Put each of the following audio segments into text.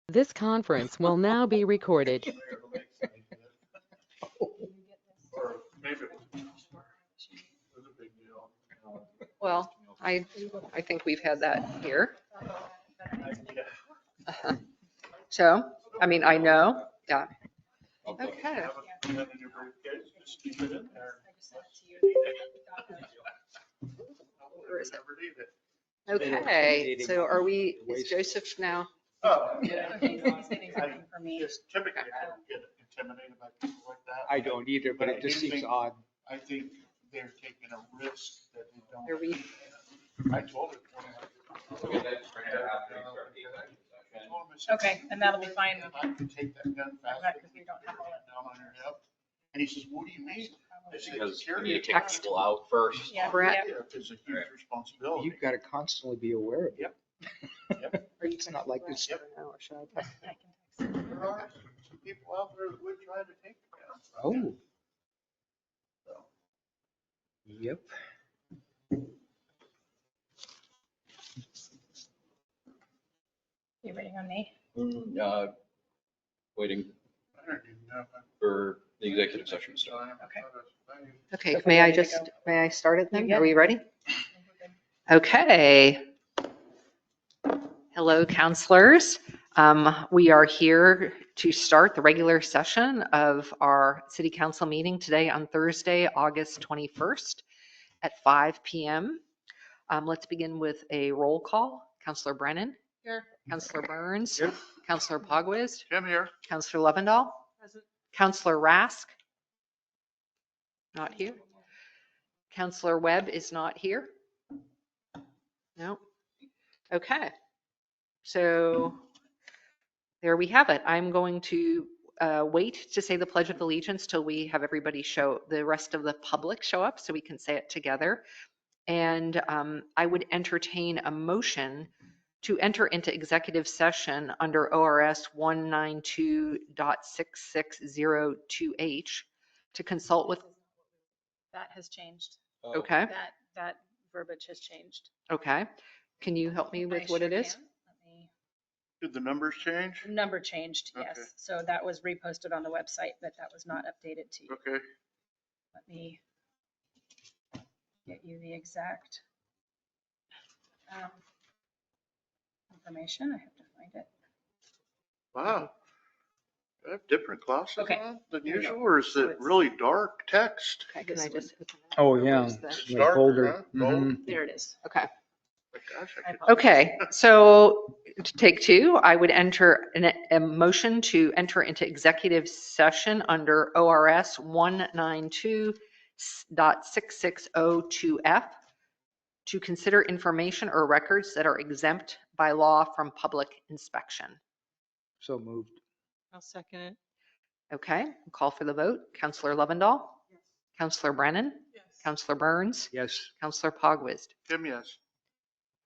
This conference will now be recorded. Or maybe it was a big deal. Well, I think we've had that here. So, I mean, I know, yeah. Okay. Have it in your briefcase, just keep it in there. Where is it? Never need it. Okay, so is Joseph now? Oh, Yeah. He's getting something for me. just typically I don't get intimidated by people like that. I don't either, but it just seems odd. I think they're taking a risk that they don't. Are we? I told her. Okay, and that'll be fine. I can take that gun faster. Right, 'cause we don't have all that. Down on your hip. And he says, what do you mean? I said, Because you security need to take Text. people out first. Yeah, Brett? yeah. It's a huge responsibility. You've got to constantly be aware of it. Yep. It's not like this. Or should I text? I can text him. There are some people out there that would try to take the gun. Oh, So, yep. You waiting on me? Waiting I don't even know if I'm- for the executive session to start. Okay. Okay, So if may we're I ready to just, go. may I start it then? Yeah. Are we ready? Okay. Hello, counselors. We are here to start the regular session of our city council meeting today on Thursday, August 21st at 5 p.m. Let's begin with a roll call. Counselor Brennan. Here. Counselor Burns. Here. Counselor Pogwizd. Jim here. Counselor Lovendall. Counselor Rask. Not here. Counselor Webb is not here. No. Okay. So there we have it. I'm going to wait to say the Pledge of Allegiance till we have everybody the rest of the public show up so we can say it together. And I would entertain a motion to enter into executive session under ORS 192.6602H to consult with, That has changed. okay, That verbiage has changed. okay. Can you help me with I what sure it is? can. Let me- Did the numbers change? Number changed, Okay. yes. So that was reposted on the website, but that was not updated to you. Okay. Let me get you the exact information. I have to find it. Wow. I have different glasses Okay. on than There you go. usual, or is So it it's- really dark text? Okay, can I just? Oh, yeah. Where's the- It's Like darker, older. huh? Gold? Mhm. There it is. Okay. Gosh, I could- Okay, so to take two, I would enter a motion to enter into executive session under ORS 192.6602F to consider information or records that are exempt by law from public inspection. So moved. I'll second it. Okay, call for the vote. Counselor Lovendall? Yes. Counselor Brennan? Yes. Counselor Burns? Yes. Counselor Pogwizd? Jim, yes.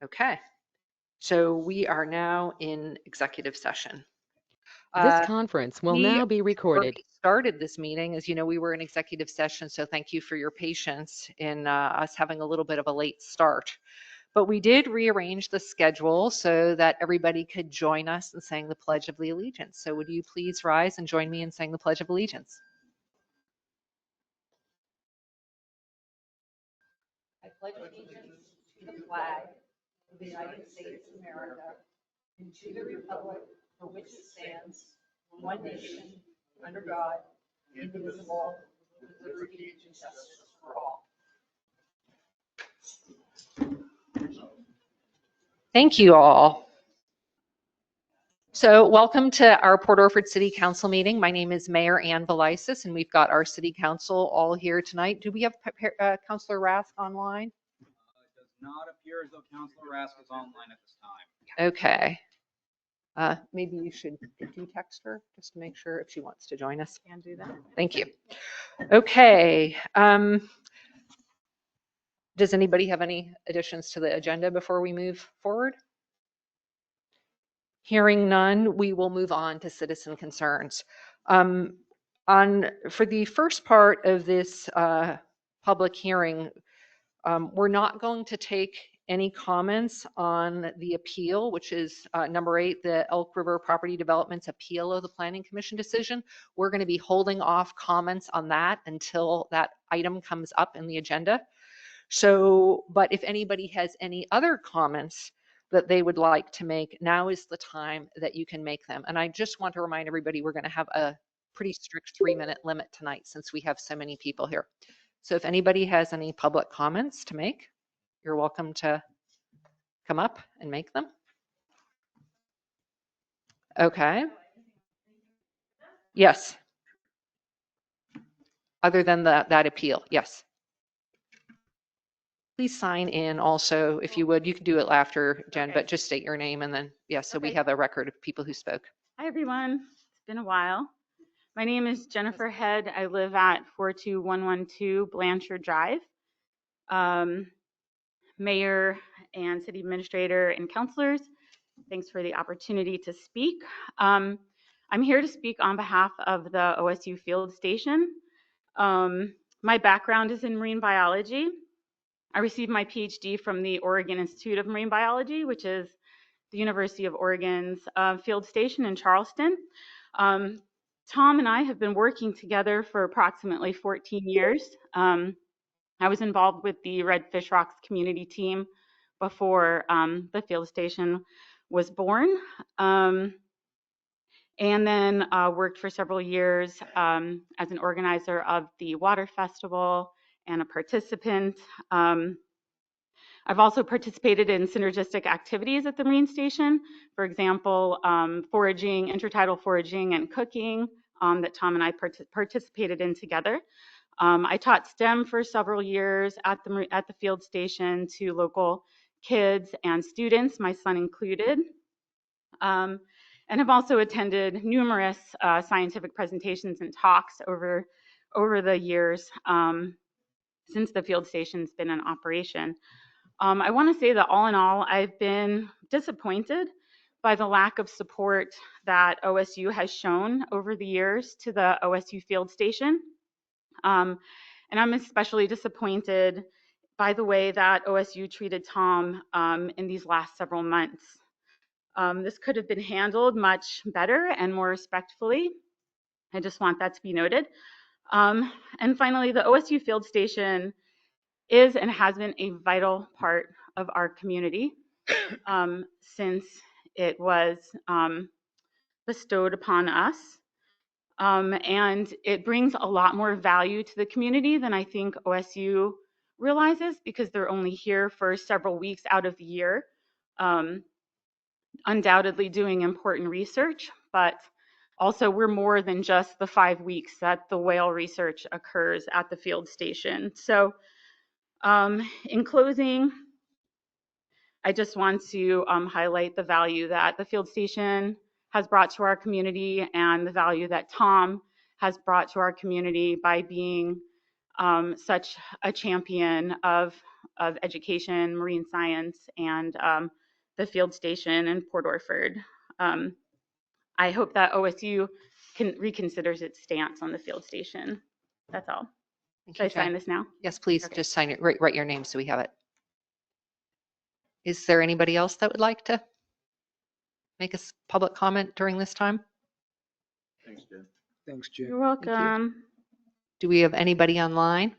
Okay, so we are now in executive session. This conference will we now be recorded. already started this meeting. As you know, we were in executive session, so thank you for your patience in us having a little bit of a late start. But we did rearrange the schedule so that everybody could join us in saying the Pledge of the Allegiance. So would you please rise and join me in saying the Pledge of Allegiance? I pledge allegiance to the flag of the United States of America and to the republic for which it stands, one nation, under God, indivisible, with liberty and justice for all. Thank you all. So welcome to our Port Orford City Council meeting. My name is Mayor Ann Velisis, and we've got our city council all here tonight. Do we have Councilor Rask online? It does not appear as though Councilor Rask is online at this time. Okay. Maybe you should, did you text her just to make sure if she wants to join us? Can do that. Thank you. Okay. Does anybody have any additions to the agenda before we move forward? Hearing none, we will move on to citizen concerns. For the first part of this public hearing, we're not going to take any comments on the appeal, which is number 8, the Elk River Property Development's appeal of the Planning Commission decision. We're going to be holding off comments on that until that item comes up in the agenda. So, but if anybody has any other comments that they would like to make, now is the time that you can make them. And I just want to remind everybody, we're going to have a pretty strict 3-minute limit tonight since we have so many people here. So if anybody has any public comments to make, you're welcome to come up and make them. Okay. Yes. Other than that appeal, yes. Please sign in also, if you would. You can do it after, Jen, Okay. but just state your name and then, yeah, so we Okay. have a record of people who spoke. Hi, everyone. It's been a while. My name is Jennifer Head. I live at 42112 Blanchard Drive. Mayor and city administrator and councilors, thanks for the opportunity to speak. I'm here to speak on behalf of the OSU field station. My background is in marine biology. I received my PhD from the Oregon Institute of Marine Biology, which is the University of Oregon's field station in Charleston. Tom and I have been working together for approximately 14 years. I was involved with the Red Fish Rocks community team before the field station was born. And then worked for several years as an organizer of the Water Festival and a participant. I've also participated in synergistic activities at the Marine Station. For example, foraging, intertidal foraging and cooking that Tom and I participated in together. I taught STEM for several years at the field station to local kids and students, my son included. And have also attended numerous scientific presentations and talks over the years since the field station's been in operation. I want to say that all in all, I've been disappointed by the lack of support that OSU has shown over the years to the OSU field station. And I'm especially disappointed by the way that OSU treated Tom in these last several months. This could have been handled much better and more respectfully. I just want that to be noted. And finally, the OSU field station is and has been a vital part of our community since it was bestowed upon us. And it brings a lot more value to the community than I think OSU realizes because they're only here for several weeks out of the year, undoubtedly doing important research, but also we're more than just the 5 weeks that the whale research occurs at the field station. So in closing, I just want to highlight the value that the field station has brought to our community and the value that Tom has brought to our community by being such a champion of education, marine science, and the field station in Port Orford. I hope that OSU reconsiders its stance on the field station. That's all. Thank Should you, I sign Jen. this now? Yes, please, Okay. just sign it, write your name so we have it. Is there anybody else that would like to make a public comment during this time? Thanks, Jen. Thanks, Jim. You're welcome. Do we have anybody online?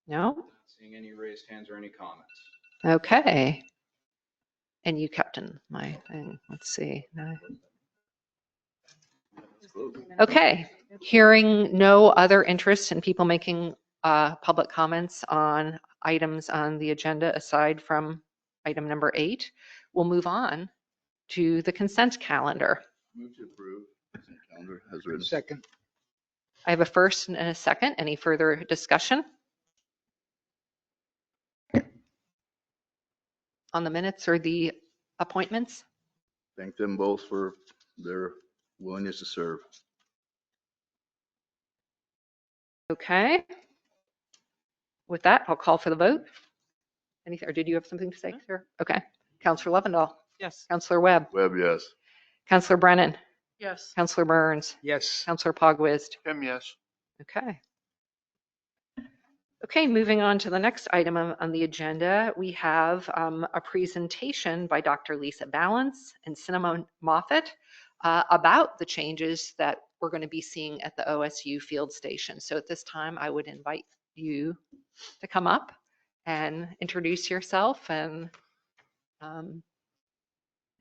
No? Not seeing any raised hands or any comments. Okay. And you kept in my thing. Let's see. No. Let's close. Okay. Hearing no other interest in people making public comments on items on the agenda aside from item number 8, we'll move on to the consent calendar. Move to approve consent calendar as written. Second. I have a first and a second. Any further discussion on the minutes or the appointments? Thank them both for their willingness to serve. Okay. With that, I'll call for the vote. Anything, or did you have something to say, sir? Okay. Counselor Lovendall. Yes. Counselor Webb. Webb, yes. Counselor Brennan. Yes. Counselor Burns. Yes. Counselor Pogwizd. Tim, yes. Okay. Okay, moving on to the next item on the agenda, we have a presentation by Dr. Lisa Balance and Cinnamon Moffett about the changes that we're going to be seeing at the OSU field station. So at this time, I would invite you to come up and introduce yourself and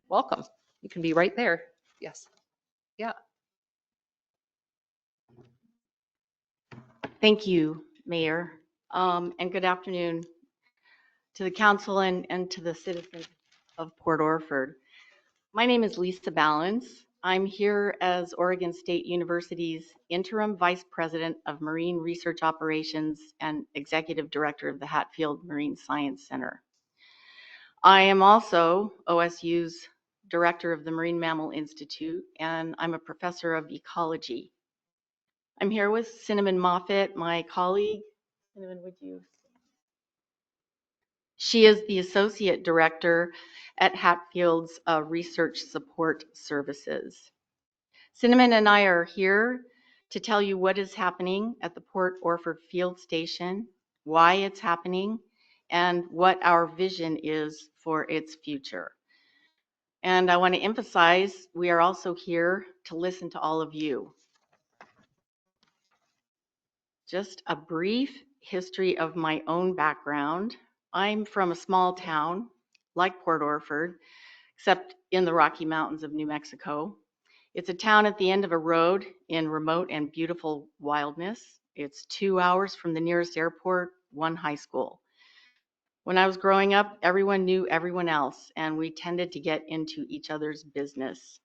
welcome. You can be right there. Yes. Yeah. Thank you, Mayor, and good afternoon to the council and to the citizens of Port Orford. My name is Lisa Balance. I'm here as Oregon State University's Interim Vice President of Marine Research Operations and Executive Director of the Hatfield Marine Science Center. I am also OSU's Director of the Marine Mammal Institute, and I'm a professor of ecology. I'm here with Cinnamon Moffett, my colleague. Cinnamon, would you? She is the Associate Director at Hatfield's Research Support Services. Cinnamon and I are here to tell you what is happening at the Port Orford Field Station, why it's happening, and what our vision is for its future. And I want to emphasize, we are also here to listen to all of you. Just a brief history of my own background. I'm from a small town like Port Orford, except in the Rocky Mountains of New Mexico. It's a town at the end of a road in remote and beautiful wildness. It's 2 hours from the nearest airport, one high school. When I was growing up, everyone knew everyone else, and we tended to get into each other's business.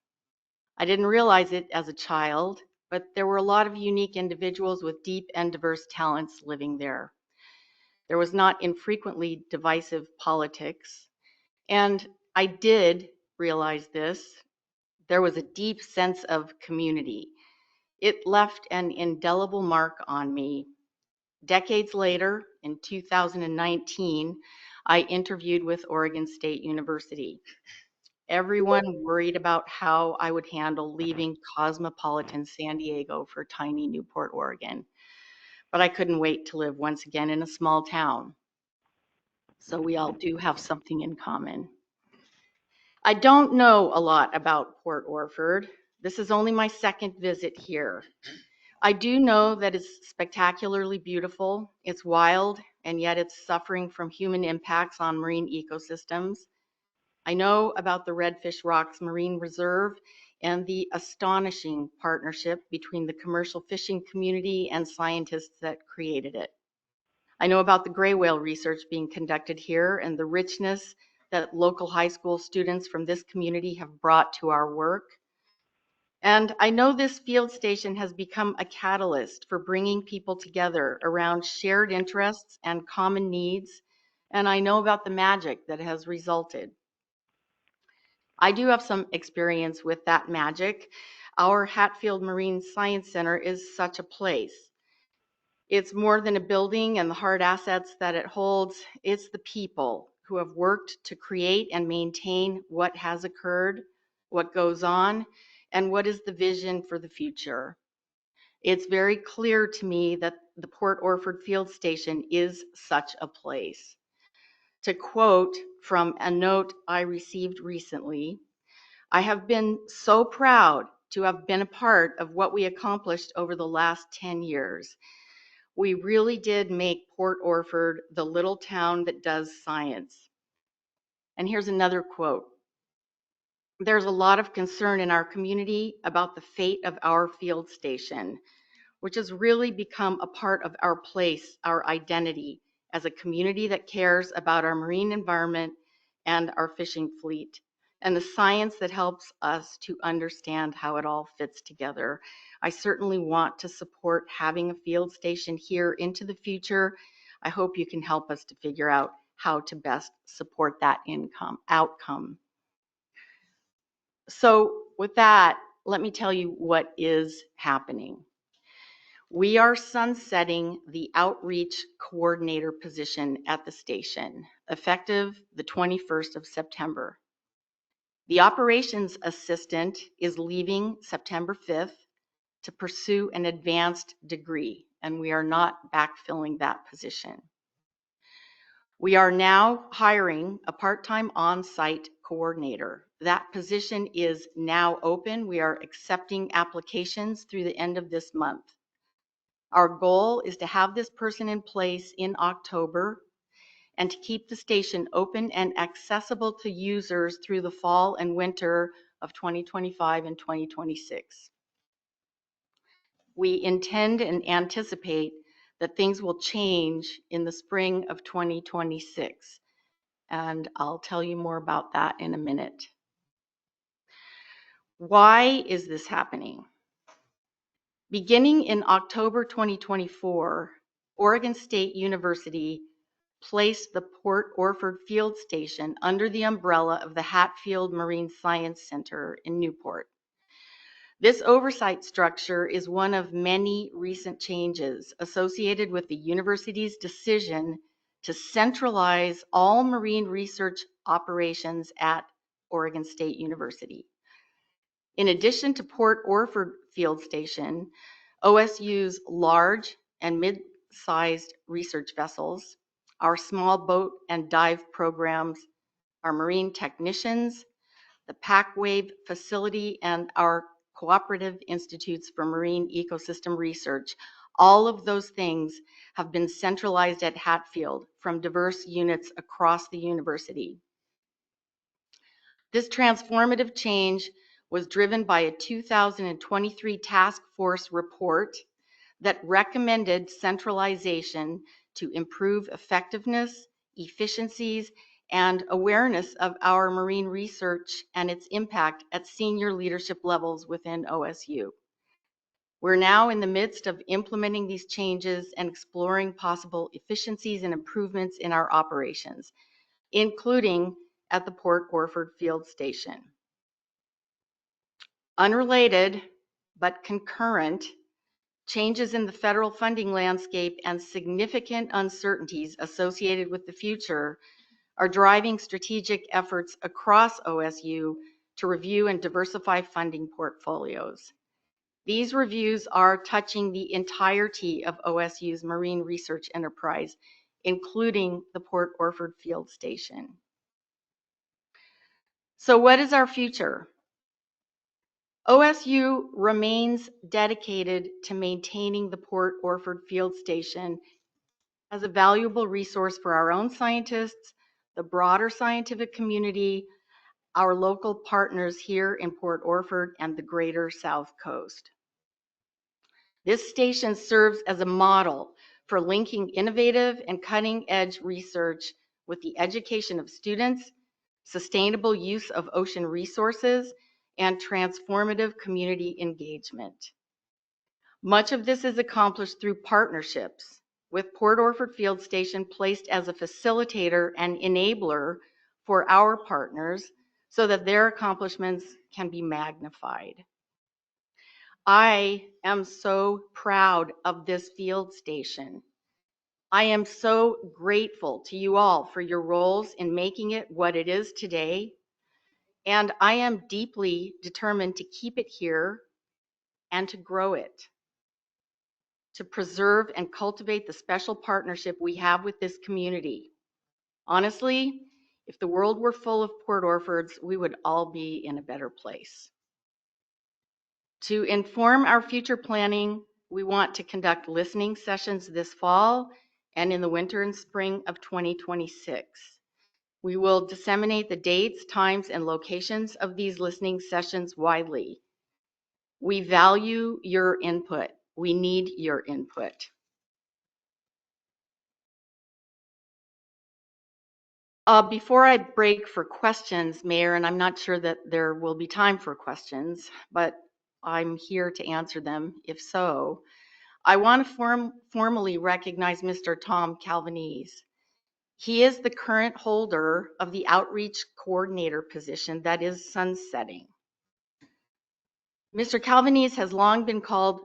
I didn't realize it as a child, but there were a lot of unique individuals with deep and diverse talents living there. There was not infrequently divisive politics, and I did realize this. There was a deep sense of community. It left an indelible mark on me. Decades later, in 2019, I interviewed with Oregon State University. Everyone worried about how I would handle leaving cosmopolitan San Diego for tiny Newport, Oregon. But I couldn't wait to live once again in a small town. So we all do have something in common. I don't know a lot about Port Orford. This is only my second visit here. I do know that it's spectacularly beautiful, it's wild, and yet it's suffering from human impacts on marine ecosystems. I know about the Redfish Rocks Marine Reserve and the astonishing partnership between the commercial fishing community and scientists that created it. I know about the gray whale research being conducted here and the richness that local high school students from this community have brought to our work. And I know this field station has become a catalyst for bringing people together around shared interests and common needs. And I know about the magic that has resulted. I do have some experience with that magic. Our Hatfield Marine Science Center is such a place. It's more than a building and the hard assets that it holds. It's the people who have worked to create and maintain what has occurred, what goes on, and what is the vision for the future. It's very clear to me that the Port Orford Field Station is such a place. To quote from a note I received recently, I have been so proud to have been a part of what we accomplished over the last 10 years. We really did make Port Orford the little town that does science. And here's another quote. There's a lot of concern in our community about the fate of our field station, which has really become a part of our place, our identity as a community that cares about our marine environment and our fishing fleet, and the science that helps us to understand how it all fits together. I certainly want to support having a field station here into the future. I hope you can help us to figure out how to best support that outcome. So with that, let me tell you what is happening. We are sunsetting the outreach coordinator position at the station, effective the 21st of September. The operations assistant is leaving September 5th to pursue an advanced degree, and we are not backfilling that position. We are now hiring a part-time on-site coordinator. That position is now open. We are accepting applications through the end of this month. Our goal is to have this person in place in October and to keep the station open and accessible to users through the fall and winter of 2025 and 2026. We intend and anticipate that things will change in the spring of 2026. And I'll tell you more about that in a minute. Why is this happening? Beginning in October 2024, Oregon State University placed the Port Orford Field Station under the umbrella of the Hatfield Marine Science Center in Newport. This oversight structure is one of many recent changes associated with the university's decision to centralize all marine research operations at Oregon State University. In addition to Port Orford Field Station, OSU's large and mid-sized research vessels, our small boat and dive programs, our marine technicians, the PACWAVE facility, and our cooperative institutes for marine ecosystem research, all of those things have been centralized at Hatfield from diverse units across the university. This transformative change was driven by a 2023 task force report that recommended centralization to improve effectiveness, efficiencies, and awareness of our marine research and its impact at senior leadership levels within OSU. We're now in the midst of implementing these changes and exploring possible efficiencies and improvements in our operations, including at the Port Orford Field Station. Unrelated, but concurrent, changes in the federal funding landscape and significant uncertainties associated with the future are driving strategic efforts across OSU to review and diversify funding portfolios. These reviews are touching the entirety of OSU's marine research enterprise, including the Port Orford Field Station. So what is our future? OSU remains dedicated to maintaining the Port Orford Field Station as a valuable resource for our own scientists, the broader scientific community, our local partners here in Port Orford, and the greater South Coast. This station serves as a model for linking innovative and cutting-edge research with the education of students, sustainable use of ocean resources, and transformative community engagement. Much of this is accomplished through partnerships, with Port Orford Field Station placed as a facilitator and enabler for our partners so that their accomplishments can be magnified. I am so proud of this field station. I am so grateful to you all for your roles in making it what it is today, and I am deeply determined to keep it here and to grow it, to preserve and cultivate the special partnership we have with this community. Honestly, if the world were full of Port Orfords, we would all be in a better place. To inform our future planning, we want to conduct listening sessions this fall and in the winter and spring of 2026. We will disseminate the dates, times, and locations of these listening sessions widely. We value your input. We need your input. Before I break for questions, Mayor, and I'm not sure that there will be time for questions, but I'm here to answer them if so. I want to formally recognize Mr. Tom Calvanese. He is the current holder of the outreach coordinator position that is sunsetting. Mr. Calvanese has long been called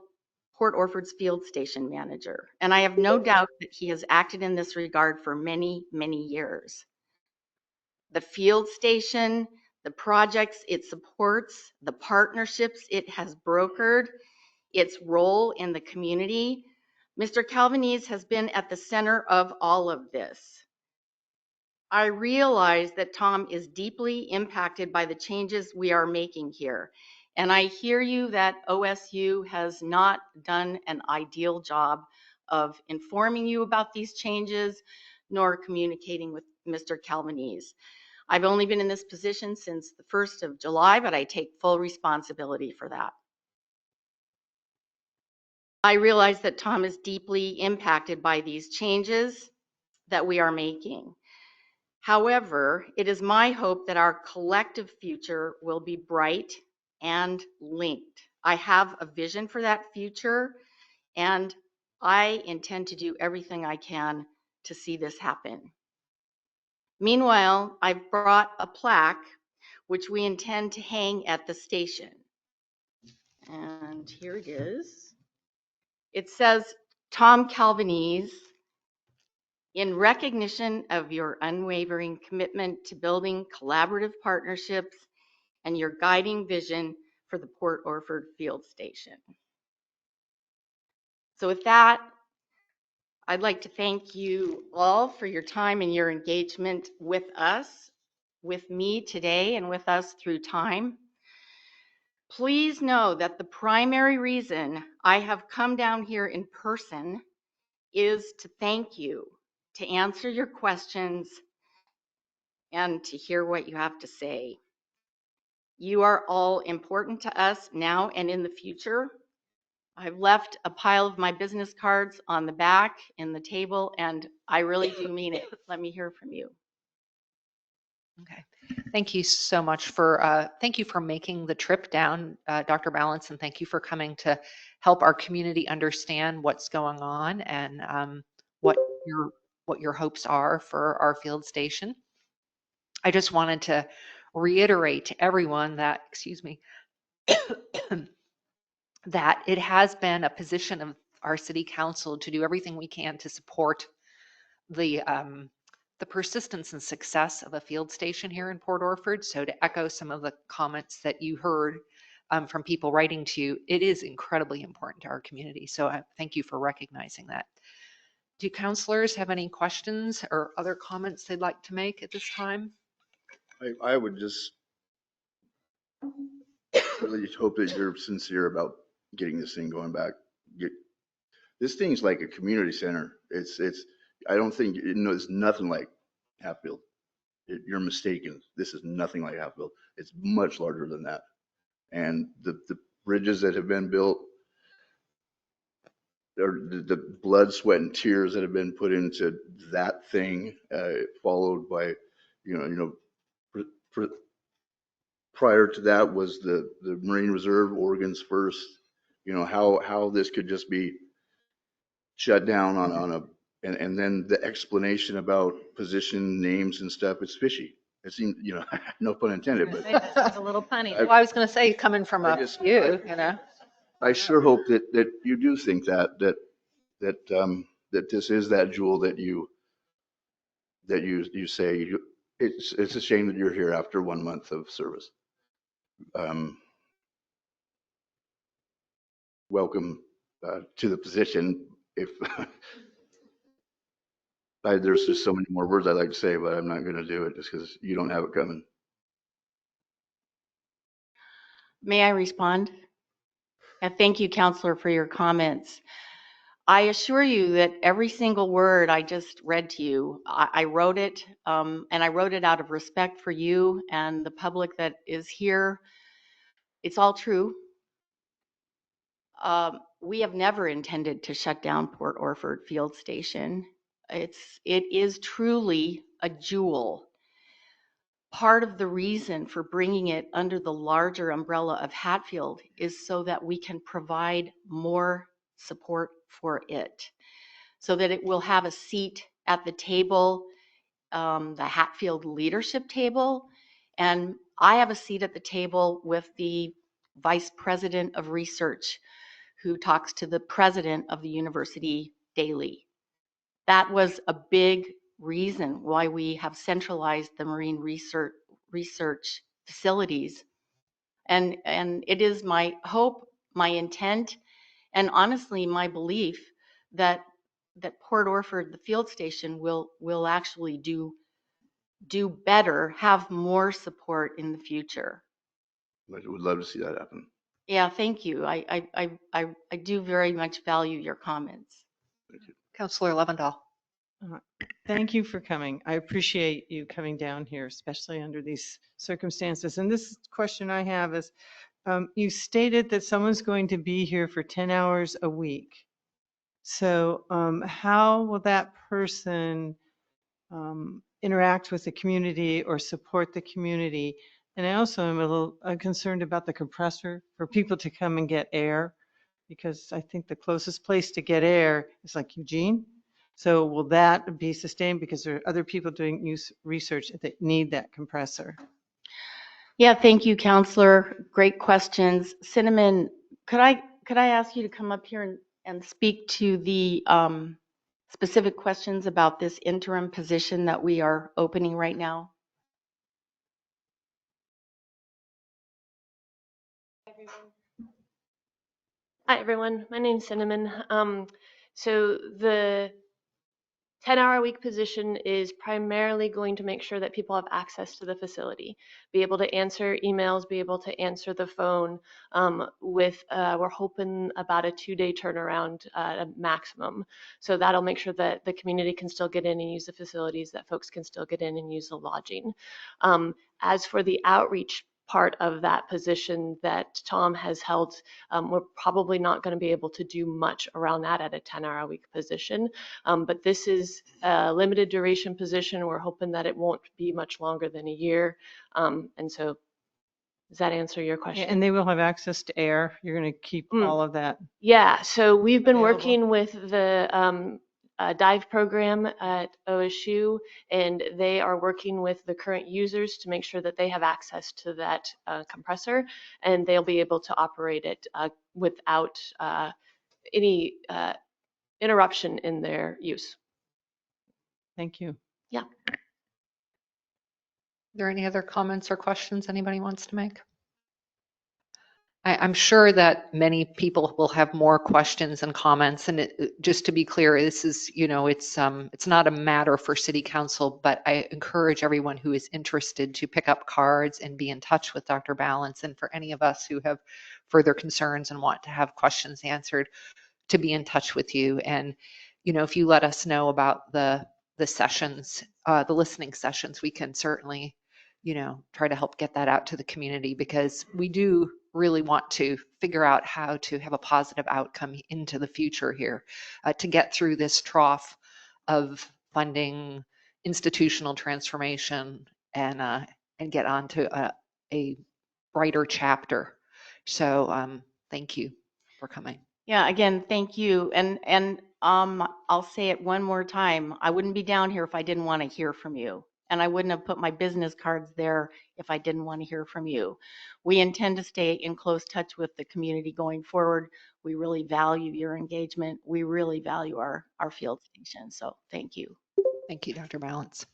Port Orford's field station manager, and I have no doubt that he has acted in this regard for many, many years. The field station, the projects it supports, the partnerships it has brokered, its role in the community, Mr. Calvanese has been at the center of all of this. I realize that Tom is deeply impacted by the changes we are making here. And I hear you that OSU has not done an ideal job of informing you about these changes, nor communicating with Mr. Calvanese. I've only been in this position since the 1st of July, but I take full responsibility for that. I realize that Tom is deeply impacted by these changes that we are making. However, it is my hope that our collective future will be bright and linked. I have a vision for that future, and I intend to do everything I can to see this happen. Meanwhile, I've brought a plaque which we intend to hang at the station. And here it is. It says, Tom Calvanese, in recognition of your unwavering commitment to building collaborative partnerships and your guiding vision for the Port Orford Field Station. So with that, I'd like to thank you all for your time and your engagement with us, with me today, and with us through time. Please know that the primary reason I have come down here in person is to thank you, to answer your questions, and to hear what you have to say. You are all important to us now and in the future. I've left a pile of my business cards on the back in the table, and I really do mean it. Let me hear from you. Okay. Thank you so much thank you for making the trip down, Dr. Balance, and thank you for coming to help our community understand what's going on and what your hopes are for our field station. I just wanted to reiterate to everyone that, excuse me, that it has been a position of our city council to do everything we can to support the persistence and success of a field station here in Port Orford. So to echo some of the comments that you heard from people writing to you, it is incredibly important to our community. So thank you for recognizing that. Do councilors have any questions or other comments they'd like to make at this time? I would just really hope that you're sincere about getting this thing going back. This thing's like a community center. I don't think, it's nothing like Hatfield. You're mistaken. This is nothing like Hatfield. It's much larger than that. And the bridges that have been built, or the blood, sweat, and tears that have been put into that thing, followed by, prior to that was the Marine Reserve, Oregon's first, how this could just be shut down on a, and then the explanation about position names and stuff, it's fishy. It seemed, no pun intended, but It's a little punny. Well, I was going to say, coming from I just- I I sure hope that you do think that this is that jewel that you say. It's a shame that you're here after 1 month of service. Welcome to the position. If there's just so many more words I'd like to say, but I'm not going to do it just because you don't have it coming. May I respond? And thank you, Counselor, for your comments. I assure you that every single word I just read to you, I wrote it, and I wrote it out of respect for you and the public that is here. It's all true. We have never intended to shut down Port Orford Field Station. It is truly a jewel. Part of the reason for bringing it under the larger umbrella of Hatfield is so that we can provide more support for it, so that it will have a seat at the table, the Hatfield leadership table, and I have a seat at the table with the Vice President of Research, who talks to the president of the university daily. That was a big reason why we have centralized the marine research facilities. And it is my hope, my intent, and honestly, my belief that Port Orford, the field station, will actually do better, have more support in the future. I would love to see that happen. Yeah, thank you. I do very much value your comments. Counselor Lovendall. Thank you for coming. I appreciate you coming down here, especially under these circumstances. And this question I have is, you stated that someone's going to be here for 10 hours a week. So how will that person interact with the community or support the community? And I also am a little concerned about the compressor for people to come and get air, because I think the closest place to get air is like Eugene. So will that be sustained, because there are other people doing research that need that compressor? Yeah, thank you, Counselor. Great questions. Cinnamon, could I ask you to come up here and speak to the specific questions about this interim position that we are opening right now? Hi, everyone. My name's Cinnamon. So the 10-hour-a-week position is primarily going to make sure that people have access to the facility, be able to answer emails, be able to answer the phone. We're hoping about a 2-day turnaround maximum. So that'll make sure that the community can still get in and use the facilities, that folks can still get in and use the lodging. As for the outreach part of that position that Tom has held, we're probably not going to be able to do much around that at a 10-hour-a-week position. But this is a limited duration position. We're hoping that it won't be much longer than a year. And so does that answer your question? And they will have access to air. You're going to keep all of that. Yeah, so we've been available? working with the dive program at OSU, and they are working with the current users to make sure that they have access to that compressor, and they'll be able to operate it without any interruption in their use. Thank you. Yeah. Are there any other comments or questions anybody wants to make? I'm sure that many people will have more questions and comments. And just to be clear, this is, it's not a matter for City Council, but I encourage everyone who is interested to pick up cards and be in touch with Dr. Balance. And for any of us who have further concerns and want to have questions answered, to be in touch with you. And, if you let us know about the sessions, the listening sessions, we can certainly, try to help get that out to the community, because we do really want to figure out how to have a positive outcome into the future here, to get through this trough of funding, institutional transformation, and get on to a brighter chapter. So thank you for coming. Yeah, again, thank you. And I'll say it one more time. I wouldn't be down here if I didn't want to hear from you. And I wouldn't have put my business cards there if I didn't want to hear from you. We intend to stay in close touch with the community going forward. We really value your engagement. We really value our field station. So thank you. Thank you, Dr. Balance.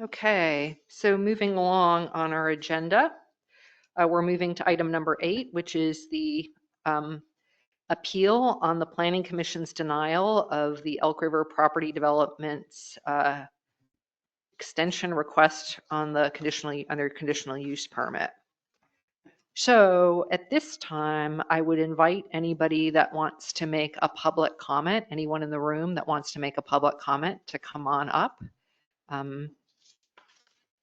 Okay, so moving along on our agenda, we're moving to item number 8, which is the appeal on the Planning Commission's denial of the Elk River Property Development's extension request on the under conditional use permit. So at this time, I would invite anybody that wants to make a public comment, anyone in the room that wants to make a public comment, to come on up.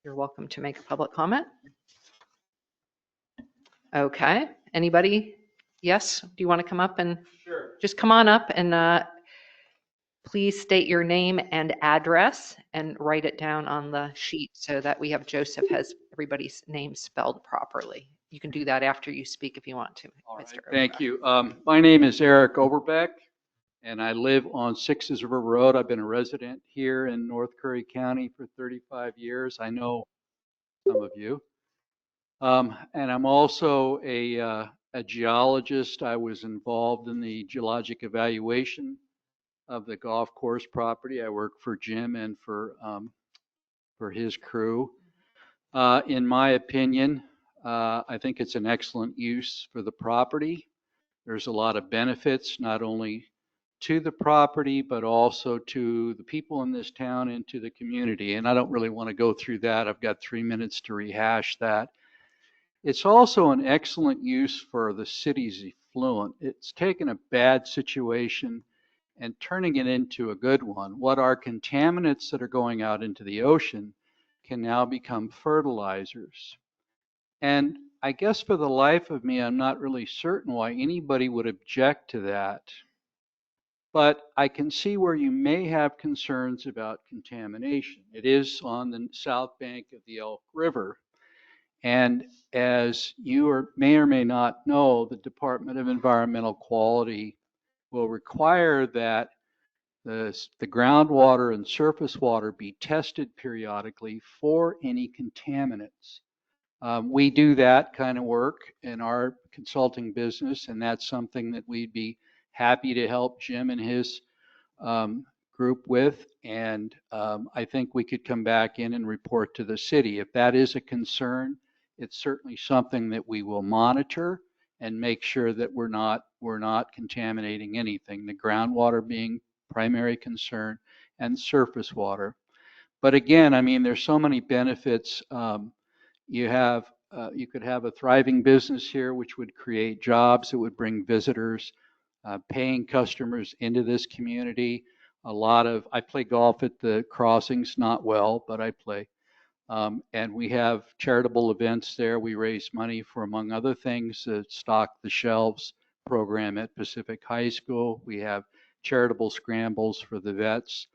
You're welcome to make a public comment. Okay, anybody? Yes, do you want to come up and Sure. just come on up and please state your name and address and write it down on the sheet so that we have Joseph has everybody's name spelled properly. You can do that after you speak if you want to, All right, Mr. thank you. My name is Eric Overbeck, and I live on Sixes River Road. I've been a resident here in North Curry County for 35 years. I know some of you. And I'm also a geologist. I was involved in the geologic evaluation of the golf course property. I work for Jim and for his crew. In my opinion, I think it's an excellent use for the property. There's a lot of benefits, not only to the property, but also to the people in this town and to the community. And I don't really want to go through that. I've got 3 minutes to rehash that. It's also an excellent use for the city's effluent. It's taken a bad situation and turning it into a good one. What are contaminants that are going out into the ocean can now become fertilizers. And I guess for the life of me, I'm not really certain why anybody would object to that. But I can see where you may have concerns about contamination. It is on the south bank of the Elk River. And as you may or may not know, the Department of Environmental Quality will require that the groundwater and surface water be tested periodically for any contaminants. We do that kind of work in our consulting business, and that's something that we'd be happy to help Jim and his group with. And I think we could come back in and report to the city. If that is a concern, it's certainly something that we will monitor and make sure that we're not contaminating anything. The groundwater being primary concern and surface water. But again, I mean, there's so many benefits. You could have a thriving business here, which would create jobs. It would bring visitors, paying customers into this community. I play golf at the crossings, not well, but I play. And we have charitable events there. We raise money for, among other things, Stock the Shelves program at Pacific High School. We have charitable scrambles for the vets.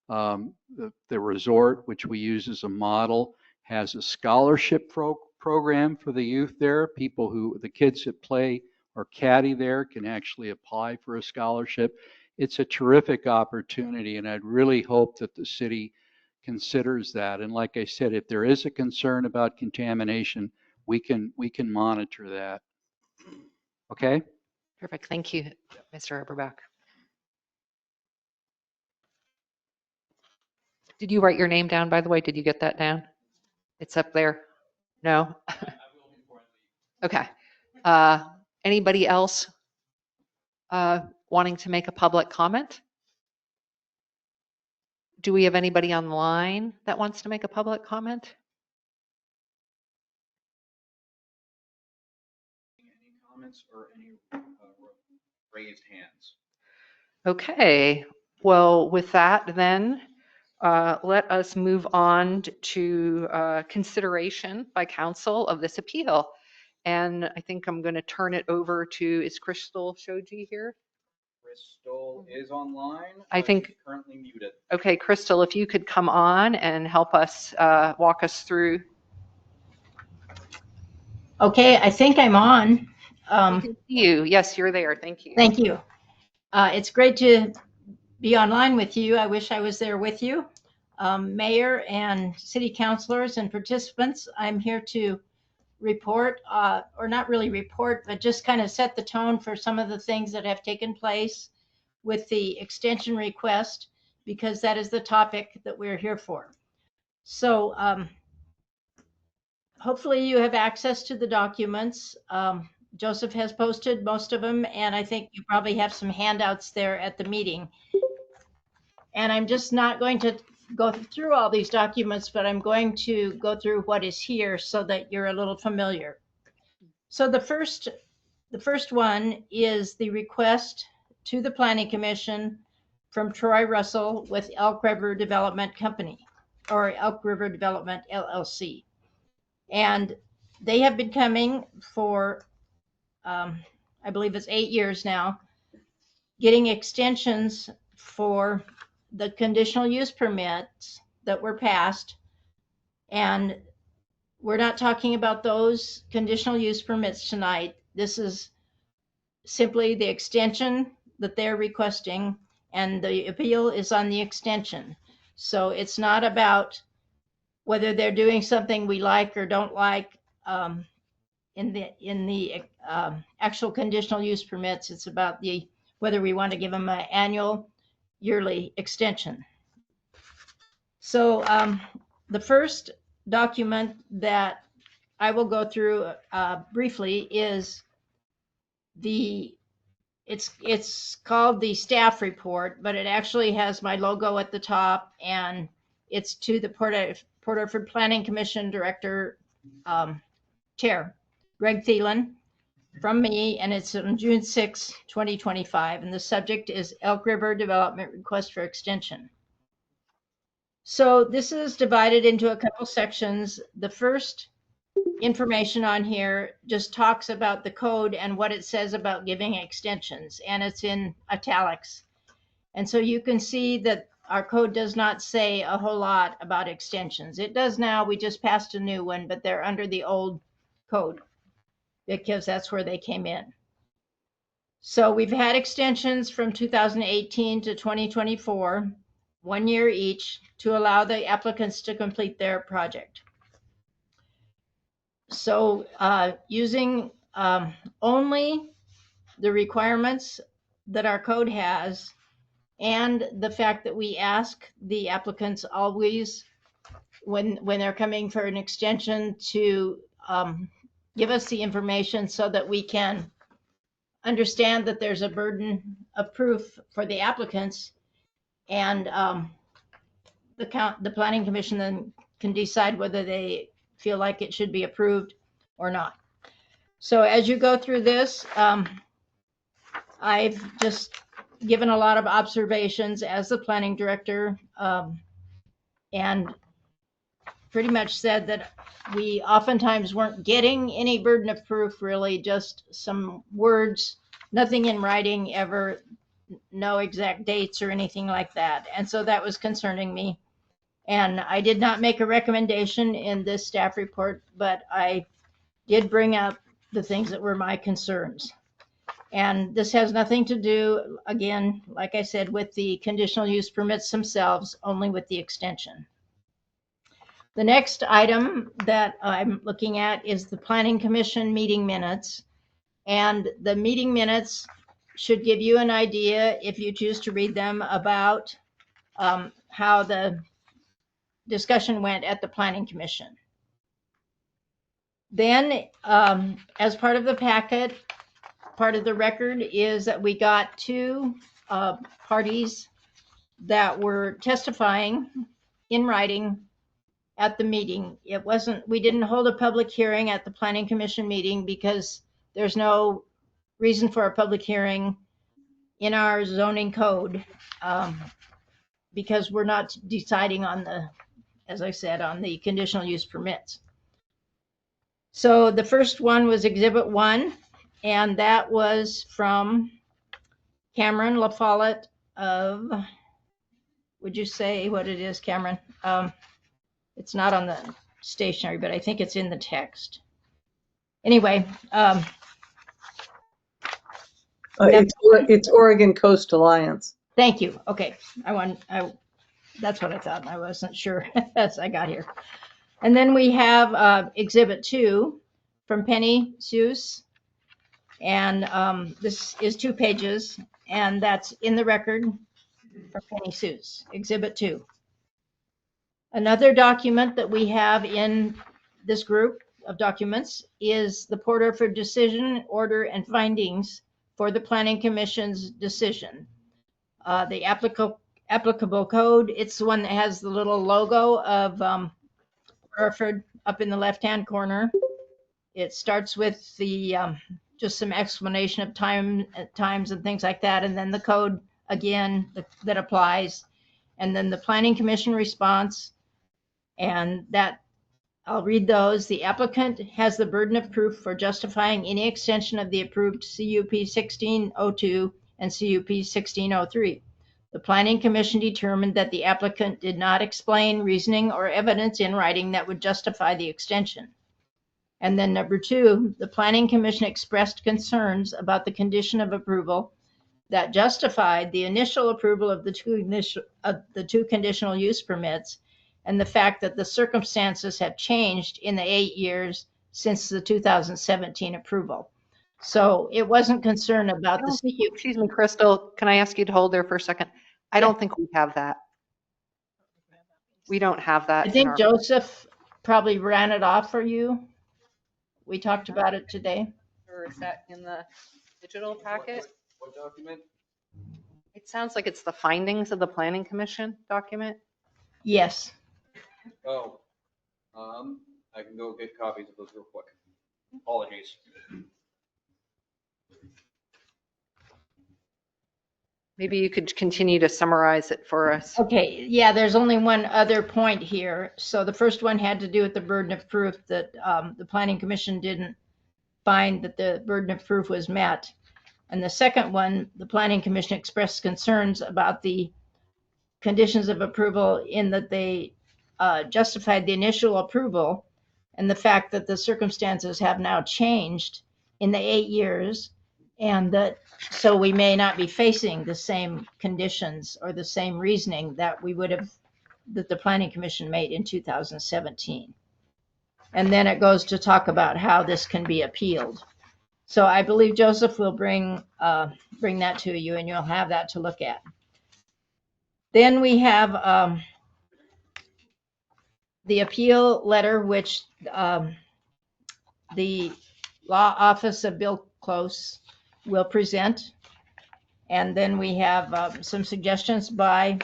The resort, which we use as a model, has a scholarship program for the youth there. The kids that play or caddy there can actually apply for a scholarship. It's a terrific opportunity, and I'd really hope that the city considers that. And like I said, if there is a concern about contamination, we can monitor that. Okay? Perfect. Thank you, Mr. Eberbach. Did you write your name down, by the way? Did you get that down? It's up there. No? Okay. Anybody else wanting to make a public comment? Do we have anybody online that wants to make a public comment? Any comments or any raised hands? Okay. Well, with that, then let us move on to consideration by council of this appeal. And I think I'm going to turn it over to, is Crystal Shoji here? Crystal is online. I think she's currently muted. Okay, Crystal, if you could come on and help us walk us through. Okay, I think I'm on. We can see you. Yes, you're there. Thank you. Thank you. It's great to be online with you. I wish I was there with you. Mayor and city councilors and participants, I'm here to report, or not really report, but just kind of set the tone for some of the things that have taken place with the extension request, because that is the topic that we're here for. So hopefully you have access to the documents. Joseph has posted most of them, and I think you probably have some handouts there at the meeting. And I'm just not going to go through all these documents, but I'm going to go through what is here so that you're a little familiar. So the first one is the request to the Planning Commission from Troy Russell with Elk River Development Company, or Elk River Development LLC. And they have been coming for, I believe it's 8 years now, getting extensions for the conditional use permits that were passed. And we're not talking about those conditional use permits tonight. This is simply the extension that they're requesting, and the appeal is on the extension. So it's not about whether they're doing something we like or don't like in the actual conditional use permits. It's about whether we want to give them an annual, yearly extension. So the first document that I will go through briefly is the it's called the staff report, but it actually has my logo at the top, and it's to the Port Orford Planning Commission Director, Chair, Greg Thielen, from me, and it's on June 6, 2025, and the subject is Elk River Development Request for Extension. So this is divided into a couple sections. The first information on here just talks about the code and what it says about giving extensions, and it's in italics. And so you can see that our code does not say a whole lot about extensions. It does now. We just passed a new one, but they're under the old code because that's where they came in. So we've had extensions from 2018 to 2024, 1 year each, to allow the applicants to complete their project. So using only the requirements that our code has, and the fact that we ask the applicants always, when they're coming for an extension, to give us the information so that we can understand that there's a burden of proof for the applicants, and the planning commission then can decide whether they feel like it should be approved or not. So as you go through this, I've just given a lot of observations as the planning director, and pretty much said that we oftentimes weren't getting any burden of proof, really just some words, nothing in writing ever, no exact dates or anything like that. And so that was concerning me. And I did not make a recommendation in this staff report, but I did bring up the things that were my concerns. And this has nothing to do, again, like I said, with the conditional use permits themselves, only with the extension. The next item that I'm looking at is the Planning Commission meeting minutes. And the meeting minutes should give you an idea, if you choose to read them, about how the discussion went at the Planning Commission. Then, as part of the packet, part of the record is that we got two parties that were testifying in writing at the meeting. We didn't hold a public hearing at the Planning Commission meeting because there's no reason for a public hearing in our zoning code, because we're not deciding on as I said, on the conditional use permits. So the first one was Exhibit 1, and that was from Cameron LaFollette of, would you say what it is, Cameron? It's not on the stationery, but I think it's in the text. Anyway. It's Oregon Coast Alliance. Thank you. Okay. That's what I thought. I wasn't sure as I got here. And then we have Exhibit 2 from Penny Seuss. And this is 2 pages, and that's in the record for Penny Seuss, Exhibit 2. Another document that we have in this group of documents is the Port Orford decision, order, and findings for the Planning Commission's decision. The applicable code, it's the one that has the little logo of Port Orford up in the left-hand corner. It starts with the just some explanation of times and things like that, and then the code again that applies, and then the Planning Commission response, and that I'll read those. The applicant has the burden of proof for justifying any extension of the approved CUP 1602 and CUP 1603. The Planning Commission determined that the applicant did not explain reasoning or evidence in writing that would justify the extension. And then number 2, the Planning Commission expressed concerns about the condition of approval that justified the initial approval of the two conditional use permits, and the fact that the circumstances have changed in the 8 years since the 2017 approval. So it wasn't concerned about the CUP. Excuse me, Crystal, can I ask you to hold there for a second? I don't think we have that. We don't have that. I think Joseph probably ran it off for you. We talked about it today. Or is that in the digital packet? What document? It sounds like it's the findings of the planning commission document. Yes. Oh, I can go get copies of those real quick. Apologies. Maybe you could continue to summarize it for us. Okay, yeah, there's only one other point here. So the first one had to do with the burden of proof that the planning commission didn't find that the burden of proof was met. And the second one, the planning commission expressed concerns about the conditions of approval in that they justified the initial approval and the fact that the circumstances have now changed in the 8 years, and that so we may not be facing the same conditions or the same reasoning that we would have, that the planning commission made in 2017. And then it goes to talk about how this can be appealed. So I believe Joseph will bring that to you, and you'll have that to look at. Then we have the appeal letter, which the law office of Bill Close will present. And then we have some suggestions by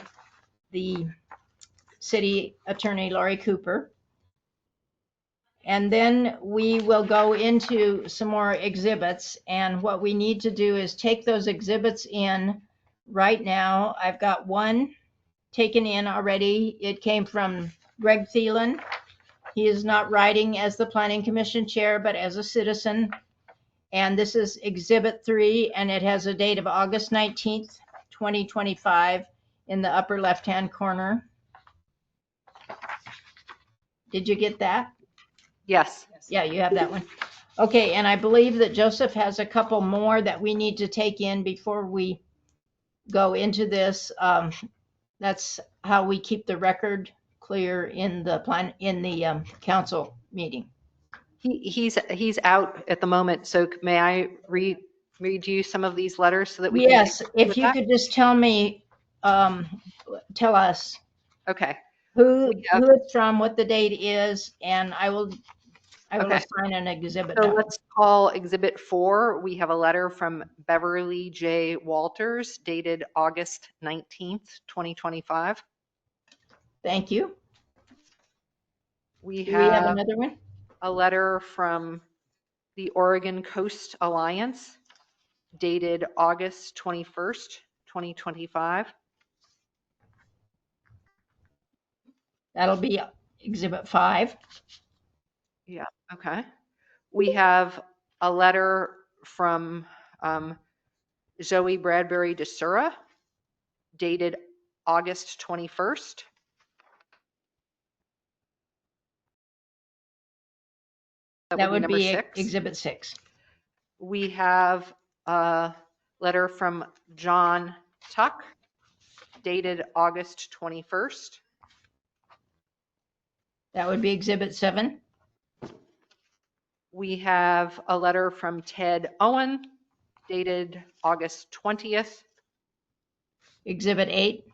the city attorney, Laurie Cooper. And then we will go into some more exhibits. And what we need to do is take those exhibits in right now. I've got one taken in already. It came from Greg Thielen. He is not writing as the planning commission chair, but as a citizen. And this is exhibit 3, and it has a date of August 19th, 2025 in the upper left-hand corner. Did you get that? Yes. Yeah, you have that one. Okay, and I believe that Joseph has a couple more that we need to take in before we go into this. That's how we keep the record clear in the council meeting. He's out at the moment, so may I read you some of these letters so that we Yes, can if you could just tell me, tell us Okay. who it's from, what the date is, and I will Okay. assign an exhibit So number. let's call exhibit 4. We have a letter from Beverly J. Walters dated August 19th, 2025. Thank you. We Do we have have another one? a letter from the Oregon Coast Alliance dated August 21st, 2025. That'll be exhibit 5. Yeah, okay. We have a letter from Zoe Bradbury DeSura dated August 21st. That would number be 6. exhibit 6. We have a letter from John Tuck dated August 21st. That would be exhibit 7. We have a letter from Ted Owen dated August 20th. Exhibit 8.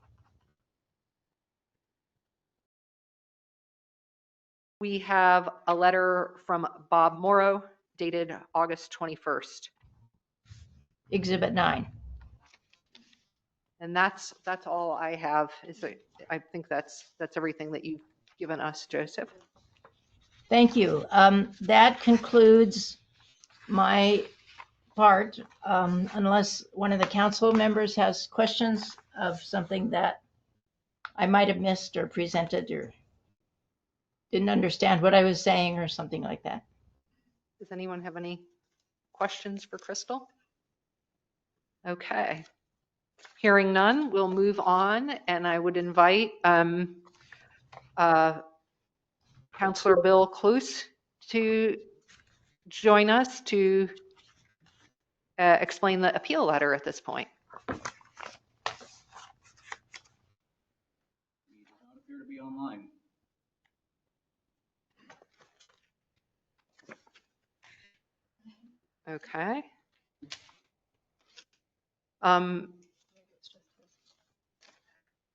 We have a letter from Bob Morrow dated August 21st. Exhibit 9. And that's all I have. I think that's everything that you've given us, Joseph. Thank you. That concludes my part, unless one of the council members has questions of something that I might have missed or presented or didn't understand what I was saying or something like that. Does anyone have any questions for Crystal? Okay. Hearing none, we'll move on, and I would invite Councilor Bill Cluse to join us to explain the appeal letter at this point. He does not appear to be online. Okay.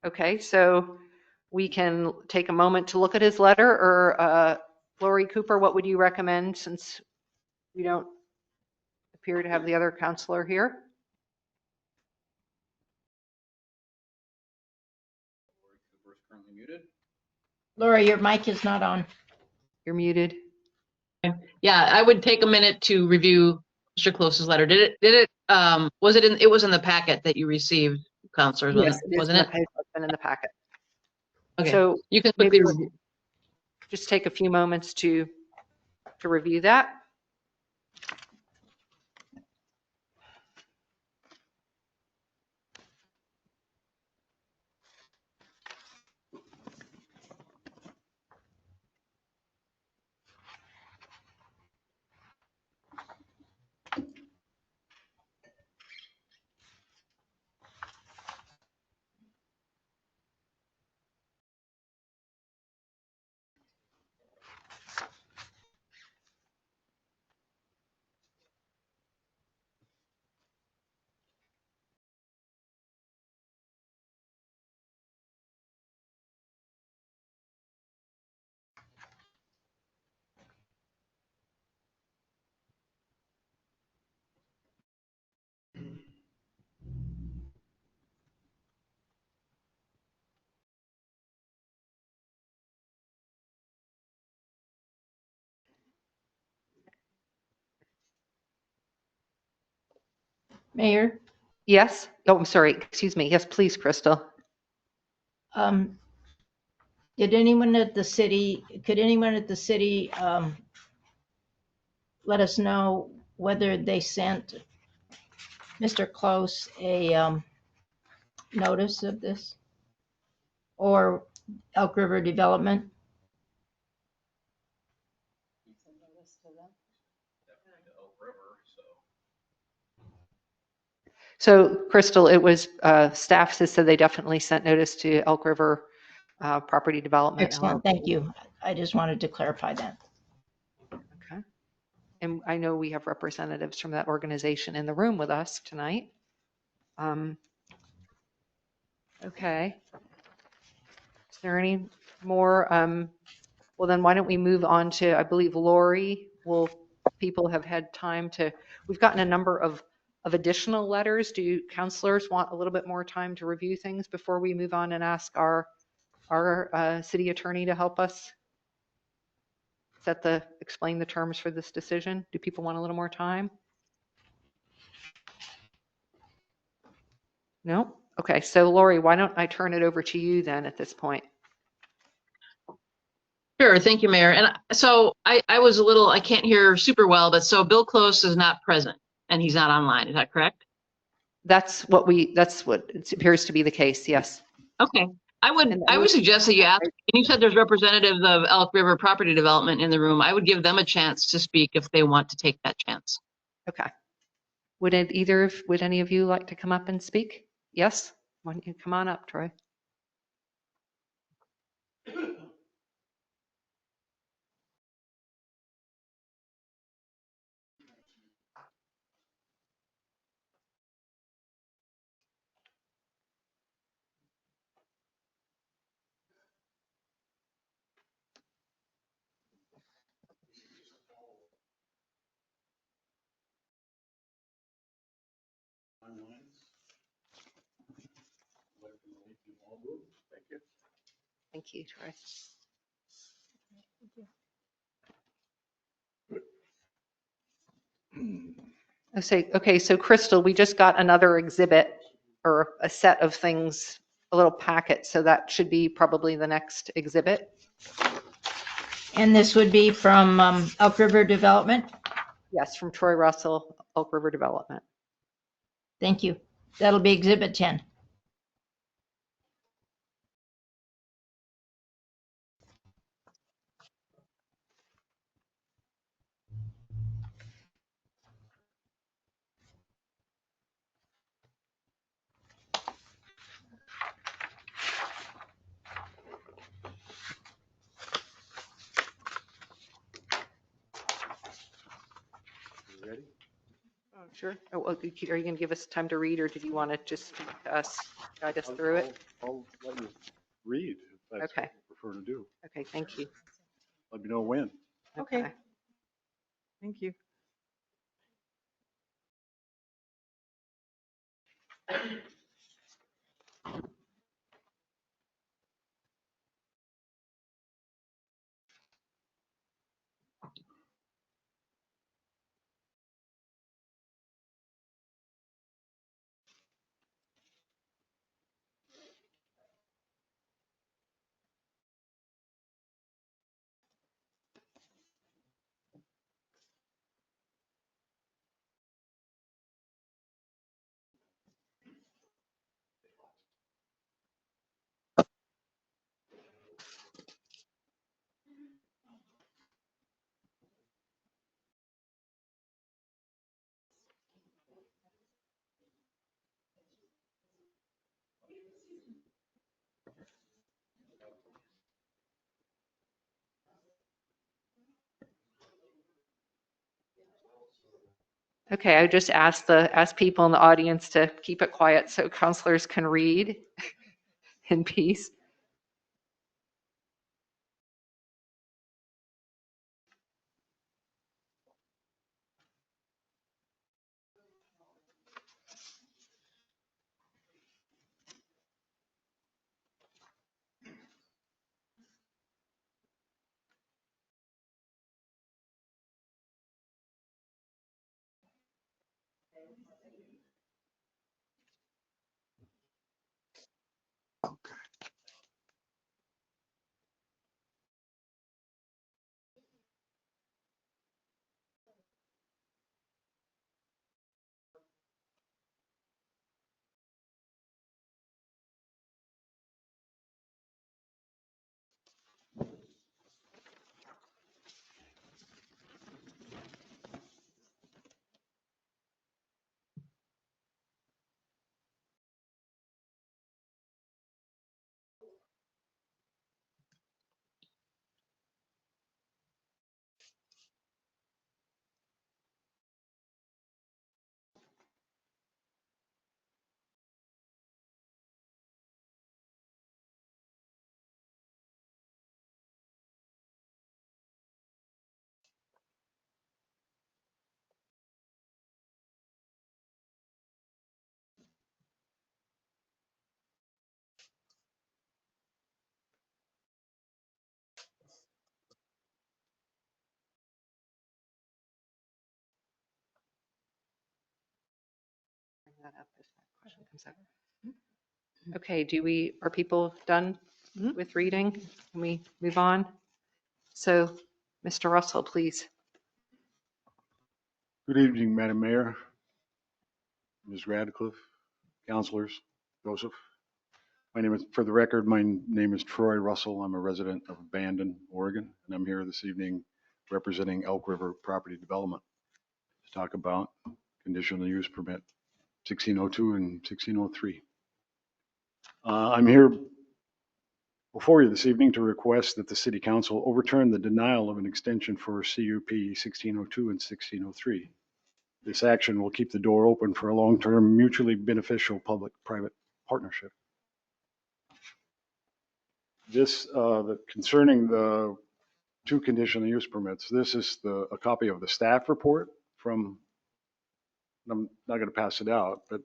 Okay, so we can take a moment to look at his letter, or Lori Cooper, what would you recommend since we don't appear to have the other counselor here? Laura, your mic is not on. You're muted. Yeah, I would take a minute to review Mr. Close's letter. Was it was in the packet that you received, counselors, Yes, it is wasn't it? It's been in the packet. Okay, So you can maybe quickly we'll review. just take a few moments to review that. Mayor, Yes? Oh, I'm sorry. Excuse me. Yes, please, Crystal. um, could anyone at the city let us know whether they sent Mr. Close a notice of this, or Elk River Development? So, Crystal, it was staff has said they definitely sent notice to Elk River Property Development Excellent, LLC. thank you. I just wanted to clarify that. Okay. And I know we have representatives from that organization in the room with us tonight. Okay. Is there any more? Well, then why don't we move on to, I believe, Lori, people have had time to, we've gotten a number of additional letters. Do counselors want a little bit more time to review things before we move on and ask our city attorney to help us explain the terms for this decision? Do people want a little more time? No? Okay, so Lori, why don't I turn it over to you then at this point? Sure, thank you, Mayor. And so I was I can't hear super well, but so Bill Close is not present and he's not online. Is that correct? That's what it appears to be the case, yes. Okay. I would suggest that you ask, and you said there's representatives of Elk River Property Development in the room. I would give them a chance to speak if they want to take that chance. Okay. Would any of you like to come up and speak? Yes? Why don't you come on up, Troy? Thank you, Troy. Okay, so Crystal, we just got another exhibit or a set of things, a little packet, so that should be probably the next exhibit. And this would be from Elk River Development? Yes, from Troy Russell, Elk River Development. Thank you. That'll be Exhibit 10. Ready? Oh, sure. Oh, well, are you going to give us time to read, or did you want to just speak to us, guide us through it? I'll let you read if that's Okay. what you prefer to do. Okay, thank you. Let me know when. Okay. Thank you. Okay, I just ask people in the audience to keep it quiet so counselors can read in peace. Bring that up if that question comes up. Okay, are people done with reading? Can we move on? So, Mr. Russell, please. Good evening, Madam Mayor, Ms. Radcliffe, councilors, Joseph. For the record, my name is Troy Russell. I'm a resident of Bandon, Oregon, and I'm here this evening representing Elk River Property Development to talk about conditional use permit 1602 and 1603. I'm here before you this evening to request that the City Council overturn the denial of an extension for CUP 1602 and 1603. This action will keep the door open for a long-term mutually beneficial public-private partnership. Concerning the two conditional use permits, this is a copy of the staff report from, I'm not going to pass it out, but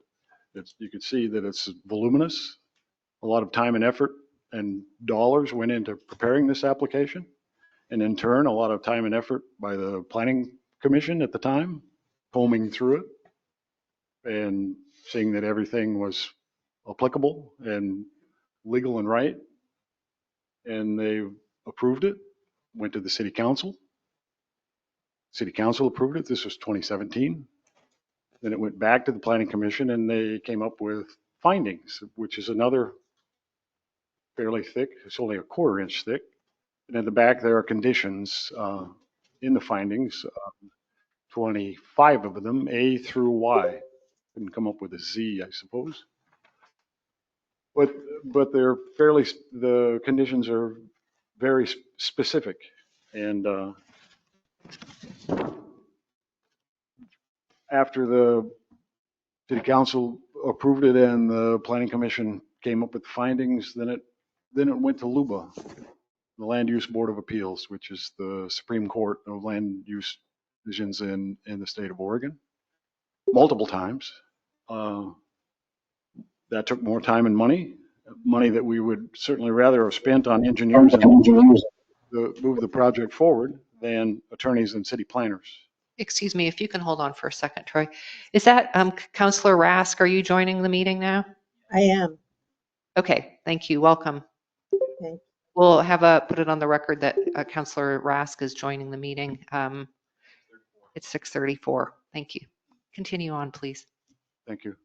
you can see that it's voluminous. A lot of time and effort and dollars went into preparing this application. And in turn, a lot of time and effort by the Planning Commission at the time, combing through it and seeing that everything was applicable and legal and right. And they approved it, went to the City Council. City Council approved it. This was 2017. Then it went back to the Planning Commission and they came up with findings, which is another fairly thick. It's only a 1/4 inch thick. And at the back, there are conditions in the findings, 25 of them, A through Y. Couldn't come up with a Z, I suppose. But the conditions are very specific. And after the City Council approved it and the Planning Commission came up with findings, then it went to LUBA, the Land Use Board of Appeals, which is the Supreme Court of land use decisions in the state of Oregon, multiple times. That took more time and money that we would certainly rather have spent on engineers and move the project forward than attorneys and city planners. Excuse me, if you can hold on for a second, Troy. Is that Councilor Rask? Are you joining the meeting now? I am. Okay, thank you. Welcome. Okay. We'll put it on the record that Councilor Rask is joining the meeting. It's 6:34. Thank you. Continue on, please. Thank you.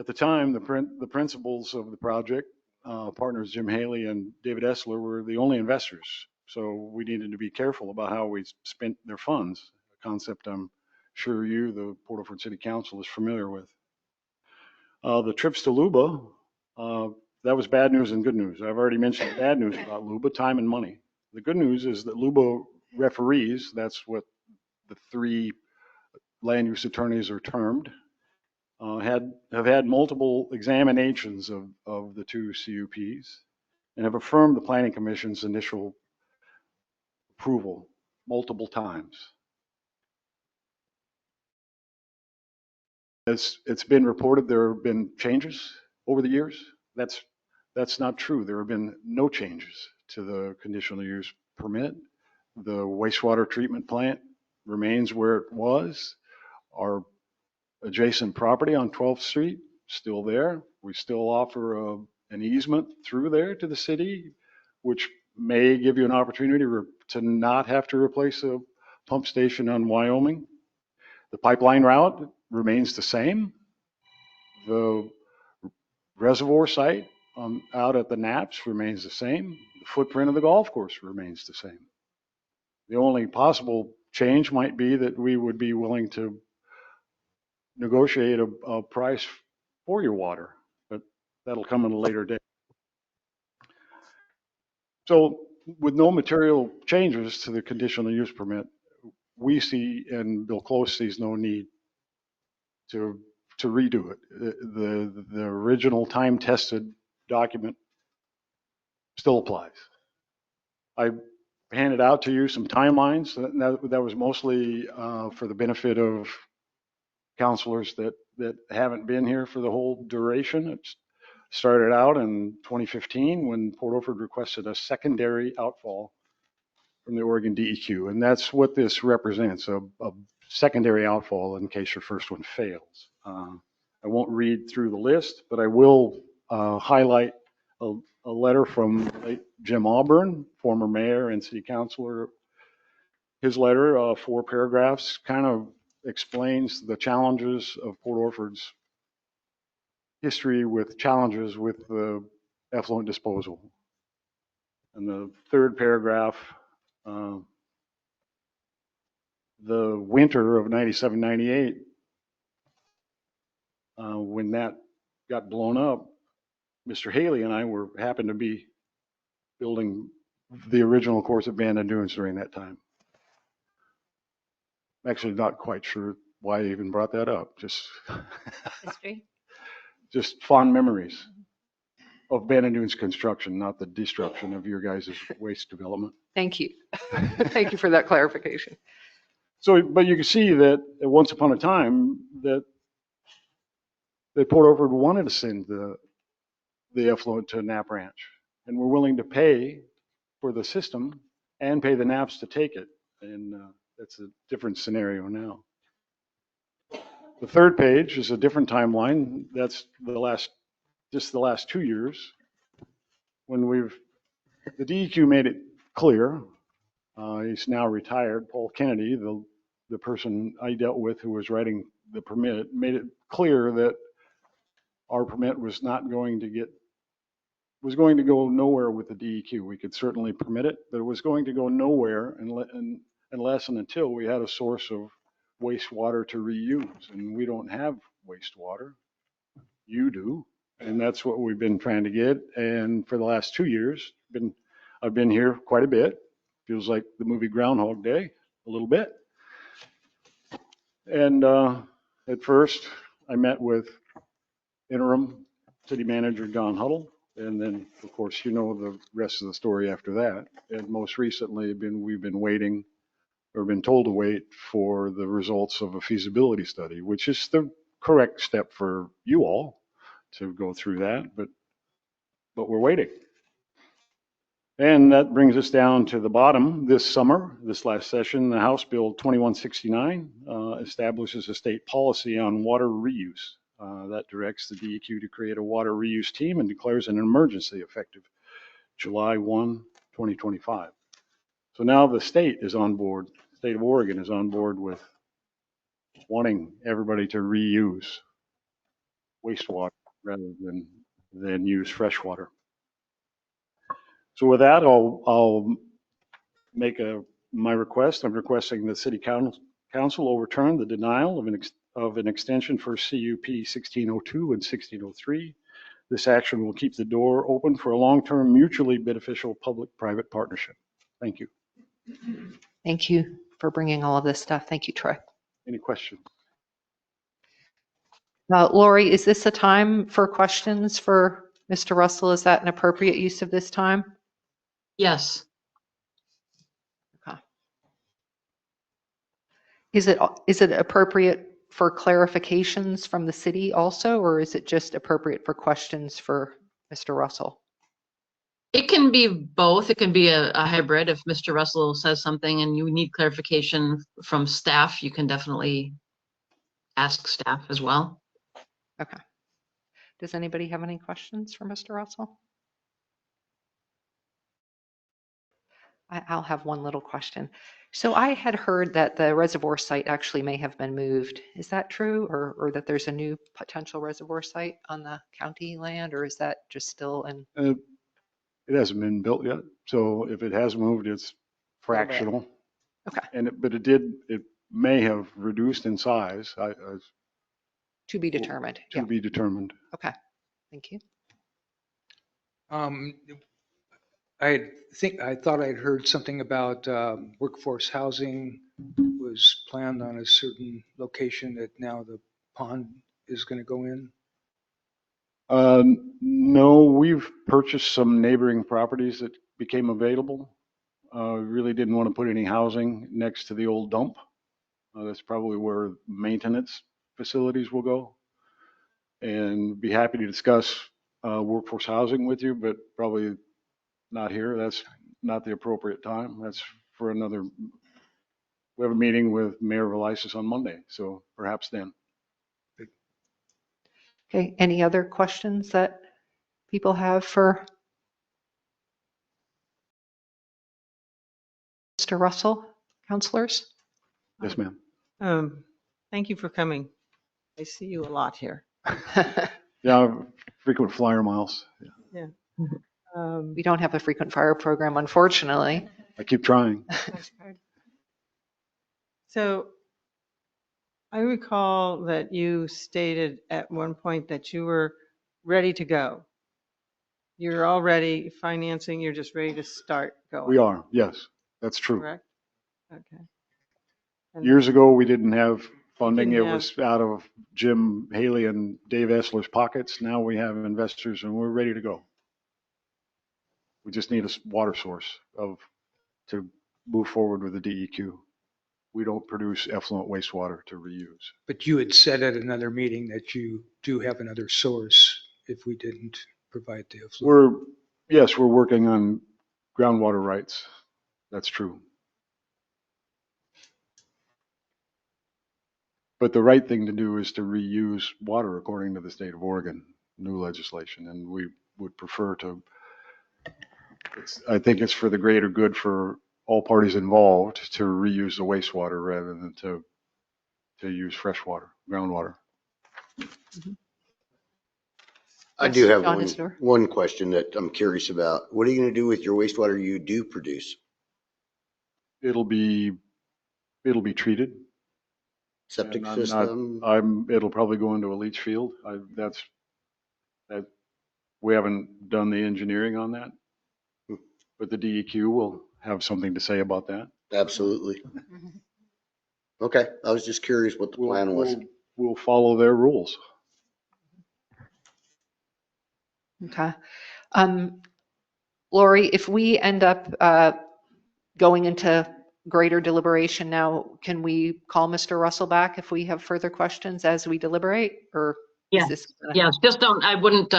At the time, the principals of the project, partners Jim Haley and David Essler, were the only investors. So we needed to be careful about how we spent their funds, a concept I'm sure the Port Orford City Council, is familiar with. The trips to Luba, that was bad news and good news. I've already mentioned the bad news about Luba, time and money. The good news is that Luba referees, that's what the 3 land use attorneys are termed, have had multiple examinations of the two CUPs and have affirmed the Planning Commission's initial approval multiple times. As it's been reported, there have been changes over the years. That's not true. There have been no changes to the conditional use permit. The wastewater treatment plant remains where it was. Our adjacent property on 12th Street, still there. We still offer an easement through there to the city, which may give you an opportunity to not have to replace a pump station on Wyoming. The pipeline route remains the same. The reservoir site out at the Naps remains the same. The footprint of the golf course remains the same. The only possible change might be that we would be willing to negotiate a price for your water, but that'll come at a later date. So with no material changes to the conditional use permit, we see, and Bill Close sees no need to redo it. The original time-tested document still applies. I handed out to you some timelines. That was mostly for the benefit of counselors that haven't been here for the whole duration. It started out in 2015 when Port Orford requested a secondary outfall from the Oregon DEQ. And that's what this represents, a secondary outfall in case your first one fails. I won't read through the list, but I will highlight a letter from late Jim Auburn, former mayor and city councilor. His letter, 4 paragraphs, kind of explains the challenges of Port Orford's history with challenges with the effluent disposal. And the 3rd paragraph, the winter of 97, 98, when that got blown up, Mr. Haley and I happened to be building the original course of Band and Dunes during that time. I'm actually not quite sure why I even brought that up. Just History. Just fond memories of Band and Dunes construction, not the destruction of your guys' waste development. Thank you. Thank you for that clarification. So, but you can see that once upon a time that Port Orford wanted to send the effluent to Knapp Ranch, and we're willing to pay for the system and pay the Knapps to take it. And that's a different scenario now. The 3rd page is a different timeline. That's just the last 2 years when the DEQ made it clear. He's now retired. Paul Kennedy, the person I dealt with who was writing the permit, made it clear that our permit was going to go nowhere with the DEQ. We could certainly permit it, but it was going to go nowhere unless and until we had a source of wastewater to reuse. And we don't have wastewater. You do. And that's what we've been trying to get. And for the last 2 years, I've been here quite a bit. Feels like the movie Groundhog Day, a little bit. And at first, I met with interim city manager John Huddle. And then, of course, you know the rest of the story after that. And most recently, we've been waiting, or been told to wait for the results of a feasibility study, which is the correct step for you all to go through that, but we're waiting. And that brings us down to the bottom. This summer, this last session, the House Bill 2169 establishes a state policy on water reuse. That directs the DEQ to create a water reuse team and declares an emergency effective July 1, 2025. So now the state is on board, the state of Oregon is on board with wanting everybody to reuse wastewater rather than use fresh water. So with that, I'll make my request. I'm requesting the City Council overturn the denial of an extension for CUP 1602 and 1603. This action will keep the door open for a long-term mutually beneficial public-private partnership. Thank you. Thank you for bringing all of this stuff. Thank you, Troy. Any questions? Lori, is this a time for questions for Mr. Russell? Is that an appropriate use of this time? Yes. Okay. Is it appropriate for clarifications from the city also, or is it just appropriate for questions for Mr. Russell? It can be both. It can be a hybrid. If Mr. Russell says something and you need clarification from staff, you can definitely ask staff as well. Okay. Does anybody have any questions for Mr. Russell? I'll have one little question. So I had heard that the reservoir site actually may have been moved. Is that true? Or that there's a new potential reservoir site on the county land, or is that just still in? It hasn't been built yet, so if it has moved, it's Little bit. fractional. Okay. But it may have reduced in size. To be determined. To be determined. Okay. Thank you. I thought I'd heard something about workforce housing was planned on a certain location that now the pond is going to go in. No, we've purchased some neighboring properties that became available. Really didn't want to put any housing next to the old dump. That's probably where maintenance facilities will go. And be happy to discuss workforce housing with you, but probably not here. That's not the appropriate time. That's for another. We have a meeting with Mayor Velisis on Monday, so perhaps then. Okay. Any other questions that people have for Mr. Russell, counselors? Yes, ma'am. Thank you for coming. I see you a lot here. Yeah, frequent flyer miles. Yeah. We don't have a frequent flyer program, unfortunately. I keep trying. So I recall that you stated at one point that you were ready to go. You're already financing, you're just ready to start going. We are, yes, that's true. Correct? Okay. And Years ago, we didn't have funding. didn't It have- was out of Jim Haley and Dave Essler's pockets. Now we have investors and we're ready to go. We just need a water source to move forward with the DEQ. We don't produce effluent wastewater to reuse. But you had said at another meeting that you do have another source if we didn't provide the effluent. Yes, we're working on groundwater rights. That's true. But the right thing to do is to reuse water according to the state of Oregon, new legislation. And we would prefer to, I think it's for the greater good for all parties involved to reuse the wastewater rather than to use fresh water, groundwater. I do have John Isidore. one question that I'm curious about. What are you going to do with your wastewater you do produce? It'll be treated. Septic And system? it'll probably go into a leach field. We haven't done the engineering on that, but the DEQ will have something to say about that. Absolutely. Okay, I was just curious what the plan was. We'll follow their rules. Okay. Lori, if we end up going into greater deliberation now, can we call Mr. Russell back if we have further questions as we deliberate? Or is this Yes, just don't, I wouldn't,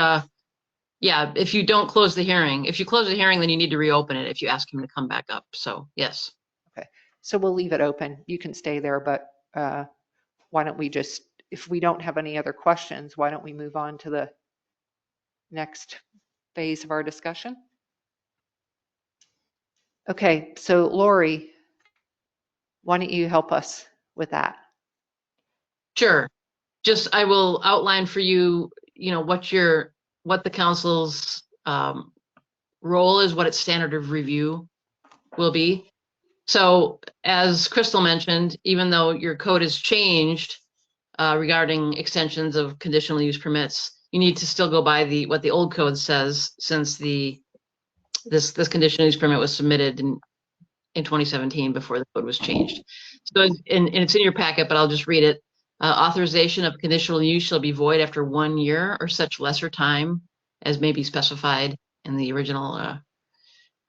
if you don't close the hearing, if you close the hearing, then you need to reopen it if you ask him to come back up. So, yes. Okay, so we'll leave it open. You can stay there, but why don't we just, if we don't have any other questions, why don't we move on to the next phase of our discussion? Okay, so Lori, why don't you help us with that? Sure. Just, I will outline for you, what the council's role is, what its standard of review will be. So as Crystal mentioned, even though your code has changed regarding extensions of conditional use permits, you need to still go by what the old code says, since this conditional use permit was submitted in 2017 before the code was changed. So, and it's in your packet, but I'll just read it. Authorization of conditional use shall be void after 1 year or such lesser time as may be specified in the original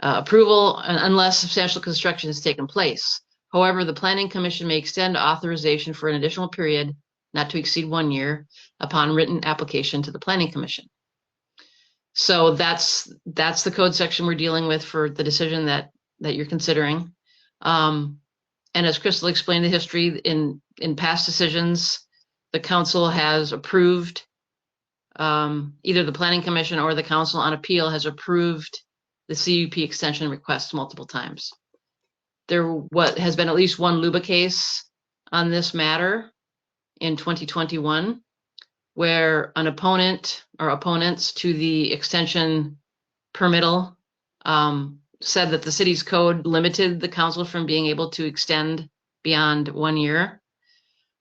approval, unless substantial construction has taken place. However, the Planning Commission may extend authorization for an additional period not to exceed 1 year upon written application to the Planning Commission. So that's the code section we're dealing with for the decision that you're considering. And as Crystal explained the history, in past decisions, the council has approved, either the Planning Commission or the Council on Appeal has approved the CUP extension request multiple times. There has been at least one LUBA case on this matter in 2021, where an opponent or opponents to the extension permittal said that the city's code limited the council from being able to extend beyond 1 year.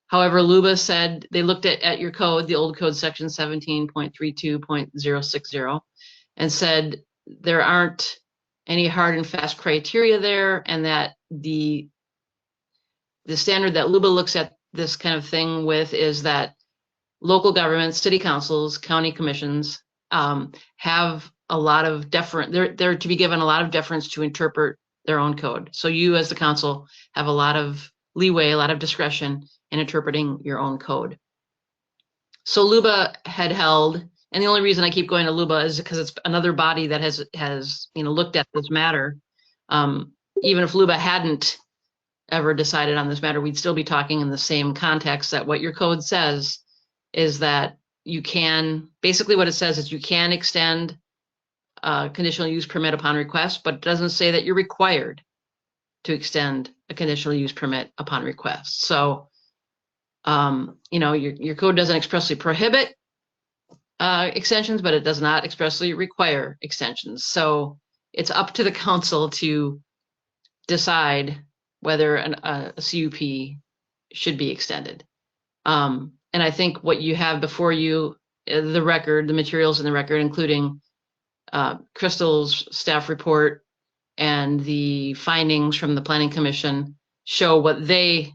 However, LUBA said they looked at your code, the old code section 17.32.060, and said there aren't any hard and fast criteria there, and that the standard that LUBA looks at this kind of thing with is that local governments, city councils, county commissions have a lot of deference. They're to be given a lot of deference to interpret their own code. So you as the council have a lot of leeway, a lot of discretion in interpreting your own code. So LUBA had held, and the only reason I keep going to LUBA is because it's another body that has looked at this matter. Even if LUBA hadn't ever decided on this matter, we'd still be talking in the same context, that what your code says is that you can, basically what it says is you can extend a conditional use permit upon request, but it doesn't say that you're required to extend a conditional use permit upon request. So, your code doesn't expressly prohibit extensions, but it does not expressly require extensions. So it's up to the council to decide whether a CUP should be extended. And I think what you have before you, the record, the materials in the record, including Crystal's staff report and the findings from the Planning Commission, show what they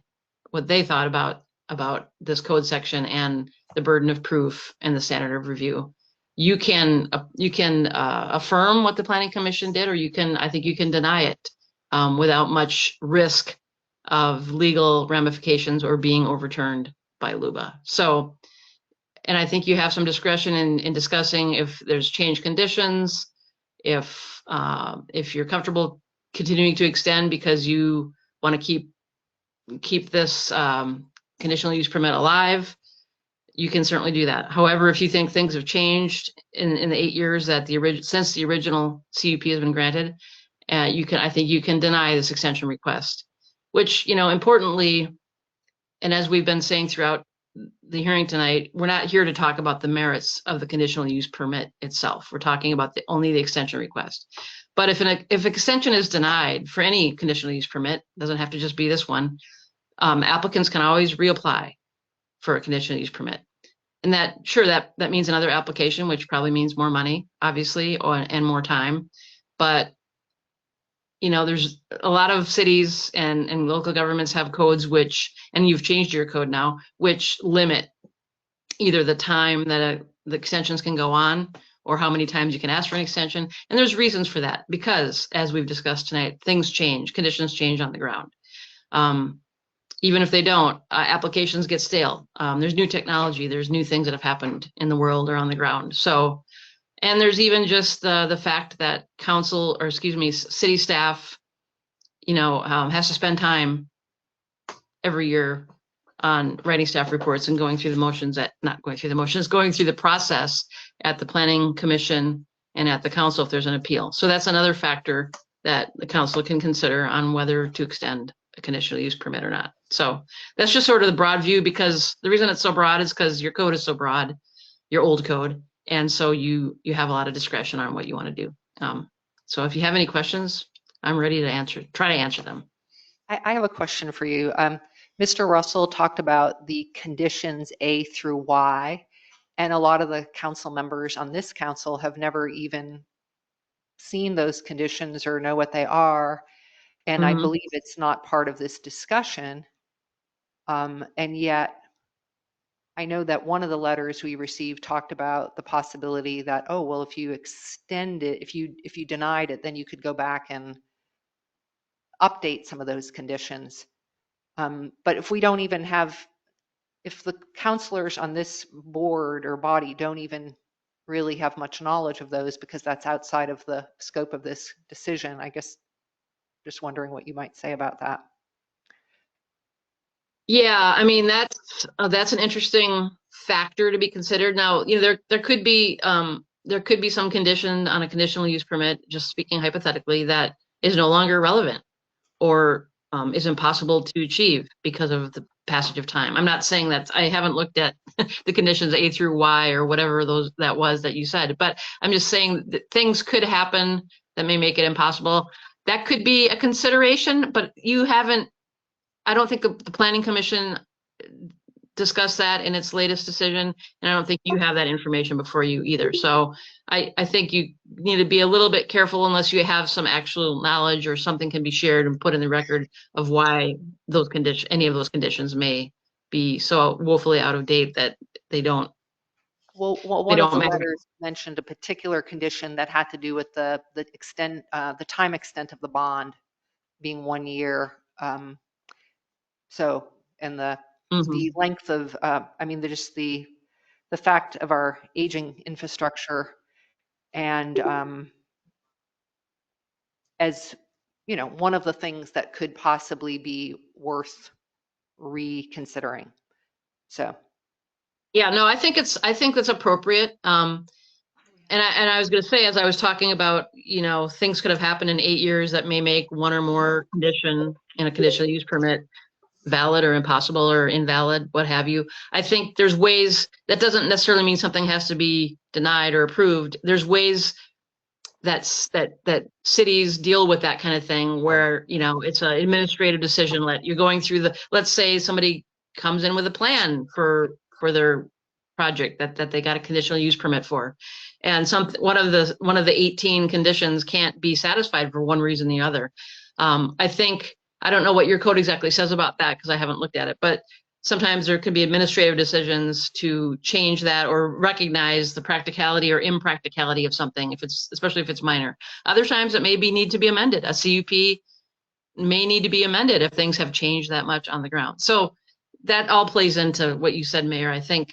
thought about this code section and the burden of proof and the standard of review. You can affirm what the Planning Commission did, or I think you can deny it without much risk of legal ramifications or being overturned by LUBA. So, and I think you have some discretion in discussing if there's changed conditions, if you're comfortable continuing to extend because you want to keep this conditional use permit alive, you can certainly do that. However, if you think things have changed in the 8 years that since the original CUP has been granted, I think you can deny this extension request, which, importantly, and as we've been saying throughout the hearing tonight, we're not here to talk about the merits of the conditional use permit itself. We're talking about only the extension request. But if extension is denied for any conditional use permit, doesn't have to just be this one, applicants can always reapply for a conditional use permit. And that means another application, which probably means more money, obviously, and more time. But there's a lot of cities and local governments have codes and you've changed your code now, which limit either the time that the extensions can go on or how many times you can ask for an extension. And there's reasons for that, because as we've discussed tonight, things change, conditions change on the ground. Even if they don't, applications get stale. There's new technology, there's new things that have happened in the world or on the ground. So, and there's even just the fact that city staff, has to spend time every year on writing staff reports and going through the process at the Planning Commission and at the council if there's an appeal. So that's another factor that the council can consider on whether to extend a conditional use permit or not. So that's just sort of the broad view, because the reason it's so broad is because your code is so broad, your old code. And so you have a lot of discretion on what you want to do. So if you have any questions, I'm ready to try to answer them. I have a question for you. Mr. Russell talked about the conditions A through Y, and a lot of the council members on this council have never even seen those conditions or know what they are. And I believe it's not part of this discussion. And yet I know that one of the letters we received talked about the possibility that, oh, well, if you extend it, if you denied it, then you could go back and update some of those conditions. But if we don't even have, if the counselors on this board or body don't even really have much knowledge of those because that's outside of the scope of this decision, I guess just wondering what you might say about that. Yeah, I mean that's an interesting factor to be considered. Now, there could be some condition on a conditional use permit, just speaking hypothetically, that is no longer relevant or is impossible to achieve because of the passage of time. I'm not saying that I haven't looked at the conditions A through Y or whatever that was that you said, but I'm just saying that things could happen that may make it impossible. That could be a consideration, but I don't think the planning commission discussed that in its latest decision, and I don't think you have that information before you either. So I think you need to be a little bit careful unless you have some actual knowledge or something can be shared and put in the record of why any of those conditions may be so woefully out of date that they don't. Well, one of the letters mentioned a particular condition that had to do with the time extent of the bond being 1 year. So, and the length of, I mean, just the fact of our aging infrastructure, and as one of the things that could possibly be worth reconsidering. So. Yeah, no, I think that's appropriate. And I was going to say, as I was talking about, things could have happened in 8 years that may make one or more condition in a conditional use permit valid or impossible or invalid, what have you. I think there's ways, that doesn't necessarily mean something has to be denied or approved. There's ways that cities deal with that kind of thing where, it's an administrative decision. You're going through let's say somebody comes in with a plan for their project that they got a conditional use permit for. And one of the 18 conditions can't be satisfied for one reason or the other. I don't know what your code exactly says about that because I haven't looked at it, but sometimes there could be administrative decisions to change that or recognize the practicality or impracticality of something, especially if it's minor. Other times it may need to be amended. A CUP may need to be amended if things have changed that much on the ground. So that all plays into what you said, Mayor. I think,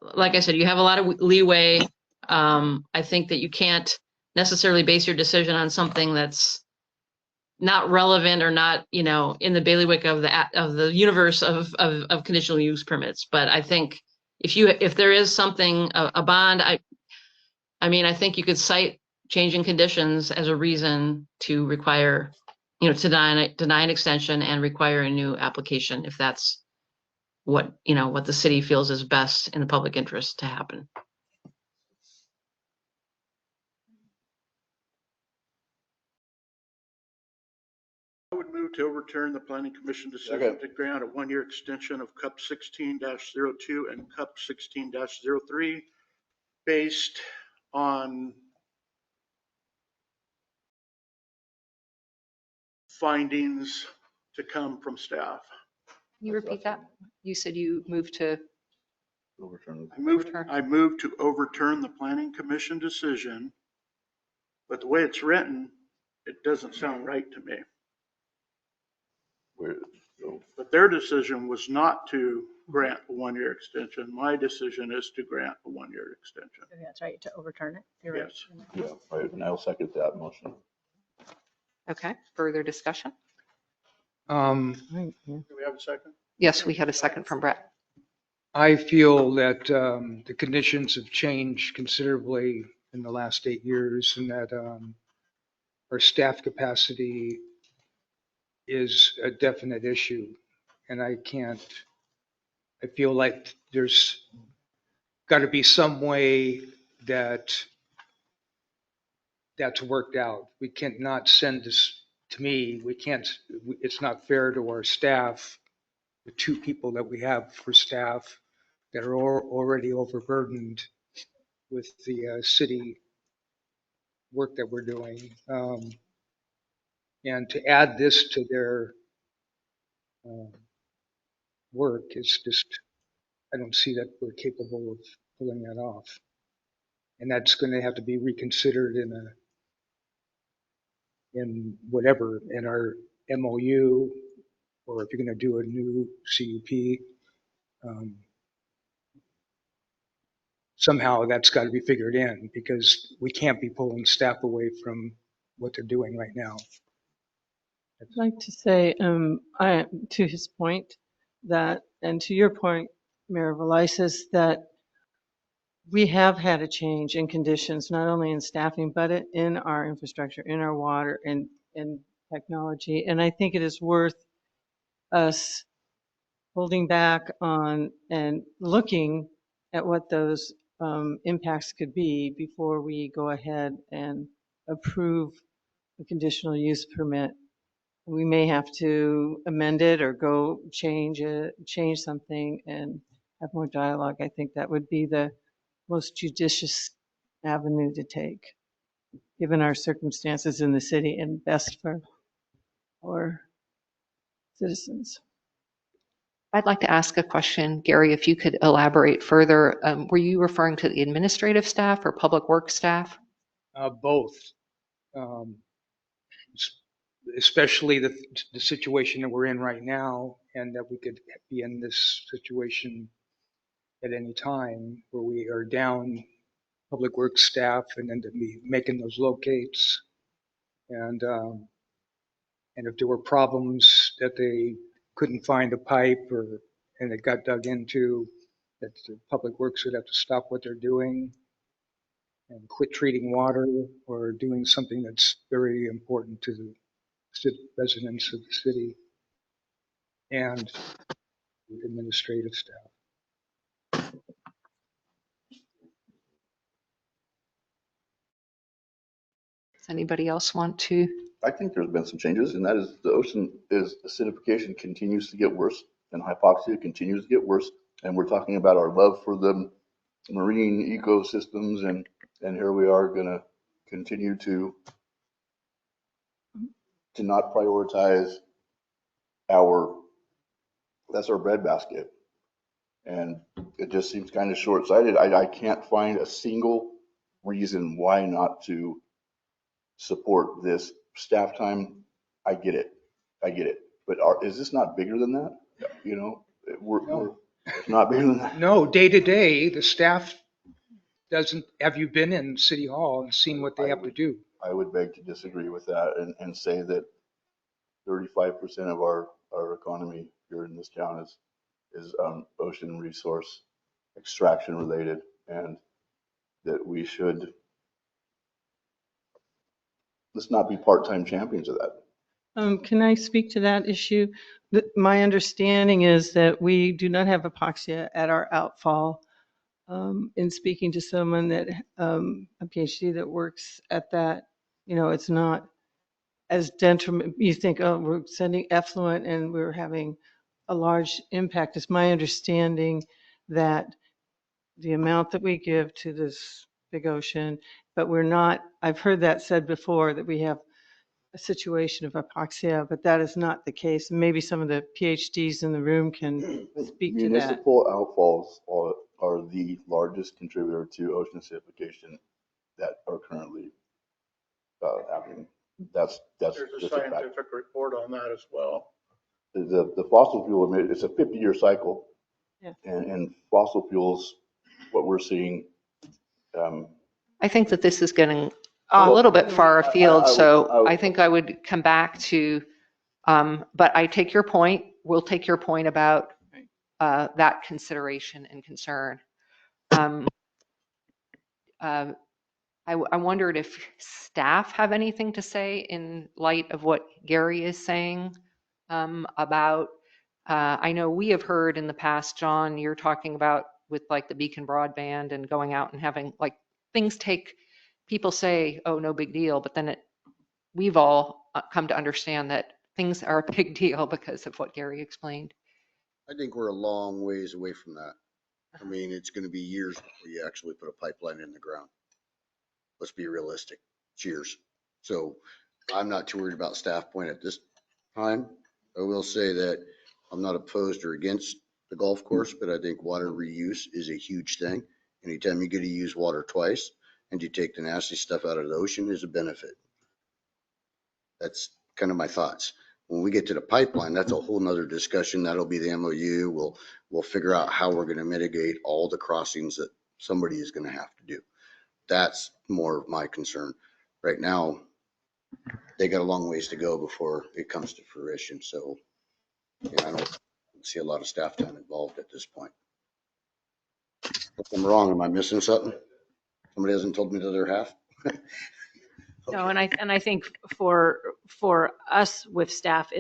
like I said, you have a lot of leeway. I think that you can't necessarily base your decision on something that's not relevant or not, in the bailiwick of the universe of conditional use permits. But I think if there is something, a bond, I think you could cite changing conditions as a reason to require, to deny an extension and require a new application if that's what the city feels is best in the public interest to happen. I would move to overturn the planning commission decision to grant a 1-year extension of CUP 16-02 and CUP 16-03 based on findings to come from staff. Can you repeat that? You said you moved to Overturn. I moved to overturn the planning commission decision, but the way it's written, it doesn't sound right to me. But their decision was not to grant a 1-year extension. My decision is to grant a 1-year extension. That's right, to overturn it. You're Yes. right. Yeah, and I'll second that motion. Okay, further discussion? Um, Do we have a second? Yes, we had a second from Brett. I feel that the conditions have changed considerably in the last 8 years, and that our staff capacity is a definite issue. And I feel like there's got to be some way that's worked out. We cannot send this, to me, it's not fair to our staff, the 2 people that we have for staff that are already overburdened with the city work that we're doing. And to add this to their work is just I don't see that we're capable of pulling that off. And that's going to have to be reconsidered in whatever, in our MOU, or if you're going to do a new CUP. Somehow that's got to be figured in, because we can't be pulling staff away from what they're doing right now. I'd like to say, to his point, that, and to your point, Mayor Velisis, that we have had a change in conditions, not only in staffing, but in our infrastructure, in our water, and in technology. And I think it is worth us holding back on and looking at what those impacts could be before we go ahead and approve a conditional use permit. We may have to amend it or go change something and have more dialogue. I think that would be the most judicious avenue to take, given our circumstances in the city and best for our citizens. I'd like to ask a question, Gary, if you could elaborate further. Were you referring to the administrative staff or public works staff? Both. Um, Especially the situation that we're in right now, and that we could be in this situation at any time where we are down public works staff, and then to be making those locates. And if there were problems that they couldn't find a pipe, and it got dug into, that the public works would have to stop what they're doing and quit treating water, or doing something that's very important to the residents of the city, and administrative staff. Does anybody else want to? I think there's been some changes, and that is the ocean is acidification continues to get worse, and hypoxia continues to get worse. And we're talking about our love for the marine ecosystems, and here we are going to continue to not prioritize that's our breadbasket. And it just seems kind of short-sighted. I can't find a single reason why not to support this staff time. I get it. But is this not bigger than that? You know, it's not bigger than that. No, day to day, the staff doesn't. Have you been in City Hall and seen what they have to do? I would beg to disagree with that, and say that 35% of our economy here in this town is ocean resource extraction related, and that we should, let's not be part-time champions of that. Can I speak to that issue? My understanding is that we do not have hypoxia at our outfall. In speaking to someone that, a PhD that works at that, it's not as detriment. You think, oh, we're sending effluent and we're having a large impact. It's my understanding that the amount that we give to this big ocean, but we're not, I've heard that said before, that we have a situation of hypoxia, but that is not the case. Maybe some of the PhDs in the room can speak to that. Municipal outfalls are the largest contributor to ocean acidification that are currently happening. That's There's a just a fact. scientific report on that as well. The fossil fuel, it's a 50-year cycle. Yeah. And fossil fuels, what we're seeing. I think that this is getting a little bit far afield, so I think I would come back to, but I take your point. We'll take your point about that consideration and concern. I wondered if staff have anything to say in light of what Gary is saying about, I know we have heard in the past, John, you're talking about with like the Beacon broadband and going out and having like things people say, oh, no big deal, but then we've all come to understand that things are a big deal because of what Gary explained. I think we're a long ways away from that. I mean, it's going to be years before you actually put a pipeline in the ground. Let's be realistic. Cheers. So I'm not too worried about staff point at this time. I will say that I'm not opposed or against the golf course, but I think water reuse is a huge thing. Anytime you get to use water twice and you take the nasty stuff out of the ocean is a benefit. That's kind of my thoughts. When we get to the pipeline, that's a whole nother discussion. That'll be the MOU. We'll figure out how we're going to mitigate all the crossings that somebody is going to have to do. That's more of my concern. Right now, they got a long ways to go before it comes to fruition. So yeah, I don't see a lot of staff time involved at this point. If I'm wrong, am I missing something? Somebody hasn't told me the other half? No, and I think for us with staff,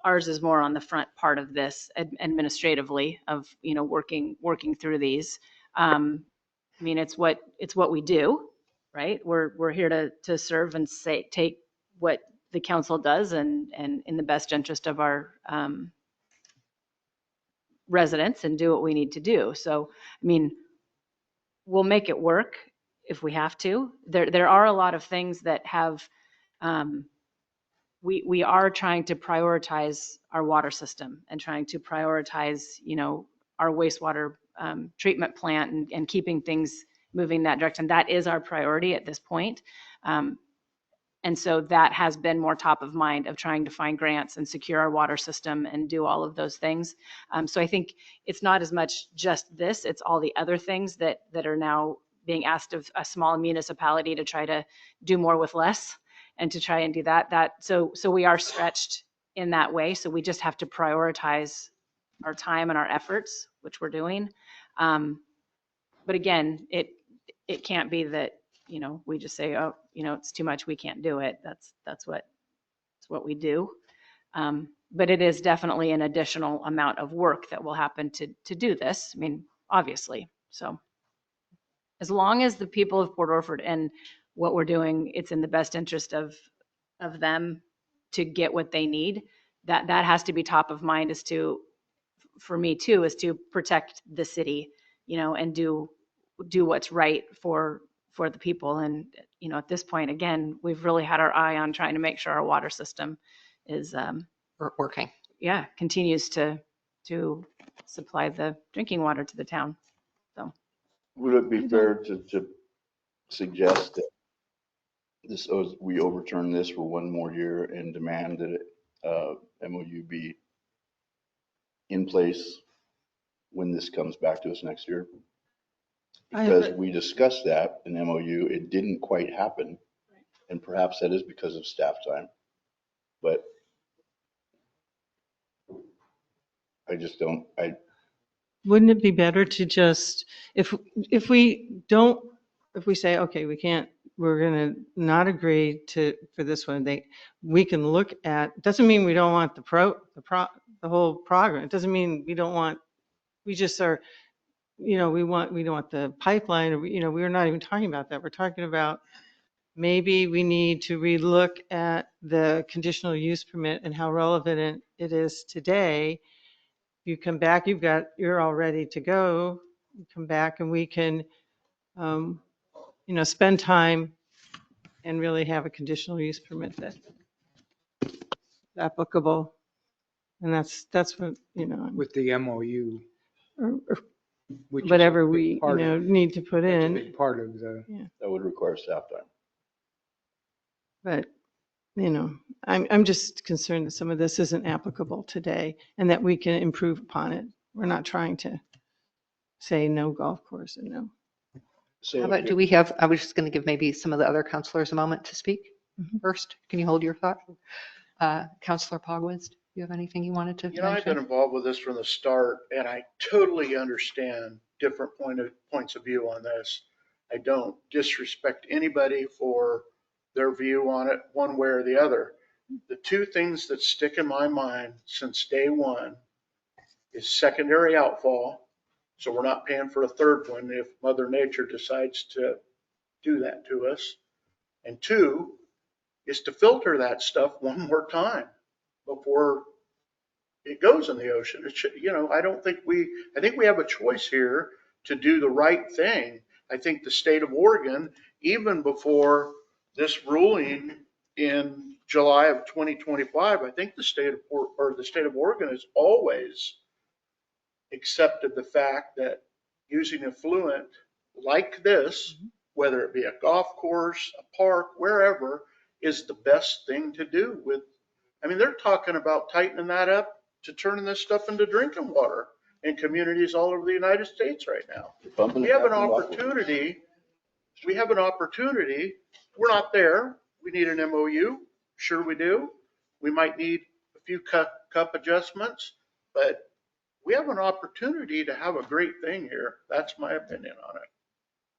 ours is more on the front part of this administratively of, working through these. I mean, it's what we do, right? We're here to serve and take what the council does and in the best interest of our residents and do what we need to do. So, I mean, we'll make it work if we have to. There are a lot of things that have, we are trying to prioritize our water system and trying to prioritize, our wastewater treatment plant and keeping things moving that direction. That is our priority at this point. And so that has been more top of mind of trying to find grants and secure our water system and do all of those things. So I think it's not as much just this, it's all the other things that are now being asked of a small municipality to try to do more with less and to try and do that. So we are stretched in that way. So we just have to prioritize our time and our efforts, which we're doing. But again, it can't be that, we just say, oh, it's too much, we can't do it. That's what we do. But it is definitely an additional amount of work that will happen to do this. I mean, obviously. So as long as the people of Port Orford and what we're doing, it's in the best interest of them to get what they need, that has to be top of mind for me too, is to protect the city, and do what's right for the people. And, at this point, again, we've really had our eye on trying to make sure our water system is working. Yeah, continues to supply the drinking water to the town. So Would it be fair to suggest that we overturn this for one more year and demand that MOU be in place when this comes back to us next year? Because we discussed that in MOU, it didn't quite happen. And perhaps that is because of staff time. But I just don't, Wouldn't it be better to just, if we say, okay, we're going to not agree for this one, we can look at, doesn't mean we don't want the whole program. It doesn't mean we don't want, we just are, we don't want the pipeline, or, we're not even talking about that. We're talking about maybe we need to relook at the conditional use permit and how relevant it is today. You come back, you're all ready to go. You come back and we can, spend time and really have a conditional use permit that's applicable. And that's what, With the MOU, or which is whatever a big we, part of- need to put that's a in. big part of the. Yeah. that would require staff time. But, I'm just concerned that some of this isn't applicable today and that we can improve upon it. We're not trying to say no golf course and no. So How about, I was just going to give maybe some of the other counselors a moment to speak first. Can you hold your thought? Counselor Pogwizd, do you have anything you wanted to I've been mention? involved with this from the start, and I totally understand different points of view on this. I don't disrespect anybody for their view on it, one way or the other. The two things that stick in my mind since day one is secondary outfall. So we're not paying for a third one if Mother Nature decides to do that to us. And two is to filter that stuff one more time before it goes in the ocean. It should, I think we have a choice here to do the right thing. I think the state of Oregon, even before this ruling in July of 2025, I think the state of Oregon has always accepted the fact that using effluent like this, whether it be a golf course, a park, wherever, is the best thing to do with. I mean, they're talking about tightening that up to turning this stuff into drinking water in communities all over the United States right now. We have an opportunity. We have an opportunity. We're not there. We need an MOU. Sure we do. We might need a few cup adjustments, but we have an opportunity to have a great thing here. That's my opinion on it.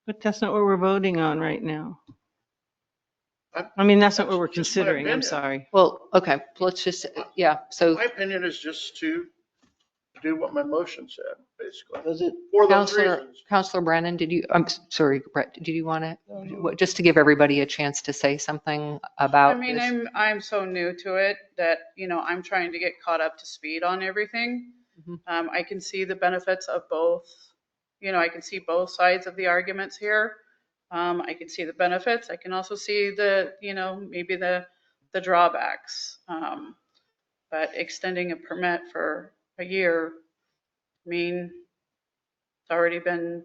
But that's not what we're voting on right now. I mean, that's not what we're just my considering. I'm opinion. sorry. Well, okay, let's just, yeah, so My opinion is just to do what my motion said, basically. Does it? For those Counselor, reasons. Counselor Brennan, sorry, Brett, did you want to, just to give everybody a chance to say something about I mean, this? I'm so new to it that, I'm trying to get caught up to speed on everything. Mhm. I can see the benefits of both. I can see both sides of the arguments here. I can see the benefits. I can also see maybe the drawbacks. But extending a permit for a year, I mean, it's already been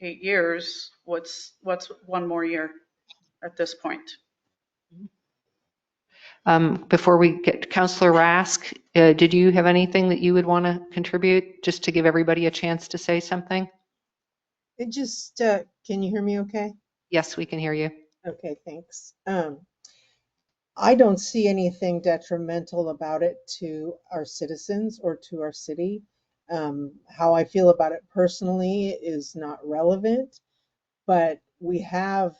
8 years. What's one more year at this point? Before we get to Counselor Rask, did you have anything that you would want to contribute, just to give everybody a chance to say something? It just, can you hear me okay? Yes, we can hear you. Okay, thanks. I don't see anything detrimental about it to our citizens or to our city. How I feel about it personally is not relevant, but we have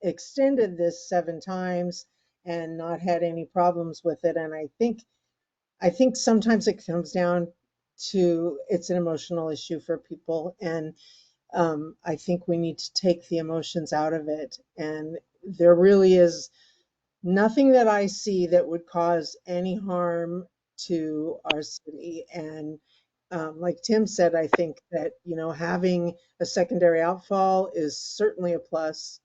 extended this 7 times and not had any problems with it. And I think sometimes it comes down to it's an emotional issue for people. And I think we need to take the emotions out of it. And there really is nothing that I see that would cause any harm to our city. And like Tim said, I think that, having a secondary outfall is certainly a plus.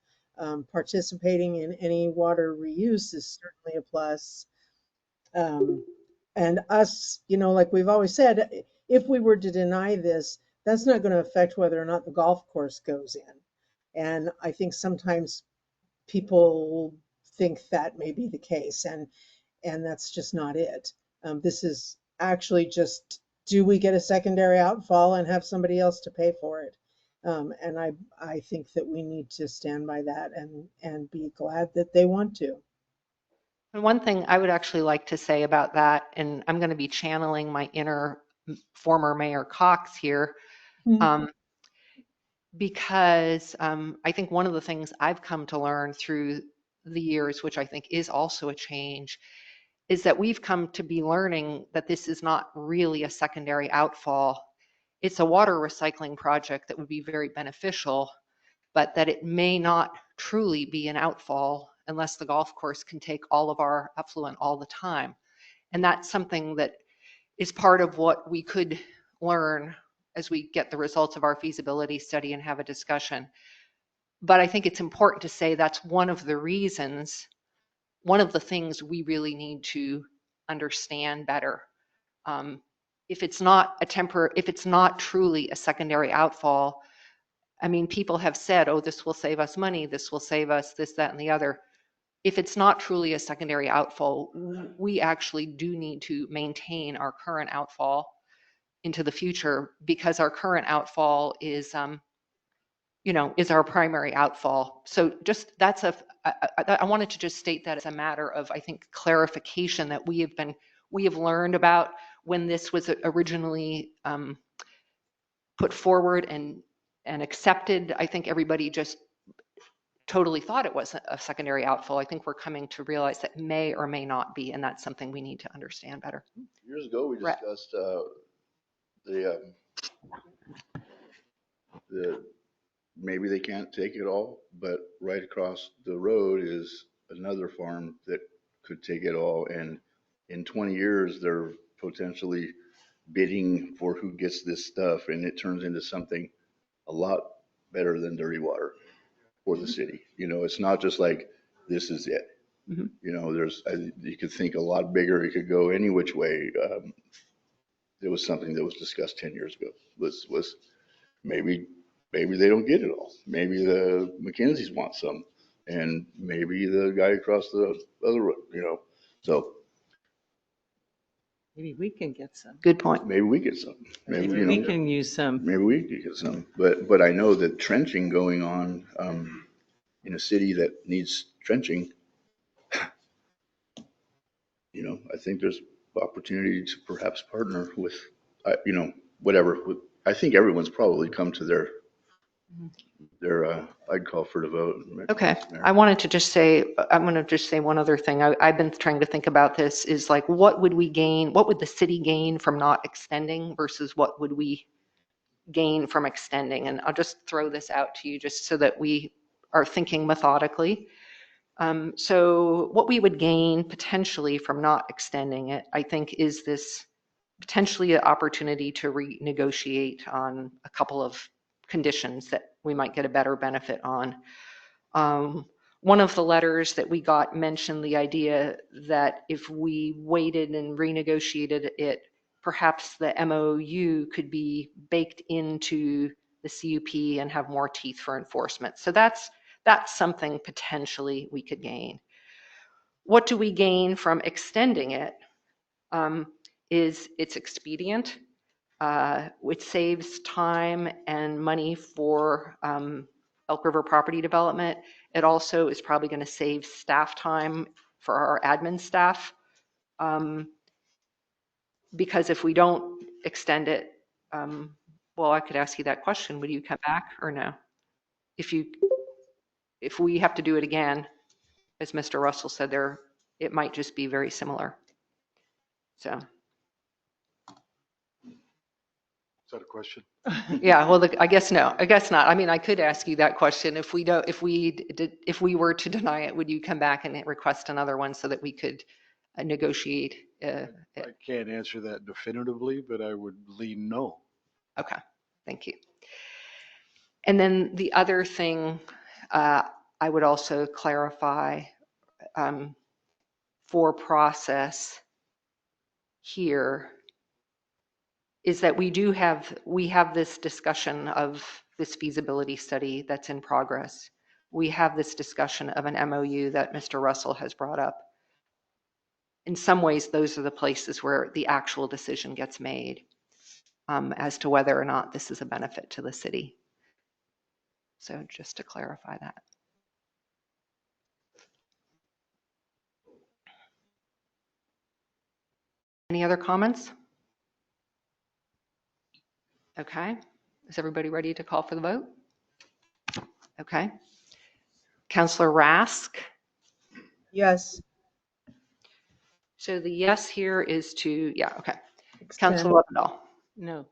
Participating in any water reuse is certainly a plus. And us, like we've always said, if we were to deny this, that's not going to affect whether or not the golf course goes in. And I think sometimes people think that may be the case, and that's just not it. This is actually just, do we get a secondary outfall and have somebody else to pay for it? And I think that we need to stand by that and be glad that they want to. And one thing I would actually like to say about that, and I'm going to be channeling my inner former Mayor Cox here, because I think one of the things I've come to learn through the years, which I think is also a change, is that we've come to be learning that this is not really a secondary outfall. It's a water recycling project that would be very beneficial, but that it may not truly be an outfall unless the golf course can take all of our effluent all the time. And that's something that is part of what we could learn as we get the results of our feasibility study and have a discussion. But I think it's important to say that's one of the reasons, one of the things we really need to understand better. If it's not truly a secondary outfall, I mean, people have said, oh, this will save us money, this will save us this, that, and the other. If it's not truly a secondary outfall, we actually do need to maintain our current outfall into the future, because our current outfall is our primary outfall. So just I wanted to just state that as a matter of, I think, clarification that we have learned about when this was originally put forward and accepted. I think everybody just totally thought it was a secondary outfall. I think we're coming to realize that may or may not be, and that's something we need to understand better. Years ago, we discussed the maybe they can't take it all, but right across the road is another farm that could take it all. And in 20 years, they're potentially bidding for who gets this stuff, and it turns into something a lot better than dirty water for the city. It's not just like, this is it. Mm-hmm. You could think a lot bigger. It could go any which way. it was something that was discussed 10 years ago, was maybe, maybe they don't get it all. Maybe the McKenzie's want some, and maybe the guy across the other road, so Maybe we can get some. Good point. maybe we get some. Maybe, Maybe we can use some. maybe we could get some. But I know that trenching going on, in a city that needs trenching, I think there's opportunity to perhaps partner with, whatever. I think everyone's probably come to their, I'd call for the vote. Okay, I wanted to just say, I'm going to just say one other thing. I've been trying to think about this is like, what would we gain? What would the city gain from not extending versus what would we gain from extending? And I'll just throw this out to you just so that we are thinking methodically. So what we would gain potentially from not extending it, I think, is this potentially an opportunity to renegotiate on a couple of conditions that we might get a better benefit on. One of the letters that we got mentioned the idea that if we waited and renegotiated it, perhaps the MOU could be baked into the CUP and have more teeth for enforcement. So that's something potentially we could gain. What do we gain from extending it? Is it's expedient. It saves time and money for Elk River property development. It also is probably going to save staff time for our admin staff. Because if we don't extend it, well, I could ask you that question. Would you come back or no? If we have to do it again, as Mr. Russell said there, it might just be very similar. So. Is that a question? Yeah, well, I guess no. I guess not. I mean, I could ask you that question. If we were to deny it, would you come back and request another one so that we could negotiate? I can't answer that definitively, but I would lean no. Okay, thank you. And then the other thing I would also clarify for process here is that we have this discussion of this feasibility study that's in progress. We have this discussion of an MOU that Mr. Russell has brought up. In some ways, those are the places where the actual decision gets made as to whether or not this is a benefit to the city. So just to clarify that. Any other comments? Okay. Is everybody ready to call for the vote? Okay. Councillor Rask? Yes. So the yes here is to, yeah, okay. Extend. Councillor Lovendall? No.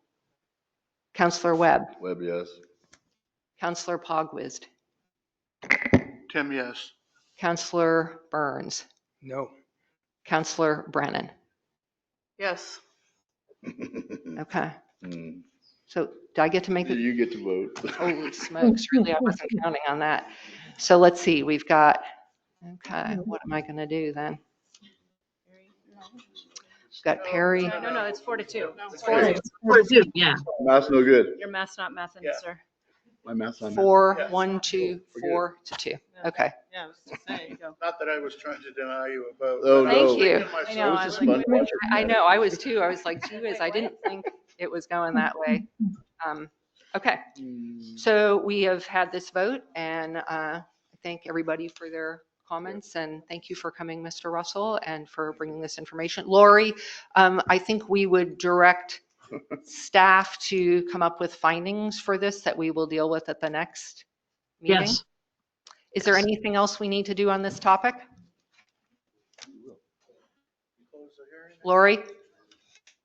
Councillor Webb? Webb, yes. Councillor Pogwizd? Tim, yes. Councillor Burns? No. Councillor Brennan? Yes. Okay. So do I get to make it? You get to vote. Holy smokes, really, I wasn't counting on that. So let's see, we've got, okay, what am I going to do then? We've got Perry. No, it's 4-2. It's 4-2, yeah. Math's no good. Your math's not mathing, sir. My math's not. 4, 1, 2, 4 to 2. Okay. Yeah, I was just saying. Not that I was trying to deny you a vote. Oh, but no. I was Thank you. thinking myself, I know, I was was just fun watching. I know, I was too. I was like, gee whiz, I didn't think it was going that way. Okay. So we have had this vote, and I thank everybody for their comments, and thank you for coming, Mr. Russell, and for bringing this information. Lori, I think we would direct staff to come up with findings for this that we will deal with at the next meeting. Yes. Is there anything else we need to do on this topic? Lori?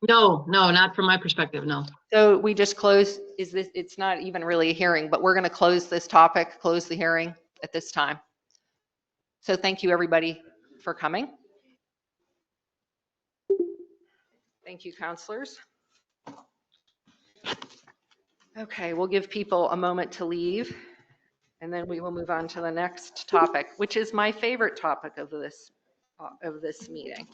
No, not from my perspective, no. So we just close, it's not even really a hearing, but we're going to close this topic, close the hearing at this time. So thank you, everybody, for coming. Thank you, counselors. Okay, we'll give people a moment to leave, and then we will move on to the next topic, which is my favorite topic of this meeting.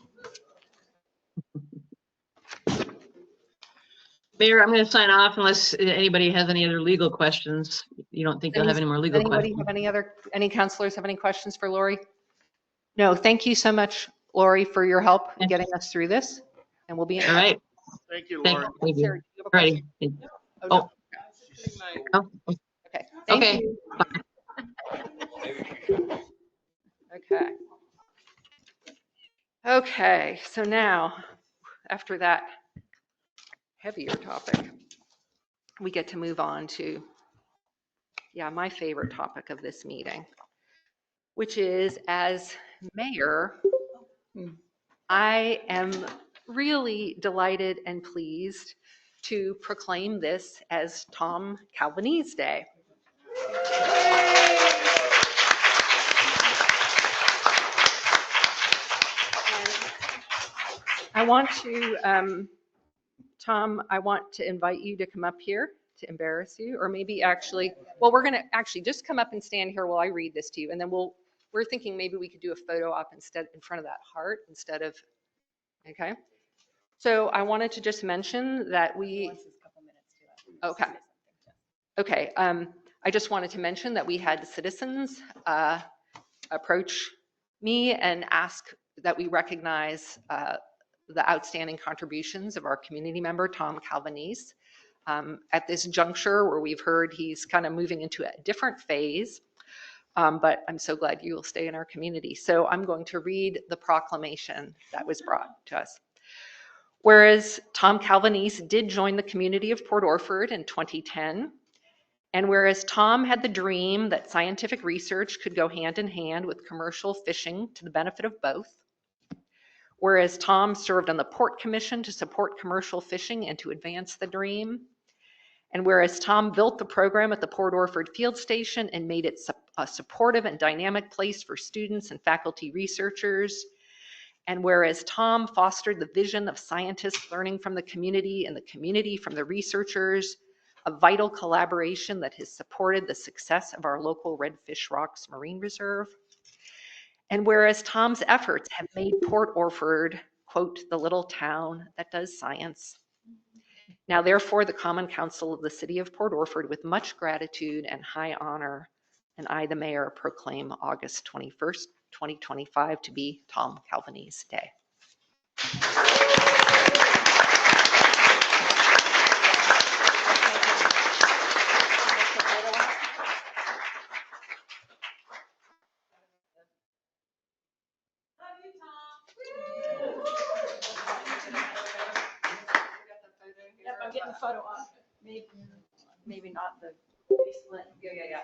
Mayor, I'm going to sign off unless anybody has any other legal questions. You don't think you'll have any more legal Anybody questions? have any counselors have any questions for Lori? No, thank you so much, Lori, for your help in getting us through this, and we'll be in touch. All right. Thank you, Thank Lauren. you. Sarah, do you have a Ready. question? Oh, no. Oh, Okay, thank okay. you. Okay. Okay, so now, after that heavier topic, we get to move on to, my favorite topic of this meeting, which is, as mayor, I am really delighted and pleased to proclaim this as Tom Calvinese Day. I want to, Tom, I want to invite you to come up here to embarrass you, or maybe actually, well, we're going to actually just come up and stand here while I read this to you, and then we're thinking maybe we could do a photo op instead in front of that heart instead of, okay? So I wanted to just mention that okay. Okay, I just wanted to mention that we had citizens approach me and ask that we recognize the outstanding contributions of our community member, Tom Calvinese. At this juncture where we've heard he's kind of moving into a different phase, but I'm so glad you will stay in our community. So I'm going to read the proclamation that was brought to us. Whereas Tom Calvinese did join the community of Port Orford in 2010, and whereas Tom had the dream that scientific research could go hand in hand with commercial fishing to the benefit of both, whereas Tom served on the Port Commission to support commercial fishing and to advance the dream, and whereas Tom built the program at the Port Orford Field Station and made it a supportive and dynamic place for students and faculty researchers, and whereas Tom fostered the vision of scientists learning from the community and the community from the researchers, a vital collaboration that has supported the success of our local Redfish Rocks Marine Reserve, and whereas Tom's efforts have made Port Orford, quote, the little town that does science. Now, therefore, the Common Council of the City of Port Orford, with much gratitude and high honor, and I, the mayor, proclaim August 21st, 2025 to be Tom Calvinese Day. Yep, I'm getting a photo op. Maybe not the split. Yeah.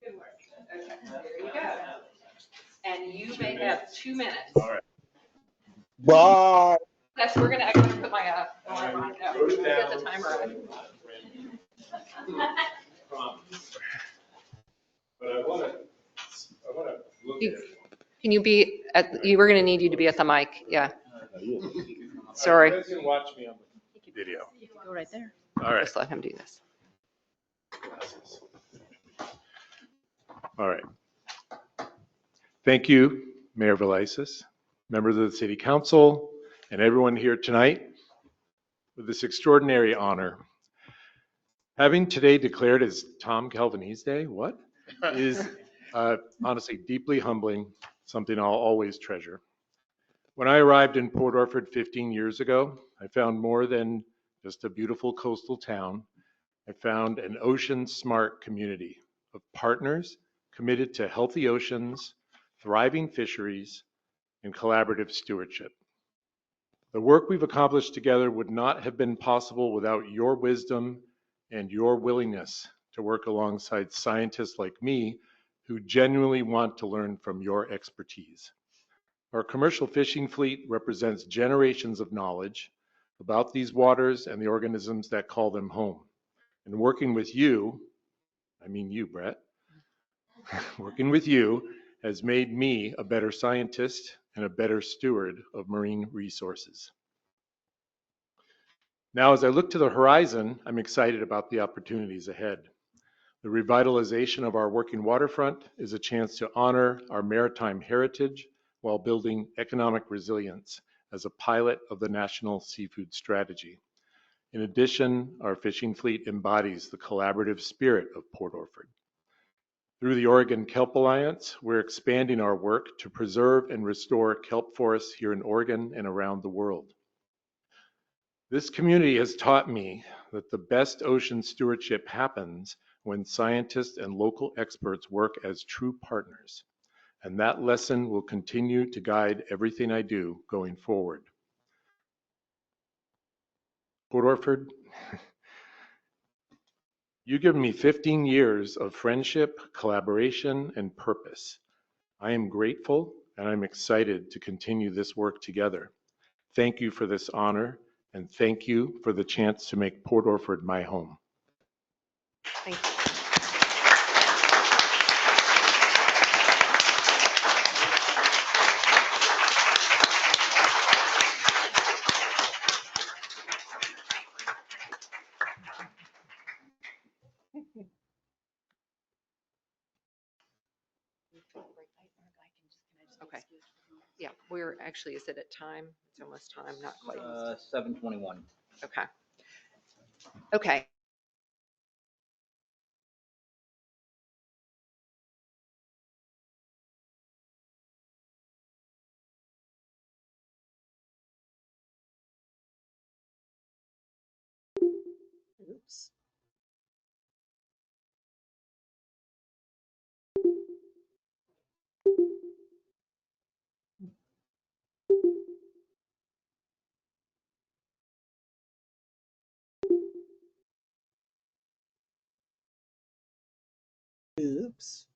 Good work. Okay, there you go. And you may have 2 minutes. All right. Bye. Yes, I'm gonna put my alarm on. Get the timer on. But I wanna look at. Can you be at, we're gonna need you to be at the mic, yeah. Sorry. You guys can watch me on the video. You can go right there. All right. Just let him do this. All right. Thank you, Mayor Velazquez, members of the City Council, and everyone here tonight for this extraordinary honor. Having today declared as Tom Calvinese Day, is honestly deeply humbling, something I'll always treasure. When I arrived in Port Orford 15 years ago, I found more than just a beautiful coastal town. I found an ocean-smart community of partners committed to healthy oceans, thriving fisheries, and collaborative stewardship. The work we've accomplished together would not have been possible without your wisdom and your willingness to work alongside scientists like me who genuinely want to learn from your expertise. Our commercial fishing fleet represents generations of knowledge about these waters and the organisms that call them home. And working with you, I mean you, Brett, working with you has made me a better scientist and a better steward of marine resources. Now, as I look to the horizon, I'm excited about the opportunities ahead. The revitalization of our working waterfront is a chance to honor our maritime heritage while building economic resilience as a pilot of the National Seafood Strategy. In addition, our fishing fleet embodies the collaborative spirit of Port Orford. Through the Oregon Kelp Alliance, we're expanding our work to preserve and restore kelp forests here in Oregon and around the world. This community has taught me that the best ocean stewardship happens when scientists and local experts work as true partners, and that lesson will continue to guide everything I do going forward. Port Orford, you've given me 15 years of friendship, collaboration, and purpose. I am grateful and I'm excited to continue this work together. Thank you for this honor, and thank you for the chance to make Port Orford my home. Thank you. Okay. Yeah, we're actually, is it at time? It's almost time, not quite. 7:21. Okay. Okay. Oops. Oops.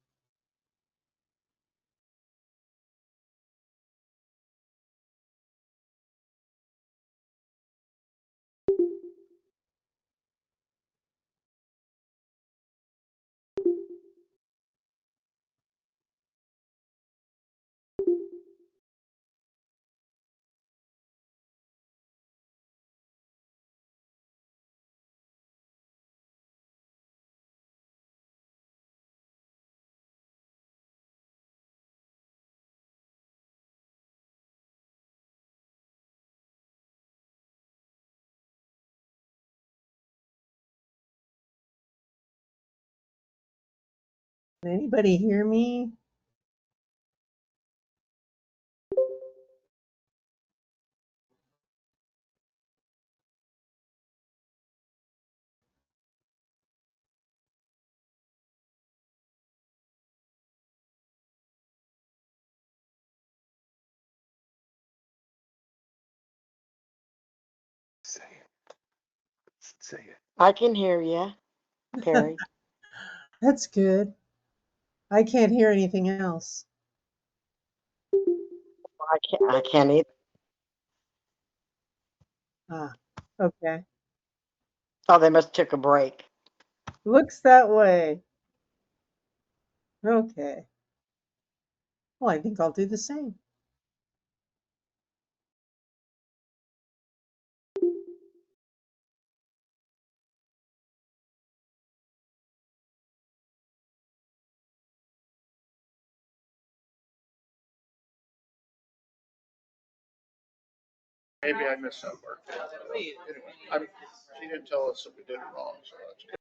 Can anybody hear me? Say it. Say it. I can hear you, Perry. That's good. I can't hear anything else. I can't either. Ah, okay. Oh, they must took a break. Looks that way. Okay. Well, I think I'll do the same. Maybe I missed somewhere. She didn't tell us that we did it wrong, so that's good.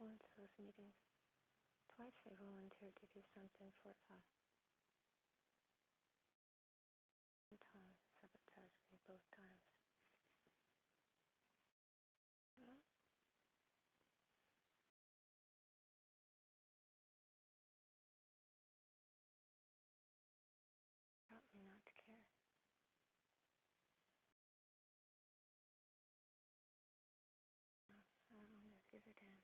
going to those meetings. Twice they volunteered to do something for us. One time sabotaged me both times. Well, taught me not to care. I don't just give a damn.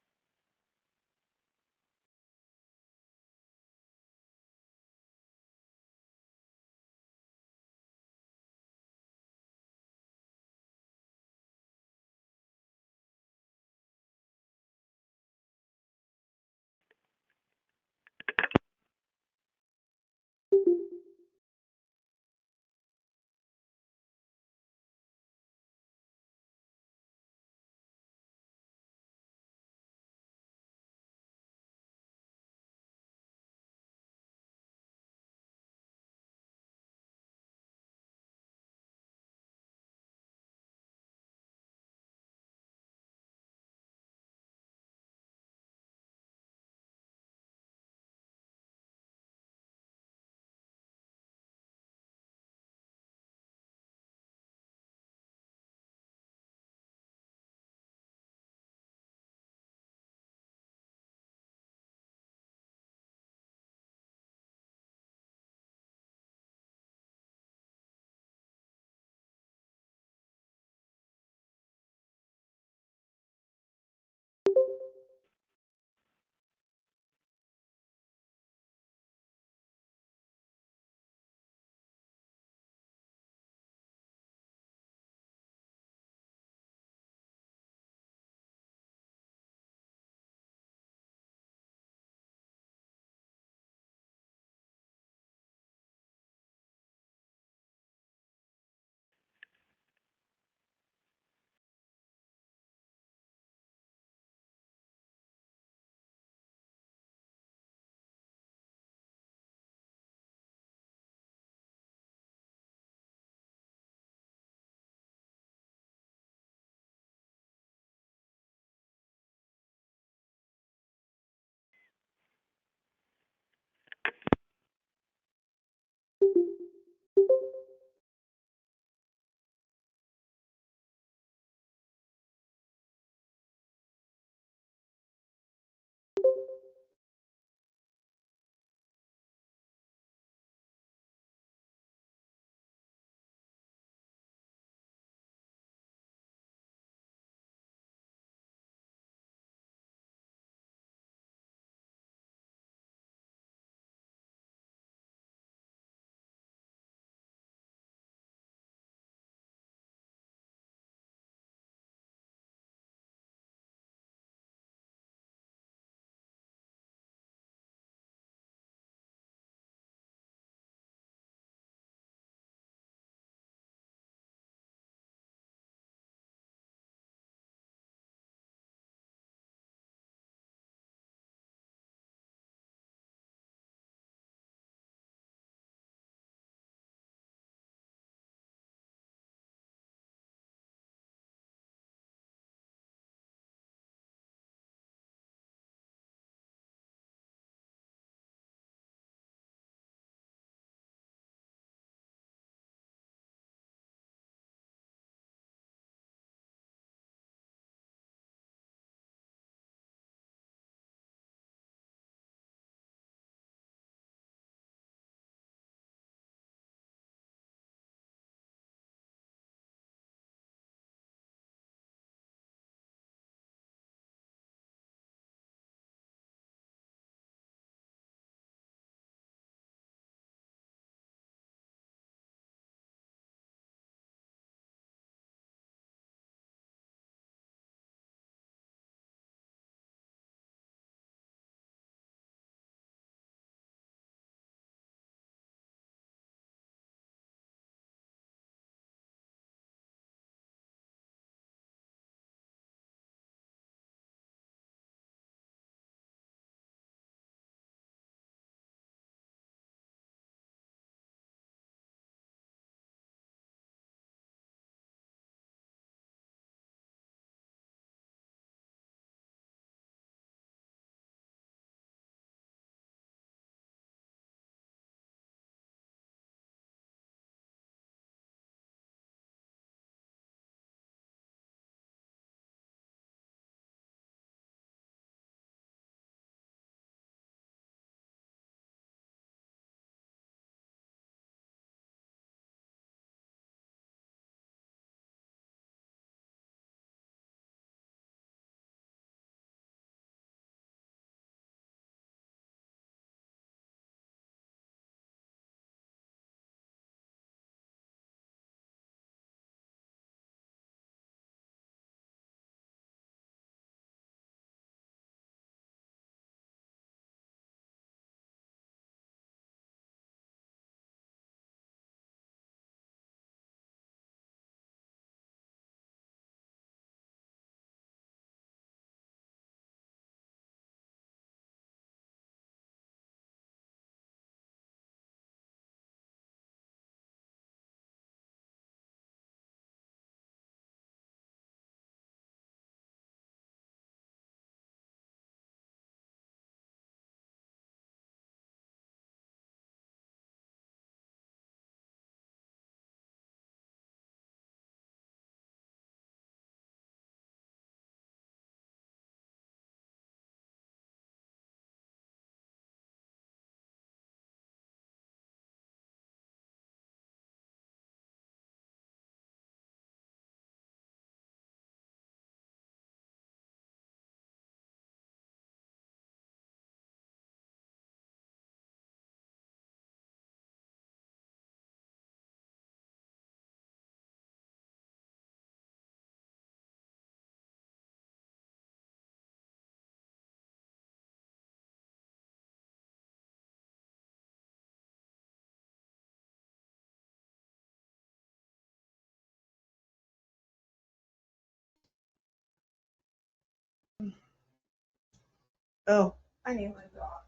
Oh, I need my dog.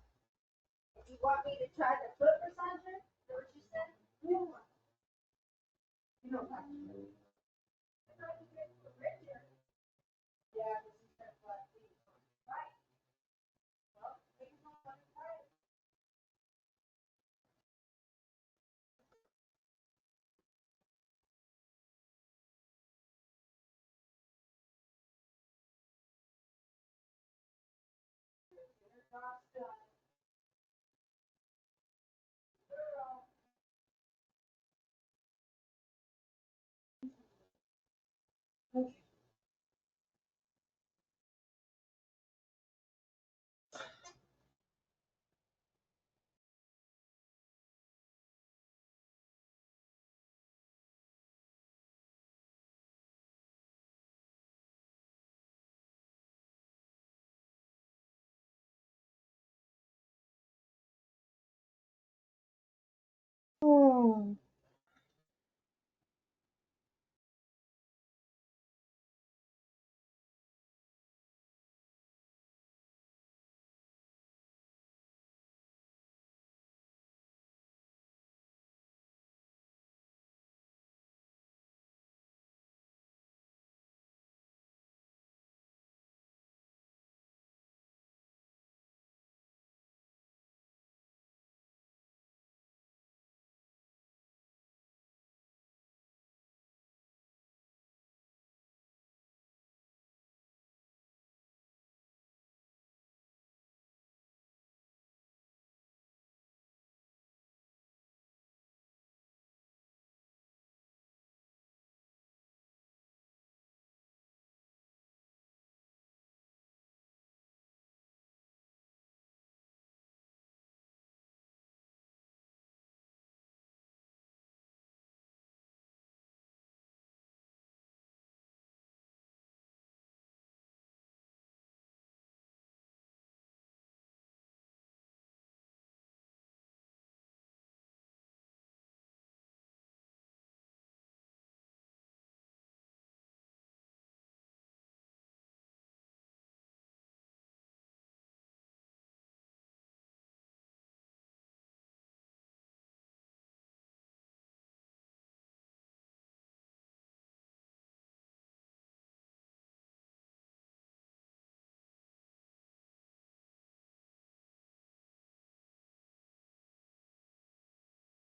Do you want me to try the foot massager? Is that what you said? Yeah. You don't have to. oh.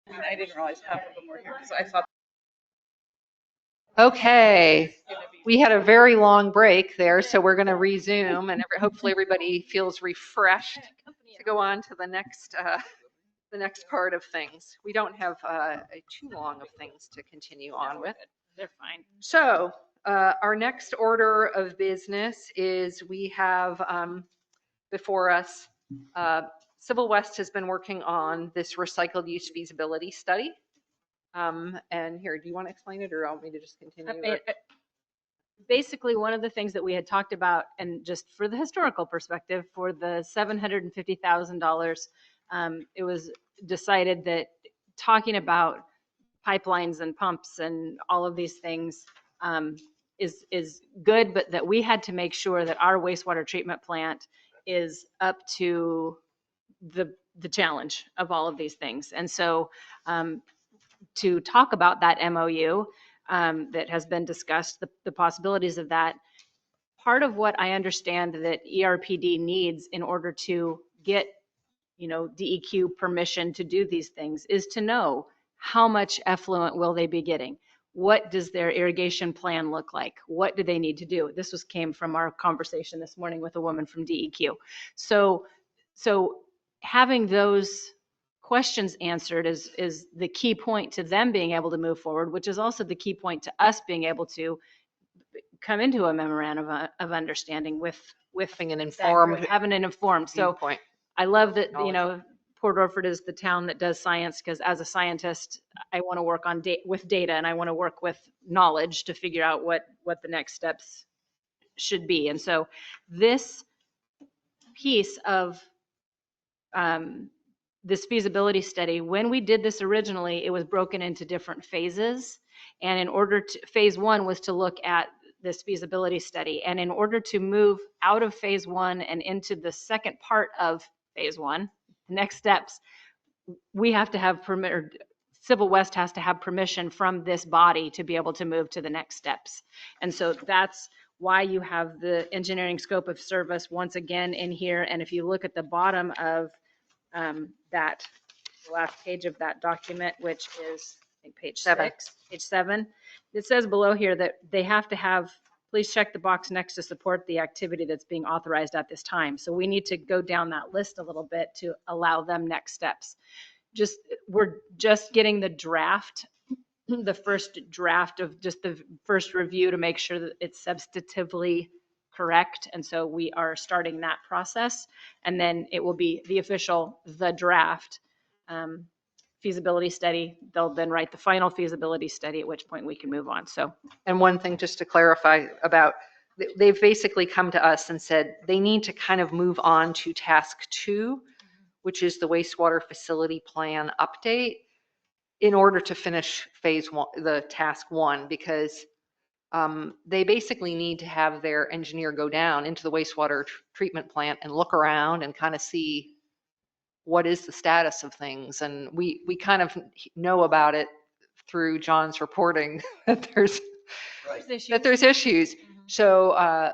I mean, I didn't realize half of them were here because I thought. Okay, we had a very long break there, so we're going to resume, and hopefully everybody feels refreshed to go on to the next part of things. We don't have too long of things to continue on with. They're fine. So our next order of business is we have before us, Civil West has been working on this recycled use feasibility study. And here, do you want to explain it or want me to just continue? Basically, one of the things that we had talked about, and just for the historical perspective, for the $750,000, it was decided that talking about pipelines and pumps and all of these things is good, but that we had to make sure that our wastewater treatment plant is up to the challenge of all of these things. And so to talk about that MOU that has been discussed, the possibilities of that, part of what I understand that ERPD needs in order to get, DEQ permission to do these things is to know how much effluent will they be getting? What does their irrigation plan look like? What do they need to do? This came from our conversation this morning with a woman from DEQ. So having those questions answered is the key point to them being able to move forward, which is also the key point to us being able to come into a memorandum of understanding with having an informed So viewpoint. I love that, Port Orford is the town that does science, because as a scientist, I want to work on with data, and I want to work with knowledge to figure out what the next steps should be. And so this piece of this feasibility study, when we did this originally, it was broken into different phases. And in order to, phase one was to look at this feasibility study. And in order to move out of phase one and into the second part of phase one, the next steps, we have to have permit, or Civil West has to have permission from this body to be able to move to the next steps. And so that's why you have the engineering scope of service once again in here. And if you look at the bottom of that, the last page of that document, which is I think page 7. page 7, it says below here that they have to have, please check the box next to support the activity that's being authorized at this time. So we need to go down that list a little bit to allow them next steps. We're just getting the draft, the first draft of just the first review to make sure that it's substantively correct. And so we are starting that process. And then it will be the official, the draft feasibility study. They'll then write the final feasibility study, at which point we can move on. So, And one thing just to clarify about, they've basically come to us and said they need to kind of move on to task 2, which is the wastewater facility plan update, in order to finish phase 1, the task 1, because they basically need to have their engineer go down into the wastewater treatment plant and look around and kind of see what is the status of things. And we kind of know about it through John's reporting that there's issues. So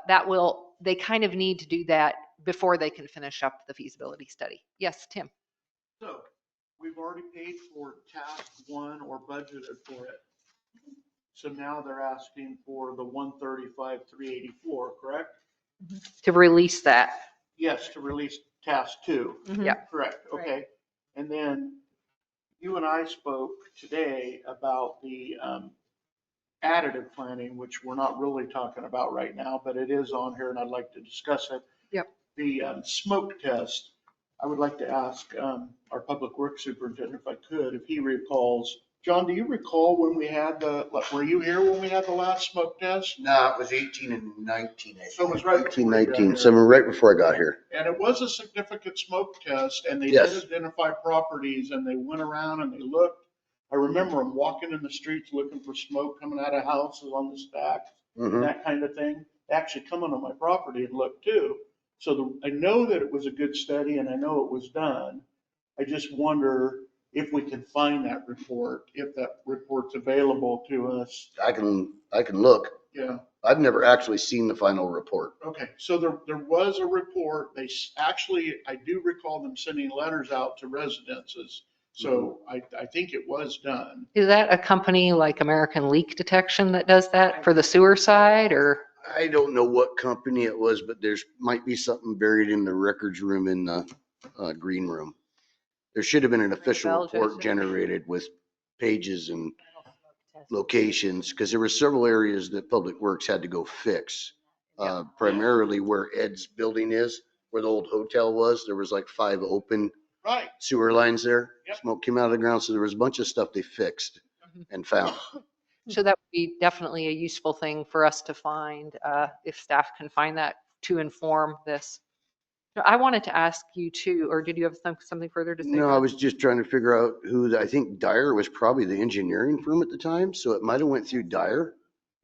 they kind of need to do that before they can finish up the feasibility study. Yes, Tim. So we've already paid for task 1 or budgeted for it. So now they're asking for the 135,384, correct? To release that. Yes, to release task 2. Yeah. Correct. Okay. And then you and I spoke today about the additive planning, which we're not really talking about right now, but it is on here and I'd like to discuss it. Yep. The smoke test, I would like to ask our public works superintendent, if I could, if he recalls. John, do you recall when we had were you here when we had the last smoke test? No, it was 18 and 19. So it was right 18, before you got 19, here. so right before I got here. And it was a significant smoke test, and they Yes. did identify properties, and they went around and they looked. I remember them walking in the streets looking for smoke coming out of houses on the stacks, that kind of thing. They actually come onto my property and looked too. So I know that it was a good study, and I know it was done. I just wonder if we can find that report, if that report's available to us. I can look. Yeah. I've never actually seen the final report. Okay, so there was a report. They actually, I do recall them sending letters out to residences. So I think it was done. Is that a company like American Leak Detection that does that for the sewer side, or? I don't know what company it was, but there's might be something buried in the records room in the green room. There should have been an official report generated with pages and locations, because there were several areas that Public Works had to go fix. Primarily where Ed's building is, where the old hotel was, there was like 5 open sewer lines there. Smoke came out of the ground, so there was a bunch of stuff they fixed and found. So that would be definitely a useful thing for us to find, if staff can find that to inform this. I wanted to ask you too, or did you have something further to say? No, I was just trying to figure out I think Dyer was probably the engineering firm at the time, so it might have went through Dyer.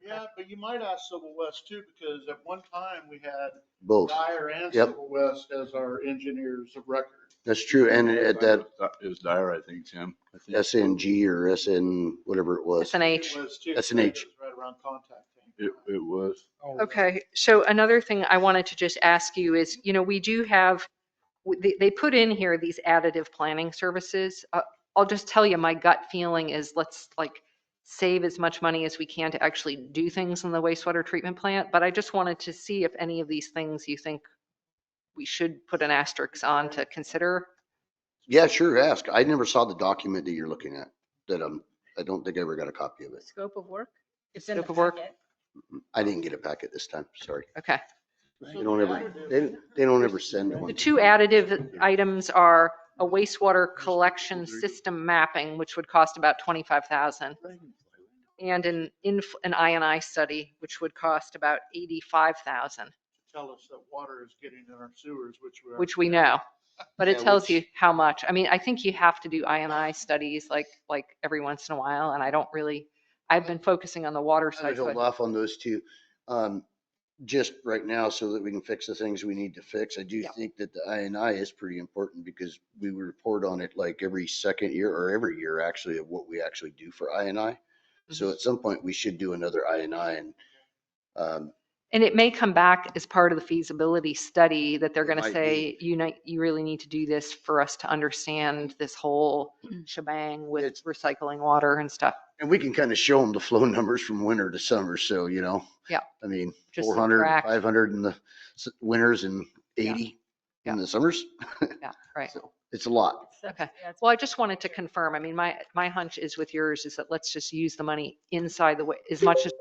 Yeah, but you might ask Civil West too, because at one time we had Both. Dyer and Civil West as our engineers of record. That's true, and at that. It was Dyer, I think, Tim. SNG or SN, whatever it was. SNH. SNH. Right around contact. It was. Okay, so another thing I wanted to just ask you is, we do have, they put in here these additive planning services. I'll just tell you, my gut feeling is let's save as much money as we can to actually do things in the wastewater treatment plant. But I just wanted to see if any of these things you think we should put an asterisk on to consider. Yeah, sure, ask. I never saw the document that you're looking at, I don't think I ever got a copy of it. Scope of work? It's in the Scope of work? packet. I didn't get a packet this time, sorry. Okay. They don't ever send one. The 2 additive items are a wastewater collection system mapping, which would cost about $25,000, and an I&I study, which would cost about $85,000. Tell us that water is getting in our sewers, which we know, but it tells you how much. I mean, I think you have to do I&I studies like every once in a while, and I've been focusing on the water I side. would hold off on those 2. Just right now so that we can fix the things we need to fix. I do Yeah. think that the I&I is pretty important because we report on it like every second year or every year actually of what we actually do for I&I. So at some point we should do another I&I And it may come back as part of the feasibility study that they're It going to might say, you really need to do this for us to understand this whole shebang with recycling water and stuff. and we can kind of show them the flow numbers from winter to summer. So, Yeah. I mean, Just 400, subtract. 500 in the winters and 80 in the summers. Yeah, right. So it's a lot. Okay. Well, I just wanted to confirm. I mean, my hunch is with yours is that let's just use the money inside as much as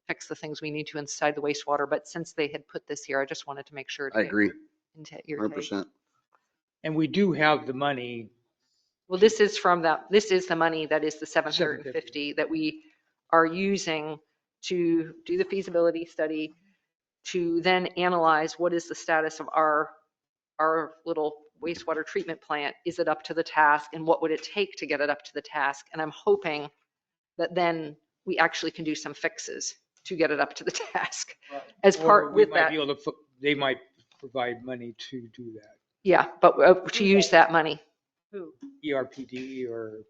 fix the things we need to inside the wastewater. But since they had put this here, I just wanted to make sure. I agree. Your take. 100%. And we do have the money. Well, this is the money that is the 750 that we are using to do the feasibility study, to then analyze what is the status of our little wastewater treatment plant. Is it up to the task, and what would it take to get it up to the task? And I'm hoping that then we actually can do some fixes to get it up to the task as part with that. They might provide money to do that. Yeah, but to use that money. Who? ERPD or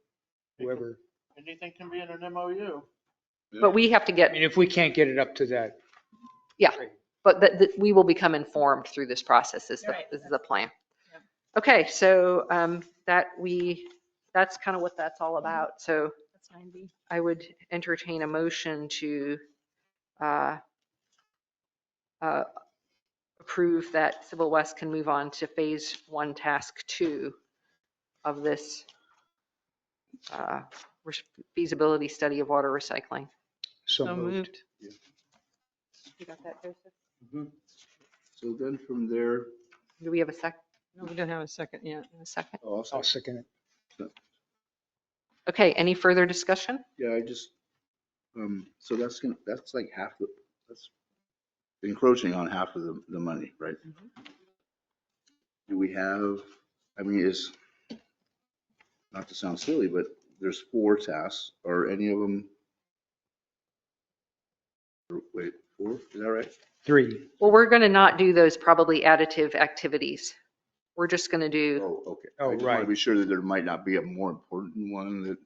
whoever. Anything can be in an MOU. But we have to get. I mean, if we can't get it up to that. Yeah, but we will become informed through this process is the plan. Okay, so that's kind of what that's all about. So That's 9B. I would entertain a motion to approve that Civil West can move on to phase 1, task 2 of this feasibility study of water recycling. So moved. You got that, Joseph? Mm-hmm. So then from there. Do we have a second? No, we don't have a second yet. A second? Oh, I'll second it. Okay, any further discussion? Yeah, I just, so that's like that's encroaching on half of the money, right? Do we have, I mean, is, not to sound silly, but there's 4 tasks. Are any of them, wait, 4, is that right? 3. Well, we're going to not do those probably additive activities. We're just going to do. Oh, okay. Oh, I just want to be sure that there might not be a more important one that,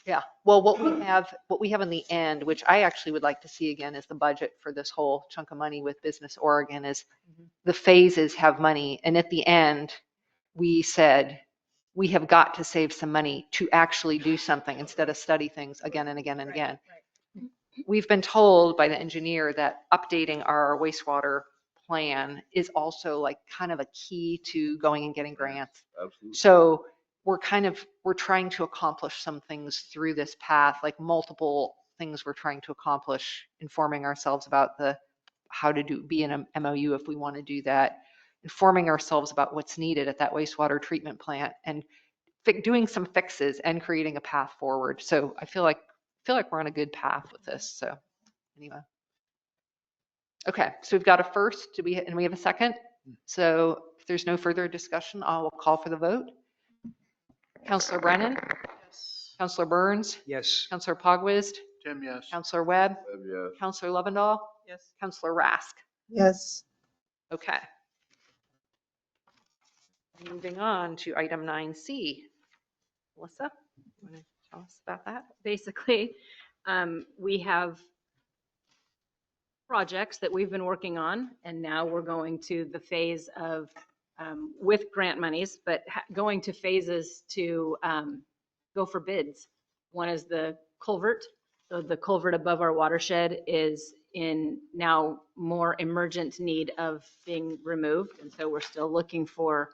Yeah. Well, what we have in the end, which I actually would like to see again, is the budget for this whole chunk of money with Business Oregon. Is the phases have money, and at the end, we said we have got to save some money to actually do something instead of study things again and again and again. We've been told by the engineer that updating our wastewater plan is also like kind of a key to going and getting grants. Absolutely. So we're trying to accomplish some things through this path, like multiple things we're trying to accomplish, informing ourselves about how to be in a MOU if we want to do that, informing ourselves about what's needed at that wastewater treatment plant, and doing some fixes and creating a path forward. So I feel like we're on a good path with this. So anyway. Okay, so we've got a first, and we have a second. So if there's no further discussion, I will call for the vote. Councillor Brennan? Yes. Councillor Burns? Yes. Councillor Pogwizd? Tim, yes. Councillor Webb? Yes. Councillor Lovendall? Yes. Councillor Rask? Yes. Okay. Moving on to item 9C. Melissa, you want to tell us about that? Basically, we have projects that we've been working on, and now we're going to the phase of, with grant monies, but going to phases to go for bids. One is the culvert. So the culvert above our watershed is in now more emergent need of being removed. And so we're still looking for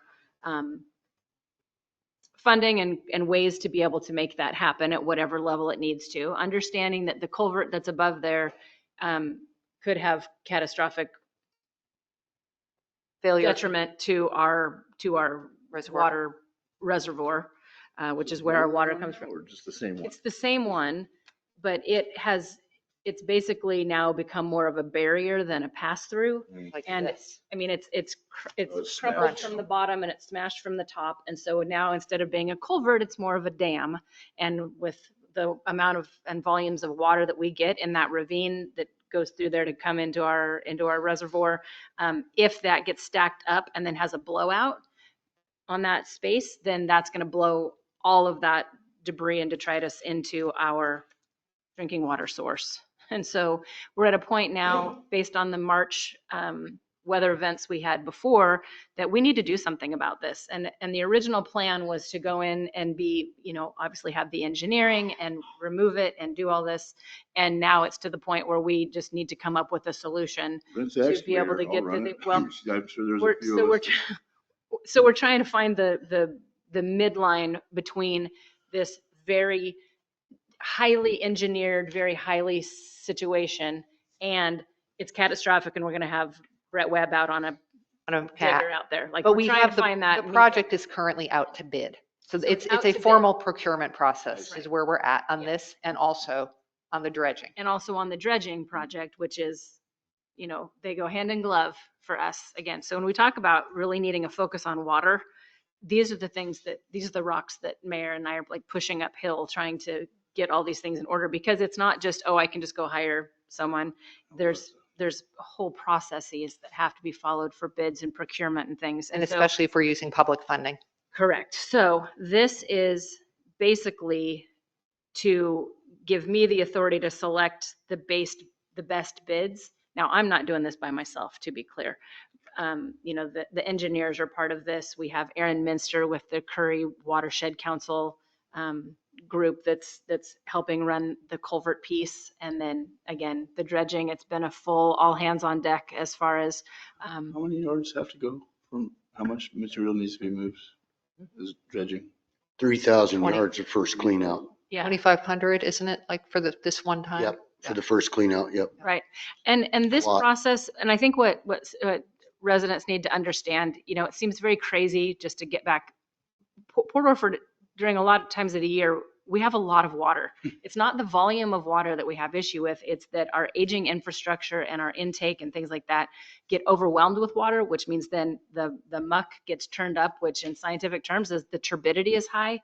funding and ways to be able to make that happen at whatever level it needs to. Understanding that the culvert that's above there could have catastrophic Failure. detriment to our water reservoir, which is where our water comes from. Or just the same one? It's the same one, but it's basically now become more of a barrier than a pass-through. Like And this. I mean, it's it's crumpled smashed. from the bottom and it's smashed from the top. And so now instead of being a culvert, it's more of a dam. And with the amount of and volumes of water that we get in that ravine that goes through there to come into our reservoir. If that gets stacked up and then has a blowout on that space, then that's going to blow all of that debris and detritus into our drinking water source. And so we're at a point now, based on the March weather events we had before, that we need to do something about this. And the original plan was to go in and be, obviously have the engineering and remove it and do all this. And now it's to the point where we just need to come up with a solution to be able to get the thing. Well, I'm sure there's a few of us. so we're trying to find the midline between this very highly engineered, very highly situation, and it's catastrophic, and we're going to have Brett Webb out on a digger out there. Like, But we're we trying have to find that. the project is currently out to bid. So it's out a to bid. formal procurement process Right. is where we're at on this, and also on the dredging. And also on the dredging project, which is, they go hand in glove for us again. So when we talk about really needing a focus on water, these are the rocks that Mayor and I are like pushing uphill, trying to get all these things in order, because it's not just, I can just go hire someone. There's whole processes that have to be followed for bids and procurement and things. And so, especially if we're using public funding. correct. So this is basically to give me the authority to select the best bids. Now, I'm not doing this by myself, to be clear. The engineers are part of this. We have Aaron Minster with the Curry Watershed Council group that's helping run the culvert piece. And then again, the dredging, it's been a full all hands on deck as far as. How many yards have to go from, how much material needs to be moved is dredging? 3,000 20. yards of first clean out. Yeah. 2,500, isn't it, like for this one time? Yep, for the first clean out, yep. Right. And this lot. process, and I think what residents need to understand, it seems very crazy just to get back. Port Orford, during a lot of times of the year, we have a lot of water. It's not the volume of water that we have issue with. It's that our aging infrastructure and our intake and things like that get overwhelmed with water, which means then the muck gets turned up, which in scientific terms is the turbidity is high.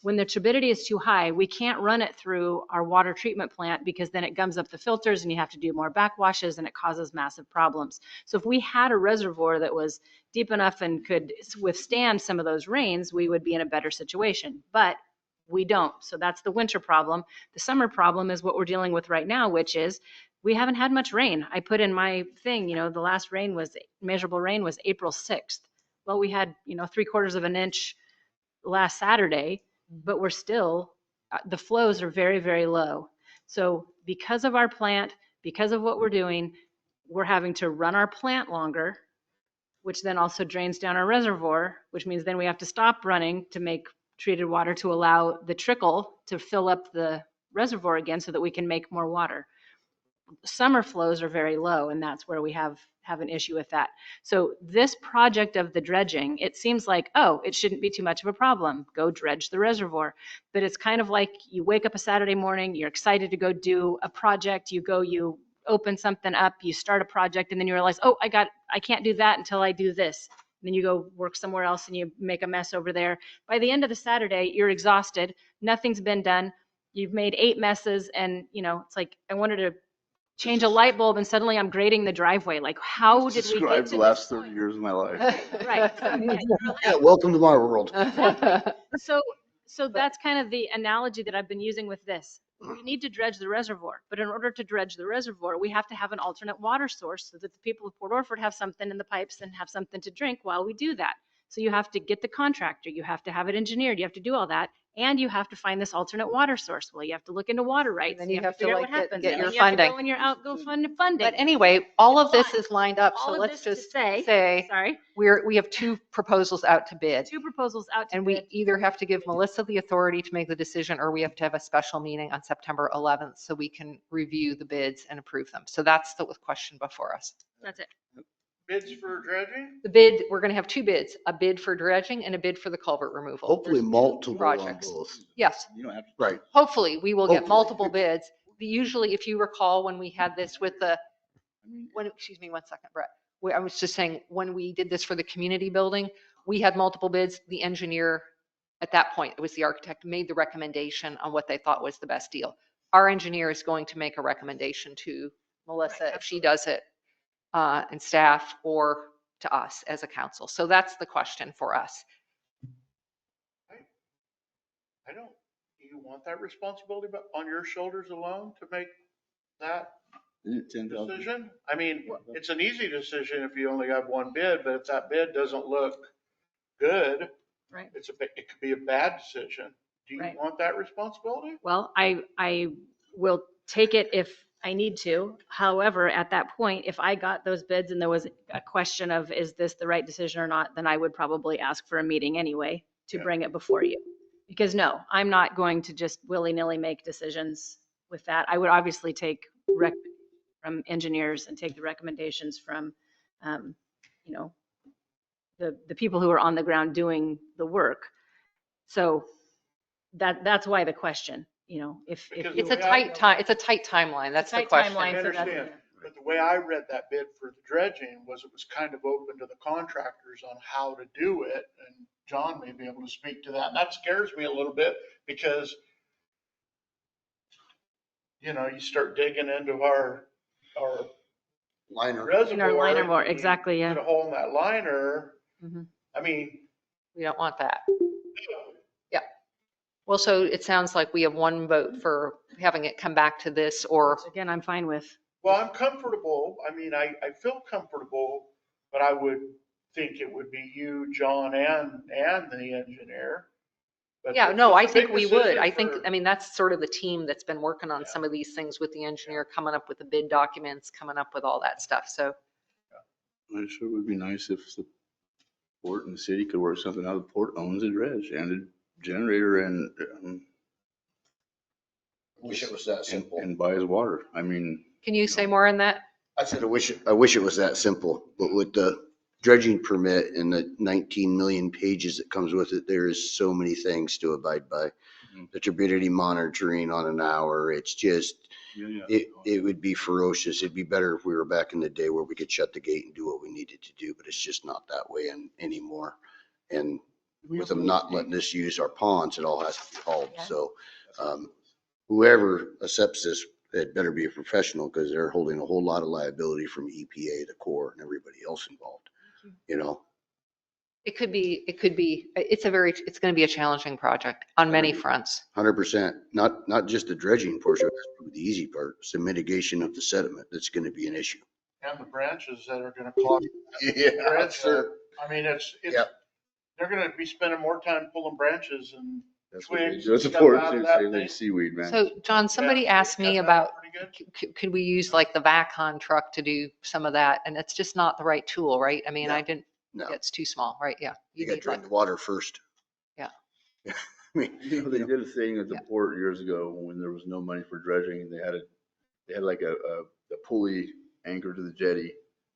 When the turbidity is too high, we can't run it through our water treatment plant, because then it gums up the filters and you have to do more backwashes and it causes massive problems. So if we had a reservoir that was deep enough and could withstand some of those rains, we would be in a better situation. But we don't. So that's the winter problem. The summer problem is what we're dealing with right now, which is we haven't had much rain. I put in my thing, the last measurable rain was April 6th. Well, we had, 3/4 of an inch last Saturday, but we're still, the flows are very, very low. So because of our plant, because of what we're doing, we're having to run our plant longer, which then also drains down our reservoir, which means then we have to stop running to make treated water to allow the trickle to fill up the reservoir again so that we can make more water. Summer flows are very low, and that's where we have an issue with that. So this project of the dredging, it seems like, it shouldn't be too much of a problem. Go dredge the reservoir. But it's kind of like you wake up a Saturday morning, you're excited to go do a project, you open something up, you start a project, and then you realize, I can't do that until I do this. And then you go work somewhere else and you make a mess over there. By the end of the Saturday, you're exhausted. Nothing's been done. You've made 8 messes, and it's like, I wanted to change a light bulb and suddenly I'm grading the driveway. Like, how did we get to the last 30 years of my life. Right. Yeah, welcome to my world. Exactly. So that's kind of the analogy that I've been using with this. We need to dredge the reservoir, but in order to dredge the reservoir, we have to have an alternate water source so that the people of Port Orford have something in the pipes and have something to drink while we do that. So you have to get the contractor, you have to have it engineered, you have to do all that, and you have to find this alternate water source. Well, you have to look into water rights. And then you have to figure out like what happens. get And your then you have to funding. go in your go fund funding. But anyway, all of this is lined up. All So of let's this to just say, sorry, we have 2 proposals out to bid. 2 proposals out to And bid. we either have to give Melissa the authority to make the decision, or we have to have a special meeting on September 11th so we can review the bids and approve them. So that's the question before us. That's it. Bids for dredging? The bid, we're going to have 2 bids, a bid for dredging and a bid for the culvert removal. Hopefully There's 2 multiple on projects. both. Yes. You don't have to. Right. Hopefully, we will get Hopefully. multiple bids. Usually, if you recall, when we had this with excuse me, one second, Brett. I was just saying, when we did this for the community building, we had multiple bids. The engineer, at that point, it was the architect, made the recommendation on what they thought was the best deal. Our engineer is going to make a recommendation to Melissa if she does it, and staff, or to us as a council. So that's the question for us. I don't, do you want that responsibility on your shoulders alone to make that decision? I mean, it's an easy decision if you only have one bid, but if that bid doesn't look good, Right. it could be a bad decision. Do you Right. want that responsibility? Well, I will take it if I need to. However, at that point, if I got those bids and there was a question of, is this the right decision or not, then I would probably ask for a meeting anyway to bring it before you. Because no, I'm not going to just willy-nilly make decisions with that. I would obviously take from engineers and take the recommendations from, you know, the people who are on the ground doing the work. So that's why the question, you know, if It's a tight time, it's a tight timeline. That's the question. I understand, but the way I read that bid for the dredging was it was kind of open to the contractors on how to do it, and John may be able to speak to that. And that scares me a little bit because, you know, you start digging into our liner reservoir. In our liner more, and exactly, you yeah. Put a hole in that liner. Mhm. I mean, We don't want that. Yeah. Well, so it sounds like we have one vote for having it come back to this, or. Which again, I'm fine with. well, I'm comfortable. I mean, I feel comfortable, but I would think it would be you, John, and the engineer. But Yeah, no, I it's a big think we would. decision I think, for- I mean, that's sort of the team that's been working on some of these things with the engineer, coming up with the bid documents, coming up with all that stuff. So I'm sure it would be nice if the port and the city could work something out. The port owns a dredge and a generator and Wish it was that simple. and buys water. I mean, can you say more on that? I said, I wish it was that simple, but with the dredging permit and the 19 million pages that comes with it, there is so many things to abide by. The turbidity monitoring on an hour, it's just, it would be ferocious. It'd be better if we were back in the day where we could shut the gate and do what we needed to do, but it's just not that way anymore. And with them not letting us use our ponds, it all has to be hauled. So whoever accepts this, it better be a professional, because they're holding a whole lot of liability from EPA, the Corps, and everybody else involved, you know? It could be, it's going to be a challenging project on many fronts. 100%, not just the dredging portion, that's probably the easy part. It's the mitigation of the sediment that's going to be an issue. and the branches that are gonna clog. Yeah, sure. I mean, it's, Yep. they're gonna be spending more time pulling branches and that's what they twigs. do. It's a and stuff port, out of they that say thing. they seaweed, man. So John, somebody asked me Cut that about, pretty good. could we use like the VACON truck to do some of that? And it's just not the right tool, right? I mean, No. I didn't, No, it's too small, right? Yeah. you got to need drain like- the water first. Yeah. I mean, You know, they did a thing at the port years ago when there was no money for dredging. They had like a pulley anchored to the jetty,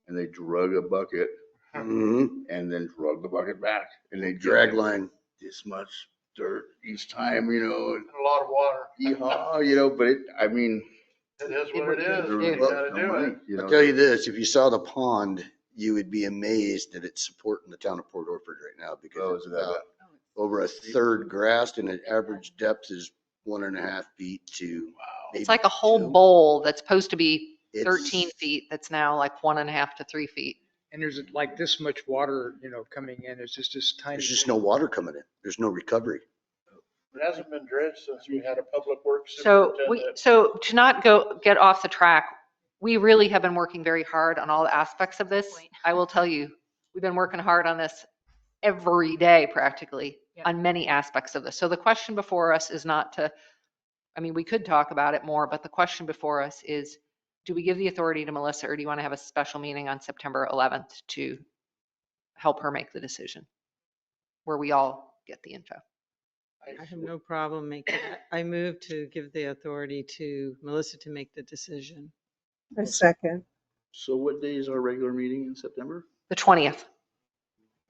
and they drug a bucket mhm. and then drug the bucket back, and they Drag line. this much dirt each time, you know. And a lot of water. Yeehaw, you know, but I mean, It is what it is. there You was gotta no do money, it. you know. I'll tell you this, if you saw the pond, you would be amazed that it's supporting the town of Port Orford right now, because Oh, it's is it that about bad? over a third grassed, and the average depth is 1.5 feet to maybe It's like a whole 2. bowl that's supposed to be It's- 13 feet. That's now like 1.5 to 3 feet. And there's like this much water, coming in. It's just this tiny. There's just no water coming in. There's no recovery. It hasn't been dredged since we had a public works So superintendent. to not get off the track, we really have been working very hard on all the aspects of this. I will tell you, we've been working hard on this every day practically on many aspects of this. So the question before us is not to, I mean, we could talk about it more, but the question before us is, do we give the authority to Melissa, or do you want to have a special meeting on September 11th to help her make the decision where we all get the info? I have no problem making it. I move to give the authority to Melissa to make the decision. A second. So what day is our regular meeting in September? The 20th.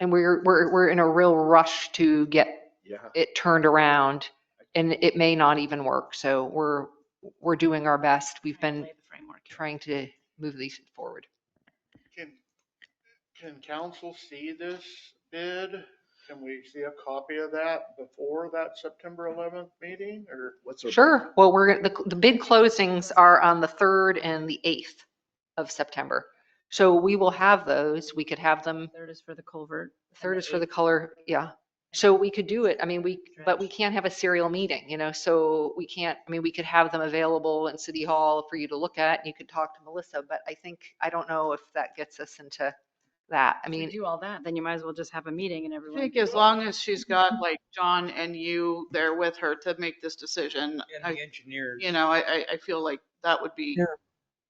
And we're in a real rush to get it turned around, and it may not even work. So we're doing our best. We've been trying to move these forward. Can council see this bid? Can we see a copy of that before that September 11th meeting, or what's? Sure. Well, the bid closings are on the 3rd and the 8th. of September. So we will have those. We could have them. Third is for the culvert. Third is for the color. Yeah. So we could do it. I mean, but we can't have a serial meeting, so we can't, I mean, we could have them available in City Hall for you to look at and you could talk to Melissa, but I don't know if that gets us into that. I If mean, you do all that, then you might as well just have a meeting and I everyone. think as long as she's got like John and you there with her to make this decision, And the engineers. I feel like that would be Yeah.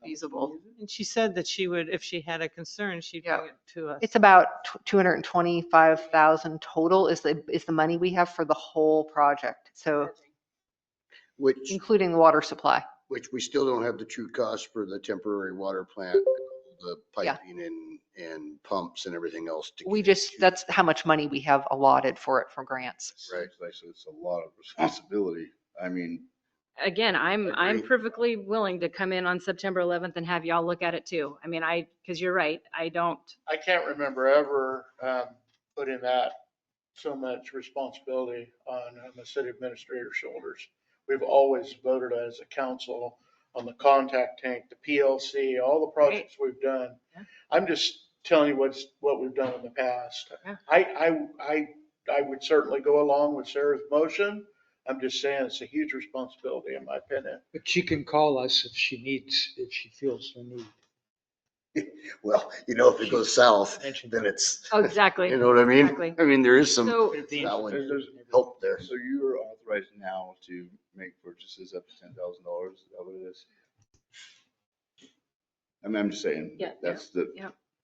feasible. And she said that she would, if she had a concern, she'd bring it to us. it's about 225,000 total is the money we have for the whole project. So Which, including the water supply. which we still don't have the true cost for the temporary water plant, the Yeah. piping and pumps and everything else. That's how much money we have allotted for it from grants. Right. So it's a lot of responsibility. I mean, Again, I'm Agreed. perfectly willing to come in on September 11th and have y'all look at it too. I mean, because you're right, I don't. I can't remember ever putting that so much responsibility on the city administrator's shoulders. We've always voted as a council on the contact tank, the PLC, all the projects we've done. Yeah. I'm just telling you what we've done in the past. Yeah. I would certainly go along with Sarah's motion. I'm just saying it's a huge responsibility in my opinion. But she can call us if she feels the need. Well, if it goes south, then it's, Oh, exactly. you know what I mean? Exactly. I mean, there is some So, valid help there. so you are authorized now to make purchases up to $10,000. Is that what it is? I mean, I'm just saying, Yeah, that's the,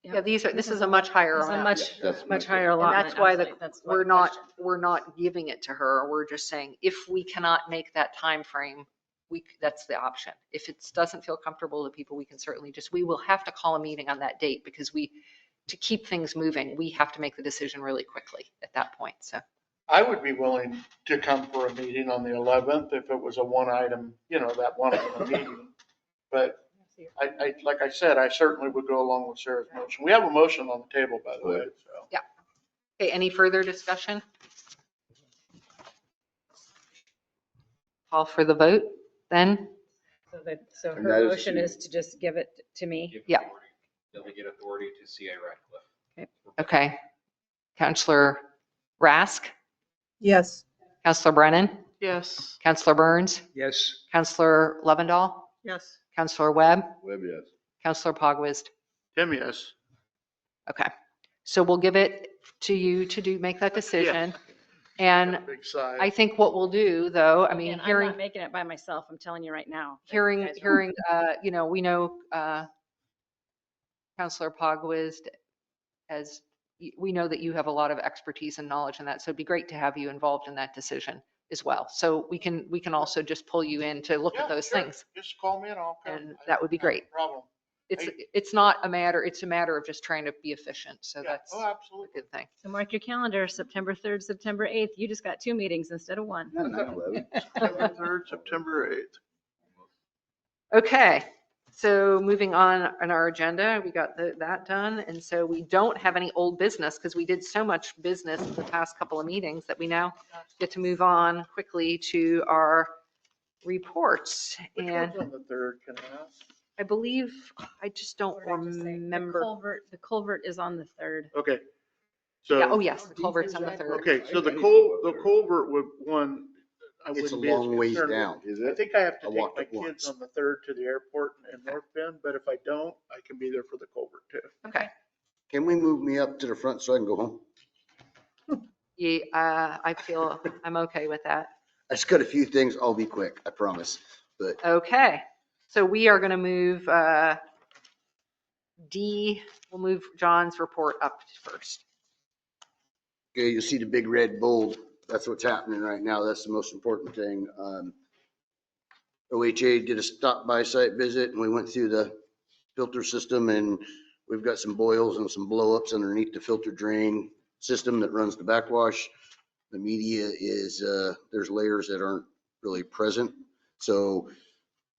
Yeah, this is a much higher it's a amount. much higher And allotment. that's why absolutely. That's why we're the not, question. we're not giving it to her. We're just saying, if we cannot make that time frame, that's the option. If it doesn't feel comfortable to people, we can certainly we will have to call a meeting on that date because to keep things moving, we have to make the decision really quickly at that point. So I would be willing to come for a meeting on the 11th if it was a one item, that one item meeting. But like I said, I certainly would go along with Sarah's motion. We have a motion on the table, by the way, so. yeah. Okay, any further discussion? Call for the vote then? So And her that is motion to- is to just give it to me. Yeah. Delegate authority to CA Radcliffe. Okay. Counselor Rask, Yes. Counselor Brennan, Yes. Counselor Burns, Yes. Counselor Lovendall, Yes. Counselor Webb, Webb, yes. Counselor Pogwizd. Tim, yes. Okay. So we'll give it to you to make that decision. And Big size. I think what we'll do though, I mean, Again, I'm hearing, not making it by myself. I'm telling you right now. we know Counselor Pogwizd, as we know that you have a lot of expertise and knowledge in that. So it'd be great to have you involved in that decision as well. So we can also just pull you in to look at those Sure. things. Just call me and I'll come. And that would be great. No problem. It's a matter of just trying to be efficient. So Yeah. that's Oh, a absolutely. good thing. So mark your calendar, September 3rd, September 8th. You just got 2 meetings instead of 1. Not 9/11. September 3rd, September 8th. Okay, so moving on our agenda, we got that done. And so we don't have any old business because we did so much business the past couple of meetings that we now get to move on quickly to our reports. Which And one's on the 3rd, can I ask? I believe, I just don't What did I just say? remember. The culvert is on the 3rd. Okay. So. Yeah, oh yes, the culvert's on the 3rd. Okay, so the culvert one, I It's a wouldn't be as long ways concerned with. down. Is I it? think I have to I take walked my it kids once. on the 3rd to the airport in North Bend, but if I don't, I can be there for the culvert too. Okay. Can we move me up to the front so I can go home? Yeah, I feel I'm okay with that. I just got a few things. I'll be quick, I promise. But Okay, so we are going to move we'll move John's report up first. okay, you'll see the big red bold. That's what's happening right now. That's the most important thing. OHA did a stop-by site visit and we went through the filter system and we've got some boils and some blow-ups underneath the filter drain system that runs the backwash. The media is, there's layers that aren't really present. So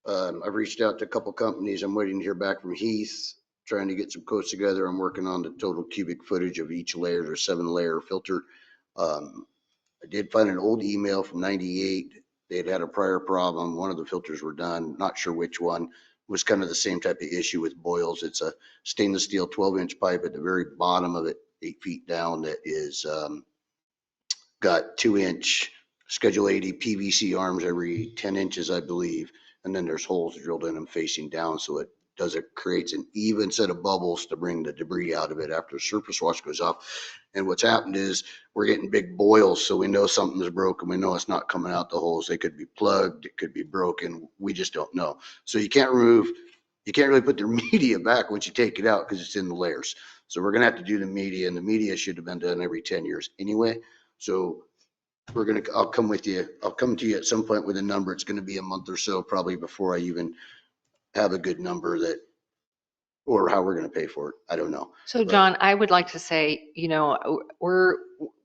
I've reached out to a couple companies. I'm waiting to hear back from Heath, trying to get some quotes together. I'm working on the total cubic footage of each layer. There's 7-layer filter. I did find an old email from '98. They had had a prior problem. One of the filters were done, not sure which one. was kind of the same type of issue with boils. It's a stainless steel 12-inch pipe at the very bottom of it, 8 feet down, that is got 2-inch Schedule 80 PVC arms every 10 inches, I believe. And then there's holes drilled in them facing down, so it creates an even set of bubbles to bring the debris out of it after the surface wash goes off. And what's happened is we're getting big boils, so we know something's broken. We know it's not coming out the holes. They could be plugged, it could be broken. We just don't know. So you can't really put the media back once you take it out because it's in the layers. So we're gonna have to do the media, and the media should have been done every 10 years anyway. So I'll come to you at some point with a number. It's gonna be a month or so probably before I even have a good number or how we're gonna pay for it. I don't know. So John, I would like to say,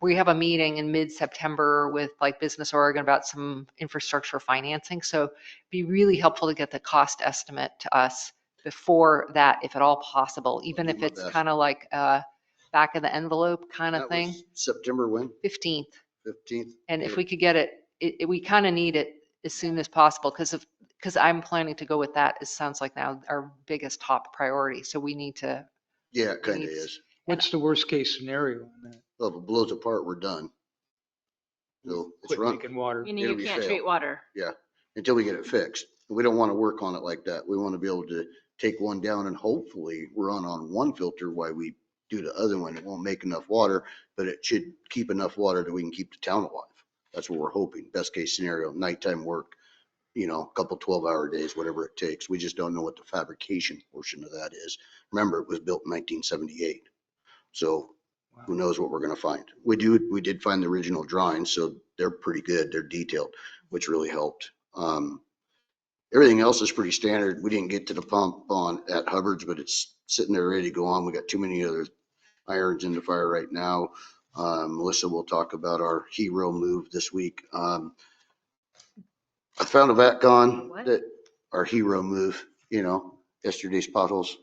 we have a meeting in mid-September with like Business Oregon about some infrastructure financing. So it'd be really helpful to get the cost estimate to us before that, if at all possible, even if it's kind of like back of the envelope kind of thing. September when? 15th. 15th. And if we could get it, we kind of need it as soon as possible because I'm planning to go with that. It sounds like now our biggest top priority. So we need to. Yeah, it kind of is. What's the worst case scenario on that? Well, if it blows apart, we're done. So it's Quit run. making water. Meaning It'll you be can't failed. treat water. Yeah, until we get it fixed. We don't want to work on it like that. We want to be able to take one down and hopefully run on one filter while we do the other one. It won't make enough water, but it should keep enough water that we can keep the town alive. That's what we're hoping. Best case scenario, nighttime work, a couple 12-hour days, whatever it takes. We just don't know what the fabrication portion of that is. Remember, it was built in 1978. So who knows what we're going to find. We did find the original drawings, so they're pretty good. They're detailed, which really helped. Everything else is pretty standard. We didn't get to the pump at Hubbard's, but it's sitting there ready to go on. We got too many other irons in the fire right now. Melissa will talk about our hero move this week. I found a VATCon that our hero move, yesterday's potholes.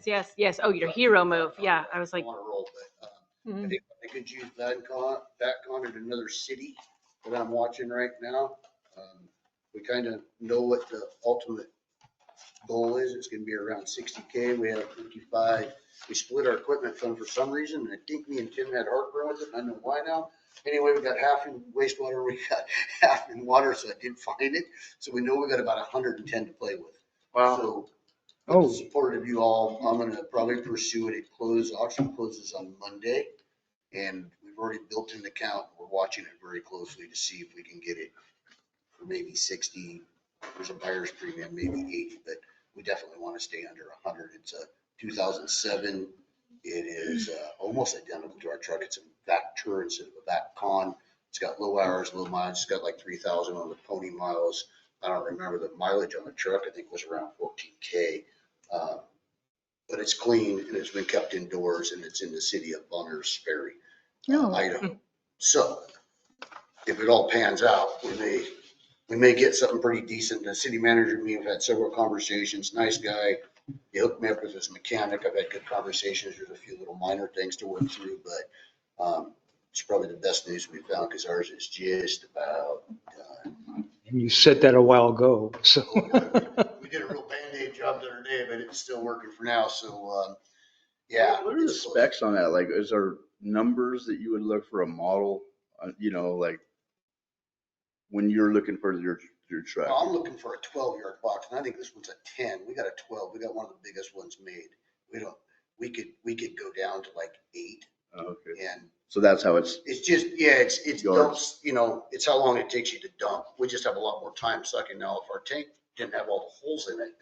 Yes. Oh, your hero move. Yeah. I was like, I want to roll, but I think I could use VATCon in another city that I'm watching right now. We kind of know what the ultimate goal is. It's going to be around 60K. We have 55. We split our equipment fund for some reason, and I think me and Tim had heartburn with it. And I know why now. Anyway, we got half in wastewater, we got half in water, so I did find it. So we know we got about 110 to play with. Wow. So with the support of you all, I'm going to probably pursue it. Auction closes on Monday, and we've already built in the count. We're watching it very closely to see if we can get it for maybe 60. There's a buyer's premium, maybe 80, but we definitely want to stay under 100. It's a 2007. It is almost identical to our truck. It's a Vector instead of a VATCon. It's got low hours, low mileage. It's got like 3,000 on the pony miles. I don't remember the mileage on the truck. I think it was around 14K. But it's clean and it's been kept indoors, and it's in the city of Bonners Ferry, Idaho. So if it all pans out, we may get something pretty decent. The city manager and me have had several conversations. Nice guy. He hooked me up with his mechanic. I've had good conversations. There's a few little minor things to work through, but it's probably the best news we found because ours is just about done. And you said that a while ago, so. We did a real Band-Aid job the other day, but it's still working for now. So, yeah. What are the specs on that? Like, is there numbers that you would look for a model, like when you're looking for your truck? Well, I'm looking for a 12-yard box, and I think this one's a 10. We got a 12. We got one of the biggest ones made. We could go down to like 8. Oh, okay. And so that's how it's just, yeah, it's yards. dumps, it's how long it takes you to dump. We just have a lot more time sucking. Now, if our tank didn't have all the holes in it,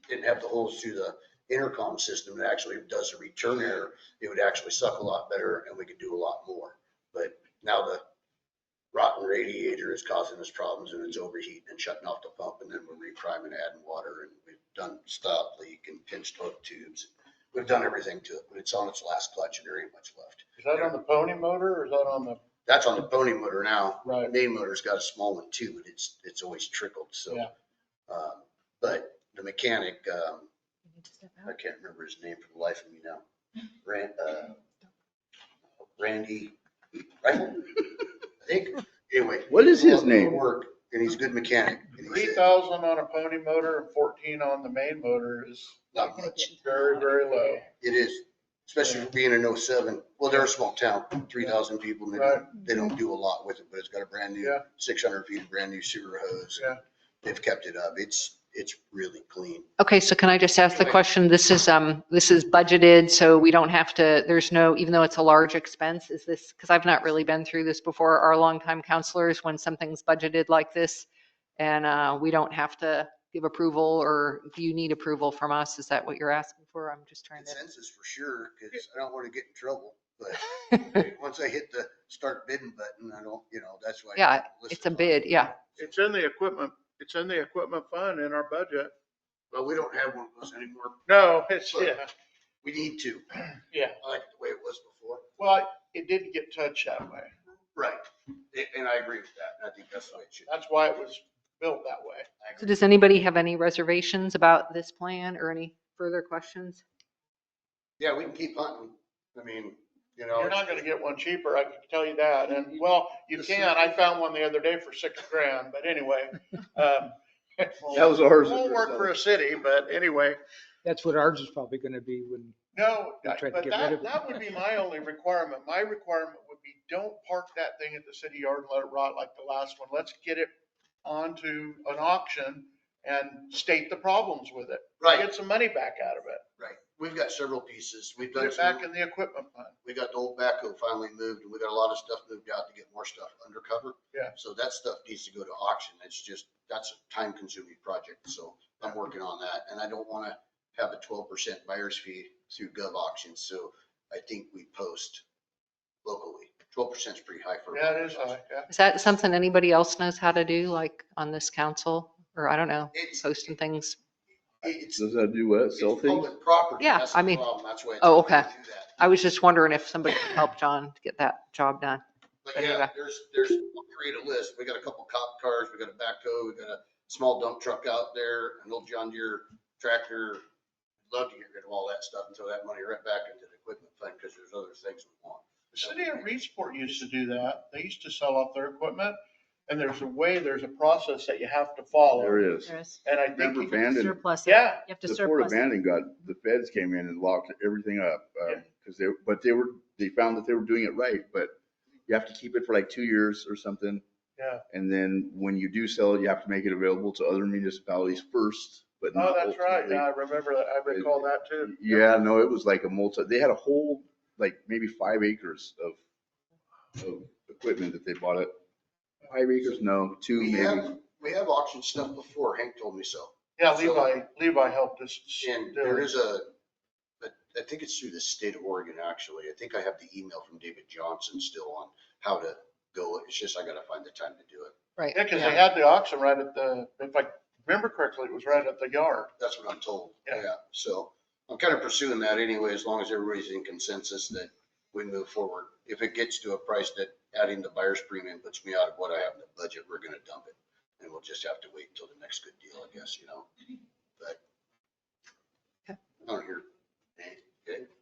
didn't have the holes through the intercom system that actually does the return error, it would actually suck a lot better and we could do a lot more. But now the rotten radiator is causing us problems, and it's overheating and shutting off the pump, and then we're repriming, adding water, and we've done stop leak and pinched hook tubes. We've done everything to it, but it's on its last clutch and there ain't much left. Is that on the pony motor or is that on the? That's on the pony motor now. Right. The main motor's got a small one too, but it's always trickled. So, Yeah. But the mechanic, I can't remember his name for the life of me now. Randy Rifle, I think. Anyway. What is his name? Work. and he's a good mechanic. And he said, 3,000 on a pony motor and 14 on the main motor is not much. very, very low. It is, especially for being in 07. Well, they're a small town, 3,000 people, and they don't do a lot with it, but it's got a brand new 600 feet of brand new sewer hose. Yeah. They've kept it up. It's really clean. Okay, so can I just ask the question? This is budgeted, so we don't have to, there's no, even though it's a large expense, is this, because I've not really been through this before, our longtime counselors, when something's budgeted like this and we don't have to give approval, or do you need approval from us? Is that what you're asking for? I'm just trying to. Consensus for sure, because I don't want to get in trouble, but once I hit the start bidding button, I don't, that's why. Yeah, it's a bid, yeah. It's in the equipment fund in our budget. Well, we don't have one of those anymore. No, it's, We need to. Yeah. I like the way it was before. Well, it didn't get touched that way. Right. And I agree with that. I think that's the way it should. That's why it was built that way. So does anybody have any reservations about this plan or any further questions? Yeah, we can keep hunting. I mean, You're not going to get one cheaper, I can tell you that. And well, you can. I found one the other day for $6,000, but anyway. That was ours. It won't work for a city, but anyway. That's what ours is probably going to be when No, we try to but get rid of it. that would be my only requirement. My requirement would be, don't park that thing at the city yard and let it rot like the last one. Let's get it onto an auction and state the problems with it. Right. Get some money back out of it. right. We've got several pieces. We've Put done it back in the equipment fund. we got the old backhoe finally moved, and we got a lot of stuff moved out to get more stuff undercover. Yeah. So that stuff needs to go to auction. It's just, that's a time consuming project. So I'm working on that, and I don't want to have a 12% buyer's fee through gov auctions. So I think we post locally. 12% is pretty high for. Yeah, it is high, yeah. Is that something anybody else knows how to do, like on this council? Or I don't know, posting things? Does that do what? Sell It's things? public property. Yeah, That's I the mean, problem. That's why it's oh, okay okay. to do that. I was just wondering if somebody could help John to get that job done. But But yeah, anyway. I'll create a list. We got a couple cop cars, we got a backhoe, we got a small dump truck out there, an old John Deere tractor. Love to get rid of all that stuff and throw that money right back into the equipment fund, because there's other things we want. The city of Reedsport used to do that. They used to sell off their equipment, and there's a process that you have to follow. There is. There is. And I think Remember you Bandon? Surplus it. Yeah. You have to The Port of surplus it. Bandon the feds came in and locked everything up, because they found that they were doing it right, but you have to keep it for like 2 years or something. Yeah. And then when you do sell it, you have to make it available to other municipalities first, but Oh, not that's right. ultimately. Yeah, I remember that. I recall that too. Yeah, no, it was like they had a whole, like maybe 5 acres of equipment that they bought it. 5 acres, no, 2 maybe. We have auction stuff before. Hank told me so. Yeah, So- Levi helped us. And do there it. is I think it's through the state of Oregon, actually. I think I have the email from David Johnson still on how to go. It's just, I gotta find the time to do it. Right. Yeah, because they had the auction right at if I remember correctly, it was right at the yard. That's what I'm told. Yeah. Yeah. So I'm kind of pursuing that anyway, as long as everybody's in consensus that we move forward. If it gets to a price that adding the buyer's premium puts me out of what I have in the budget, we're gonna dump it. And we'll just have to wait until the next good deal, I guess, but. Okay. I don't hear. Okay.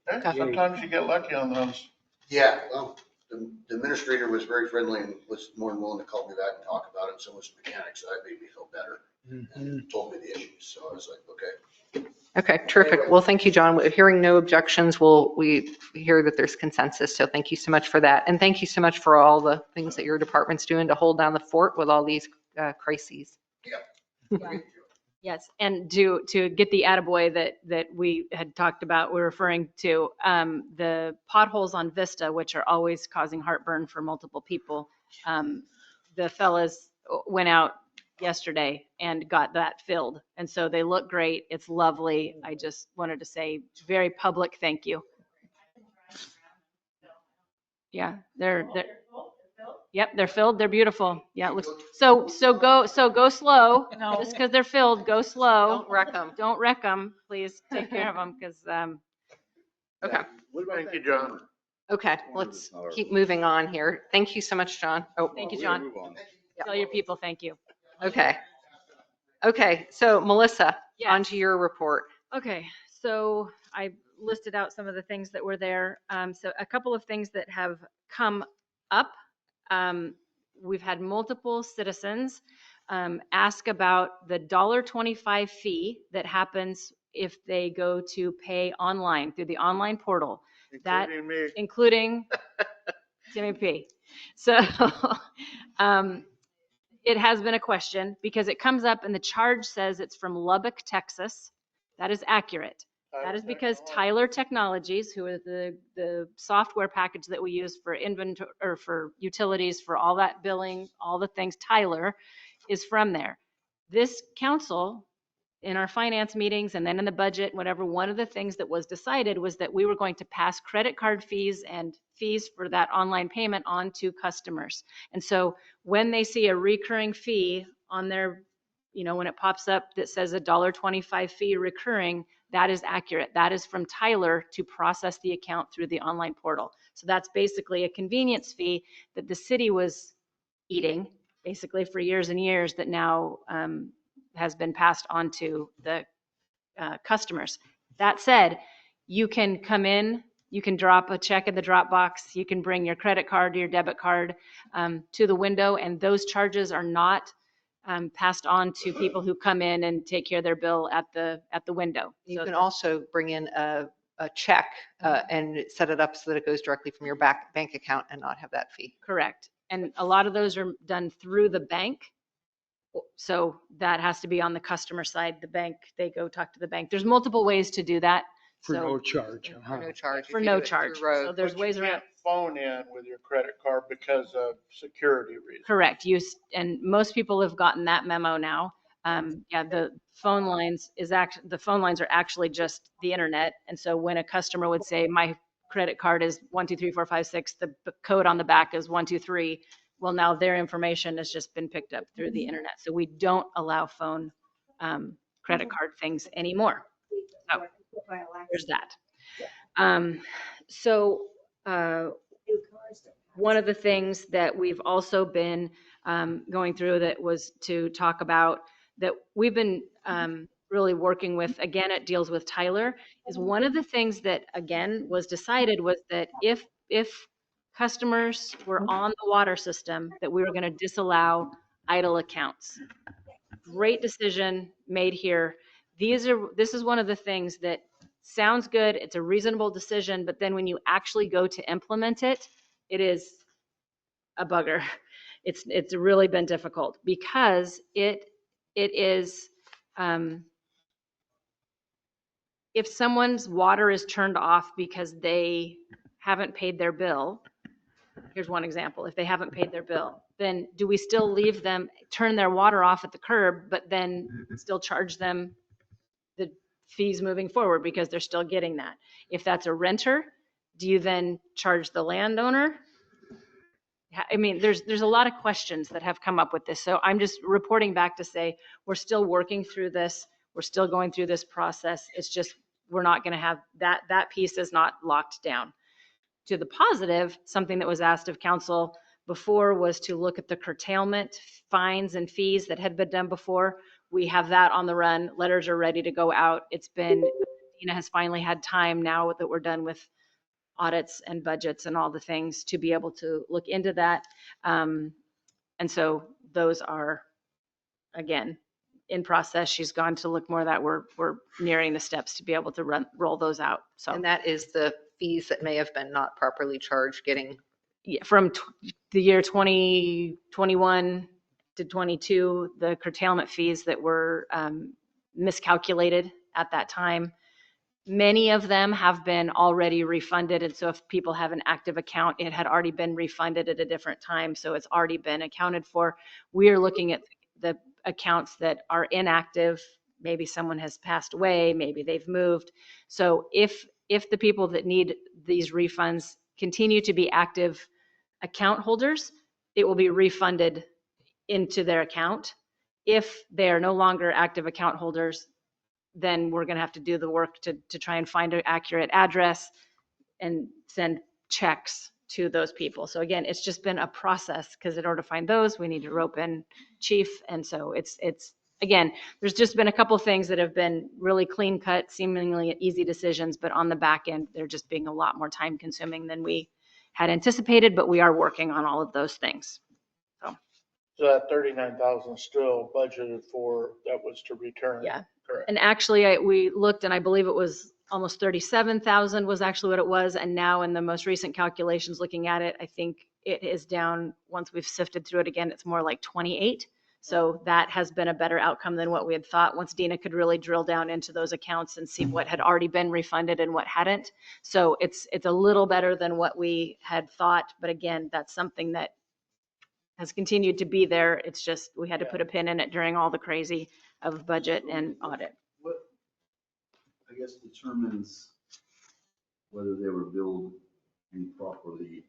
Yeah, sometimes you get lucky on those. Yeah, well, the administrator was very friendly and was more than willing to call me back and talk about it. And so was the mechanic, so that made me feel better. And told me the issues. So I was like, okay. Okay, terrific. Well, thank you, John. Hearing no objections, we hear that there's consensus. So thank you so much for that. And thank you so much for all the things that your department's doing to hold down the fort with all these crises. Yeah. Yes, and to get the attaboy that we had talked about, we're referring to the potholes on Vista, which are always causing heartburn for multiple people. The fellas went out yesterday and got that filled, and so they look great. It's lovely. I just wanted to say very public thank you. Yeah, they're yep, they're filled. They're beautiful. Yeah, it looks so go slow. No. Just because they're filled, go slow. Don't wreck them. Don't wreck them. Please take care of them because Okay. Thank you, John. Okay, let's keep moving on here. Thank you so much, John. Oh, thank you, John. Tell your people thank you. okay. Okay, so Melissa, Yes. on to your report. Okay, so I listed out some of the things that were there. So a couple of things that have come up. We've had multiple citizens ask about the $1.25 fee that happens if they go to pay online through the online portal. Including me. Including Timmy P. So it has been a question because it comes up and the charge says it's from Lubbock, Texas. That is accurate. That is because Tyler Technologies, who is the software package that we use for inventory or for utilities, for all that billing, all the things, Tyler is from there. This council, in our finance meetings and then in the budget, whatever, one of the things that was decided was that we were going to pass credit card fees and fees for that online payment on to customers. And so when they see a recurring fee on their, when it pops up that says $1.25 fee recurring, that is accurate. That is from Tyler to process the account through the online portal. So that's basically a convenience fee that the city was eating basically for years and years that now has been passed on to the customers. That said, you can come in, you can drop a check in the drop box, you can bring your credit card or your debit card to the window, and those charges are not passed on to people who come in and take care of their bill at the window. You can also bring in a check and set it up so that it goes directly from your bank account and not have that fee. Correct. And a lot of those are done through the bank. So that has to be on the customer side. The bank, they go talk to the bank. There's multiple ways to do that. For no charge. For no charge. For no charge. So there's ways You around. can't phone in with your credit card because of security reasons. Correct. And most people have gotten that memo now. Yeah, the phone lines are actually just the internet. And so when a customer would say, my credit card is 123456, the code on the back is 123. Well, now their information has just been picked up through the internet. So we don't allow phone credit card things anymore. So there's that. One of the things that we've also been going through that was to talk about that we've been really working with, again, it deals with Tyler, is one of the things that, again, was decided was that if customers were on the water system, that we were going to disallow idle accounts. Great decision made here. This is one of the things that sounds good. It's a reasonable decision, but then when you actually go to implement it, it is a bugger. It's really been difficult because it is, if someone's water is turned off because they haven't paid their bill, here's one example. If they haven't paid their bill, then do we still leave them, turn their water off at the curb, but then still charge them the fees moving forward because they're still getting that? If that's a renter, do you then charge the landowner? I mean, there's a lot of questions that have come up with this. So I'm just reporting back to say, we're still working through this. We're still going through this process. It's just, we're not going to have that piece is not locked down. To the positive, something that was asked of council before was to look at the curtailment fines and fees that had been done before. We have that on the run. Letters are ready to go out. Dina has finally had time now that we're done with audits and budgets and all the things to be able to look into that. And so those are, again, in process. She's gone to look more at that. We're nearing the steps to be able to roll those out. So, and that is the fees that may have been not properly charged from the year 2021 to 22, the curtailment fees that were miscalculated at that time. Many of them have been already refunded. And so if people have an active account, it had already been refunded at a different time. So it's already been accounted for. We are looking at the accounts that are inactive. Maybe someone has passed away, maybe they've moved. So if the people that need these refunds continue to be active account holders, it will be refunded into their account. If they are no longer active account holders, then we're going to have to do the work to try and find an accurate address and send checks to those people. So again, it's just been a process because in order to find those, we need to rope in chief. And so it's again, there's just been a couple of things that have been really clean cut, seemingly easy decisions, but on the back end, they're just being a lot more time consuming than we had anticipated, but we are working on all of those things. So. So that 39,000 still budgeted for, that was to return. Yeah. Correct. And actually, we looked and I believe it was almost 37,000 was actually what it was. And now in the most recent calculations, looking at it, I think it is down, once we've sifted through it again, it's more like 28. So that has been a better outcome than what we had thought once Dina could really drill down into those accounts and see what had already been refunded and what hadn't. So it's a little better than what we had thought. But again, that's something that has continued to be there. It's just, we had to put a pin in it during all the crazy of budget and audit. What, I guess, determines whether they were billed improperly?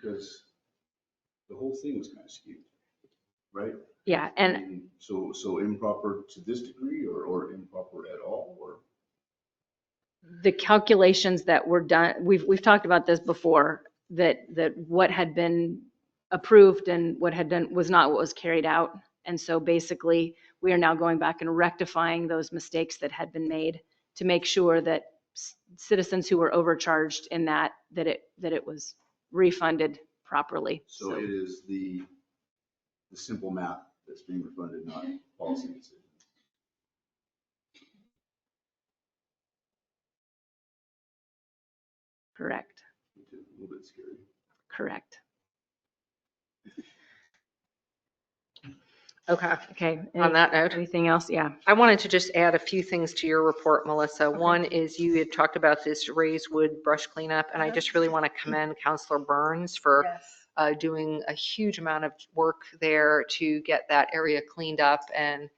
Because the whole thing was kind of skewed, right? Yeah, I and mean, so improper to this degree or improper at all, or? the calculations that were done, we've talked about this before, that what had been approved and what had done was not what was carried out. And so basically, we are now going back and rectifying those mistakes that had been made to make sure that citizens who were overcharged in that it was refunded properly. So it is the simple math that's being refunded, not policy decisions. Correct. A little bit scary. Correct. Okay. Okay. On that note. Anything else? Yeah. I wanted to just add a few things to your report, Melissa. Okay. One is you had talked about this raised wood brush cleanup, and I just really want to commend Councilor Burns for doing a huge amount of work there to get that area cleaned up. And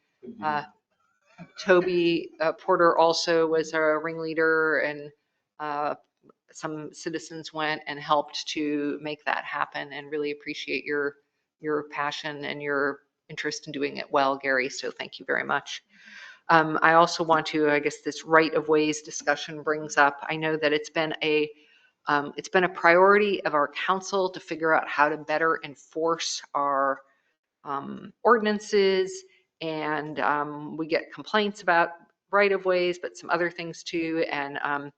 Toby Porter also was a ringleader, and some citizens went and helped to make that happen, and really appreciate your passion and your interest in doing it well, Gary. So thank you very much. I also want to, I guess this right of ways discussion brings up, I know that it's been a priority of our council to figure out how to better enforce our ordinances. And we get complaints about right of ways, but some other things too. And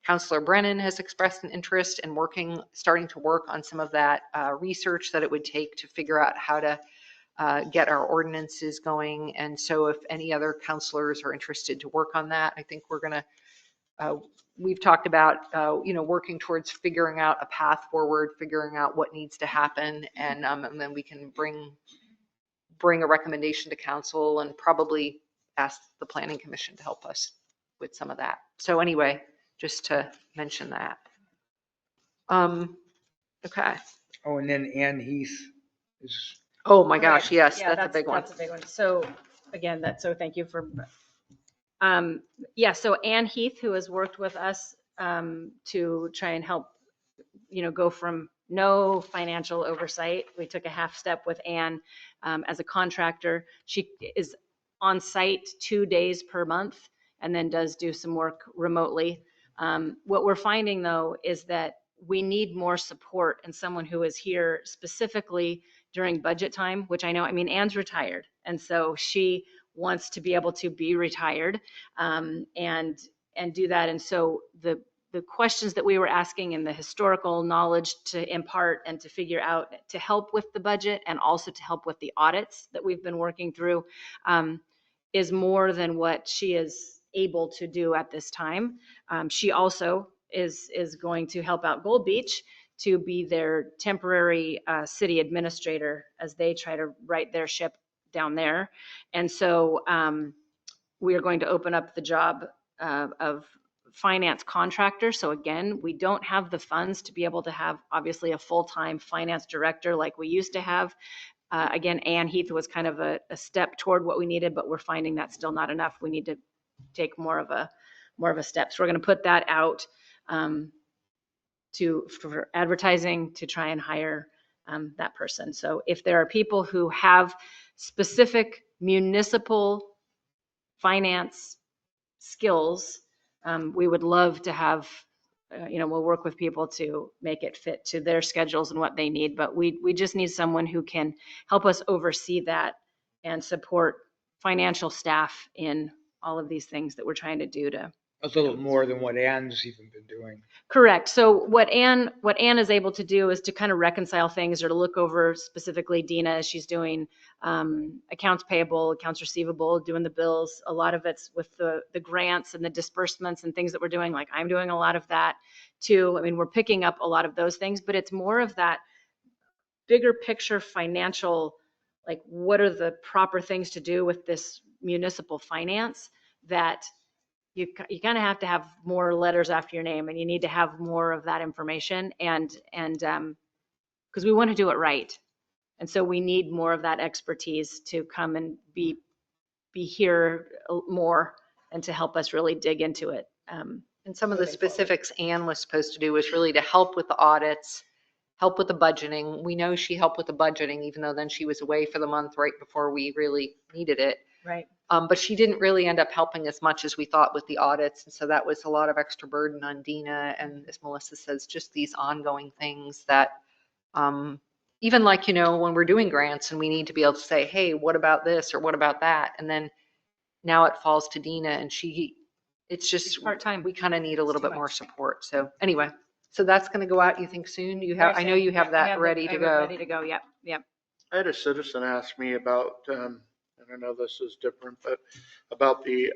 Councilor Brennan has expressed an interest in starting to work on some of that research that it would take to figure out how to get our ordinances going. And so if any other counselors are interested to work on that, I think we've talked about, working towards figuring out a path forward, figuring out what needs to happen. And then we can bring a recommendation to council and probably ask the planning commission to help us with some of that. So anyway, just to mention that. Okay. Oh, and then Ann Heath is. Oh my gosh, yes, Yeah, that's a big one. That's a big one. So again, so thank you for, so Ann Heath, who has worked with us to try and help, go from no financial oversight. We took a half step with Ann as a contractor. She is on site 2 days per month and then does do some work remotely. What we're finding though is that we need more support and someone who is here specifically during budget time, which I know, Ann's retired. And so she wants to be able to be retired and do that. And so the questions that we were asking and the historical knowledge to impart and to figure out to help with the budget and also to help with the audits that we've been working through is more than what she is able to do at this time. She also is going to help out Gold Beach to be their temporary city administrator as they try to right their ship down there. And so we are going to open up the job of finance contractor. So again, we don't have the funds to be able to have obviously a full-time finance director like we used to have. Again, Ann Heath was kind of a step toward what we needed, but we're finding that's still not enough. We need to take more of a step. So we're going to put that out for advertising to try and hire that person. So if there are people who have specific municipal finance skills, we would love to have, we'll work with people to make it fit to their schedules and what they need. But we just need someone who can help us oversee that and support financial staff in all of these things that we're trying to do to A little more than what Ann's even been doing. Correct. So what Ann is able to do is to kind of reconcile things or to look over specifically Dina as she's doing accounts payable, accounts receivable, doing the bills. A lot of it's with the grants and the disbursements and things that we're doing. Like I'm doing a lot of that too. I mean, we're picking up a lot of those things, but it's more of that bigger picture financial, like what are the proper things to do with this municipal finance that you kind of have to have more letters after your name, and you need to have more of that information, and because we want to do it right, and so we need more of that expertise to come and be here more and to help us really dig into it. And some of the specifics Ann was supposed to do was really to help with the audits, help with the budgeting. We know she helped with the budgeting, even though then she was away for the month right before we really needed it. Right. But she didn't really end up helping as much as we thought with the audits. And so that was a lot of extra burden on Dina. And as Melissa says, just these ongoing things that even like, when we're doing grants and we need to be able to say, hey, what about this or what about that? And then now it falls to Dina and it's just part-time. We kind of need a little bit more support. So anyway, so that's going to go out, you think soon? I know you have that ready to go. Ready to go. Yep. Yep. I had a citizen ask me about, and I know this is different, but about the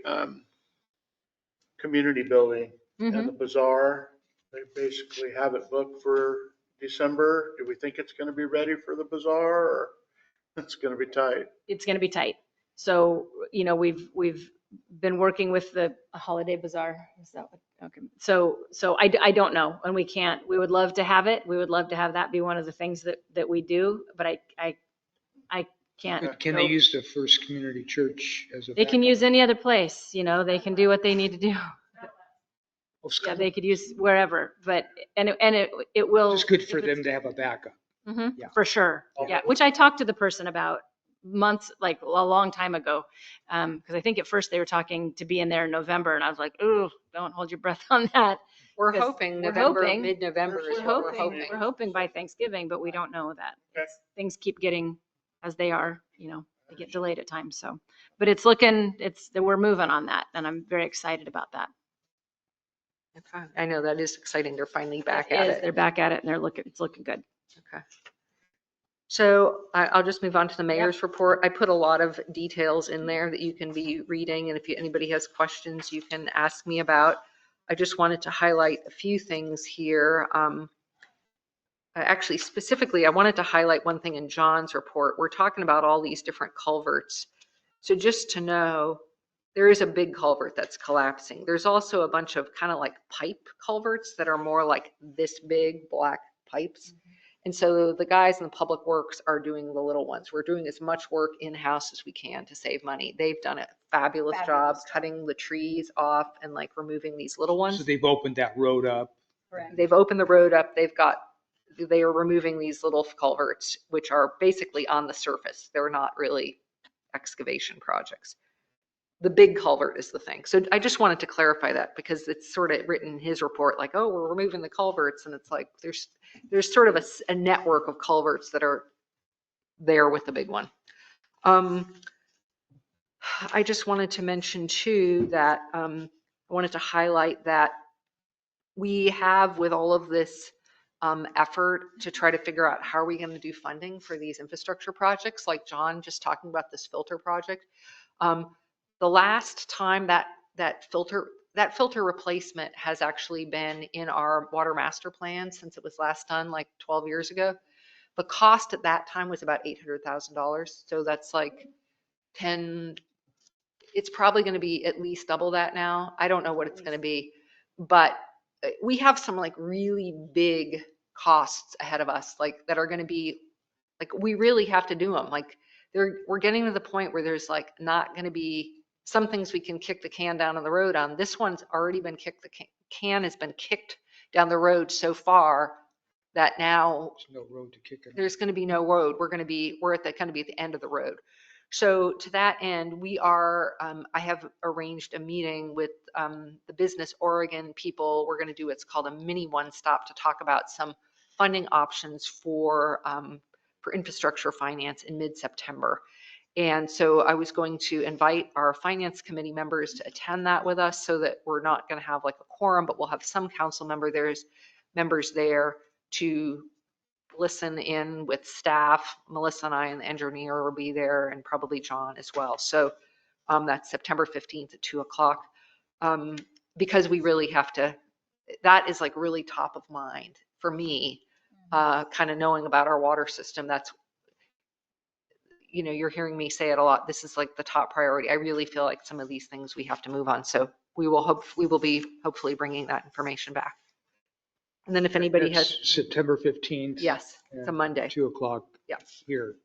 community building and the bazaar. They basically have it booked for December. Do we think it's going to be ready for the bazaar, or it's going to be tight? It's going to be tight. So, we've been working with the holiday bazaar. Is that what? Okay. So I don't know, and we can't. We would love to have it. We would love to have that be one of the things that we do, but I can't. But can they use the First Community Church as a They can backup? use any other place. They can do what they need to do. Yeah, they could use wherever, but it will. It's good for them to have a backup. Yeah. For sure. Yeah, which I talked to the person about months, like a long time ago, because I think at first they were talking to be in there in November, and I was like, "Ooh, don't hold your breath on that." We're hoping mid-November is what we're hoping. We're hoping by Thanksgiving, but we don't know that. Things keep getting as they are, they get delayed at times. So, but we're moving on that, and I'm very excited about that. Okay. I know that is exciting. They're finally back at it. They're back at it, and it's looking good. Okay. So I'll just move on to the mayor's report. I put a lot of details in there that you can be reading, and if anybody has questions, you can ask me about. I just wanted to highlight a few things here. Actually, specifically, I wanted to highlight one thing in John's report. We're talking about all these different culverts. So just to know, there is a big culvert that's collapsing. There's also a bunch of kind of like pipe culverts that are more like this big black pipes. And so the guys in the public works are doing the little ones. We're doing as much work in-house as we can to save money. They've done a fabulous job cutting the trees off and like removing these little ones. So they've opened that road up. Correct. They've opened the road up. They are removing these little culverts, which are basically on the surface. They're not really excavation projects. The big culvert is the thing. So I just wanted to clarify that because it's sort of written in his report like, oh, we're removing the culverts. And it's like, there's sort of a network of culverts that are there with the big one. I just wanted to mention too that I wanted to highlight that we have with all of this effort to try to figure out how are we going to do funding for these infrastructure projects, like John just talking about this filter project. The last time that filter replacement has actually been in our water master plan since it was last done like 12 years ago. The cost at that time was about $800,000. So that's like it's probably going to be at least double that now. I don't know what it's going to be, but we have some like really big costs ahead of us, like that are going to be like, we really have to do them. Like we're getting to the point where there's like not going to be some things we can kick the can down the road on. This one's already been kicked. The can has been kicked down the road so far that now There's no road to kick it. there's going to be no road. We're going to be at the end of the road. So to that end, I have arranged a meeting with the Business Oregon people. We're going to do what's called a mini one-stop to talk about some funding options for infrastructure finance in mid-September. And so I was going to invite our finance committee members to attend that with us so that we're not going to have like a quorum, but we'll have some council members there to listen in with staff. Melissa and I and the engineer will be there, and probably John as well. So that's September 15th at 2:00. Because we really have to, that is like really top of mind for me, kind of knowing about our water system. That's, you're hearing me say it a lot. This is like the top priority. I really feel like some of these things we have to move on. So we will be hopefully bringing that information back. And then if anybody That's has, September 15th. yes, it's a Monday. 2:00. Yep. Here.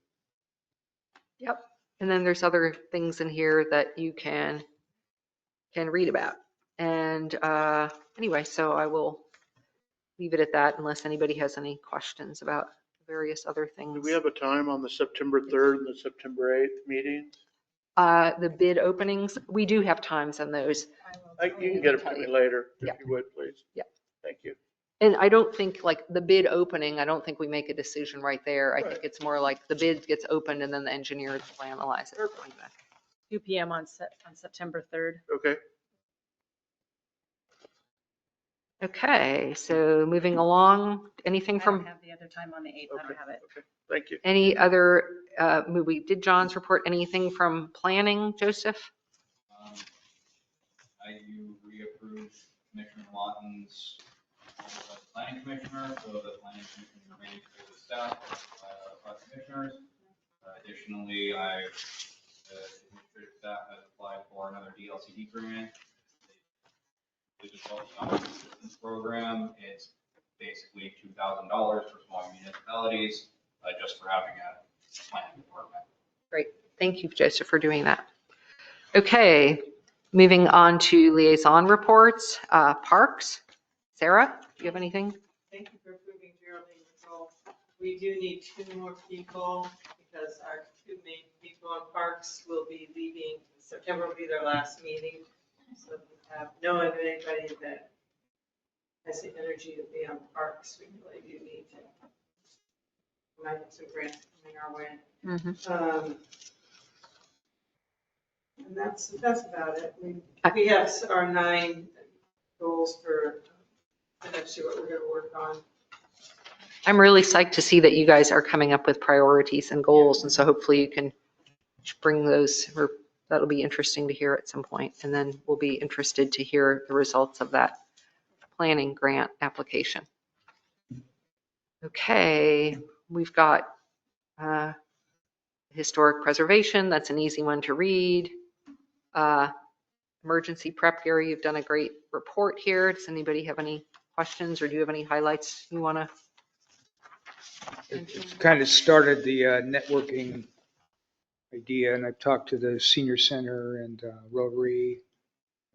Yep. And then there's other things in here that you can read about. And anyway, so I will leave it at that unless anybody has any questions about various other things. Do we have a time on the September 3rd and the September 8th meetings? The bid openings, we do have times on those. You can get it to me later, if Yep. you would, please. Yep. Thank you. And I don't think like the bid opening, I don't think we make a decision right there. I think it's more like the bid gets opened and then the engineers will analyze it. 2 p.m. on September 3rd. Okay. Okay, so moving along, anything I don't from have the other time on the 8th. I don't have it. Okay. Thank you. any other, we did John's report, anything from planning, Joseph? You reapproved Commissioner Lawton's the planning commissioner, so the planning commission remains for the staff, commissioners. Additionally, the administrative staff has applied for another DLCD grant. Which is called the Counil Assistance Program. It's basically $2,000 for small municipalities, just for having a planning department. Great, thank you, Joseph, for doing that. Okay, moving on to liaison reports, parks. Sarah, do you have anything? Thank you for approving Geraldine Nicole. We do need 2 more people because our 2 main people on parks will be leaving. September will be their last meeting. So if you have anybody that has the energy to be on parks, we really do need to. We might have some grants coming our way. And that's about it. We have our 9 goals for the next year, what we're going to work on. I'm really psyched to see that you guys are coming up with priorities and goals, and so hopefully you can bring those, or that'll be interesting to hear at some point, and then we'll be interested to hear the results of that planning grant application. Okay, we've got historic preservation. That's an easy one to read. Emergency prep, Gary, you've done a great report here. Does anybody have any questions, or do you have any highlights you want to? It's kind of started the networking idea, and I've talked to the senior center and Rotary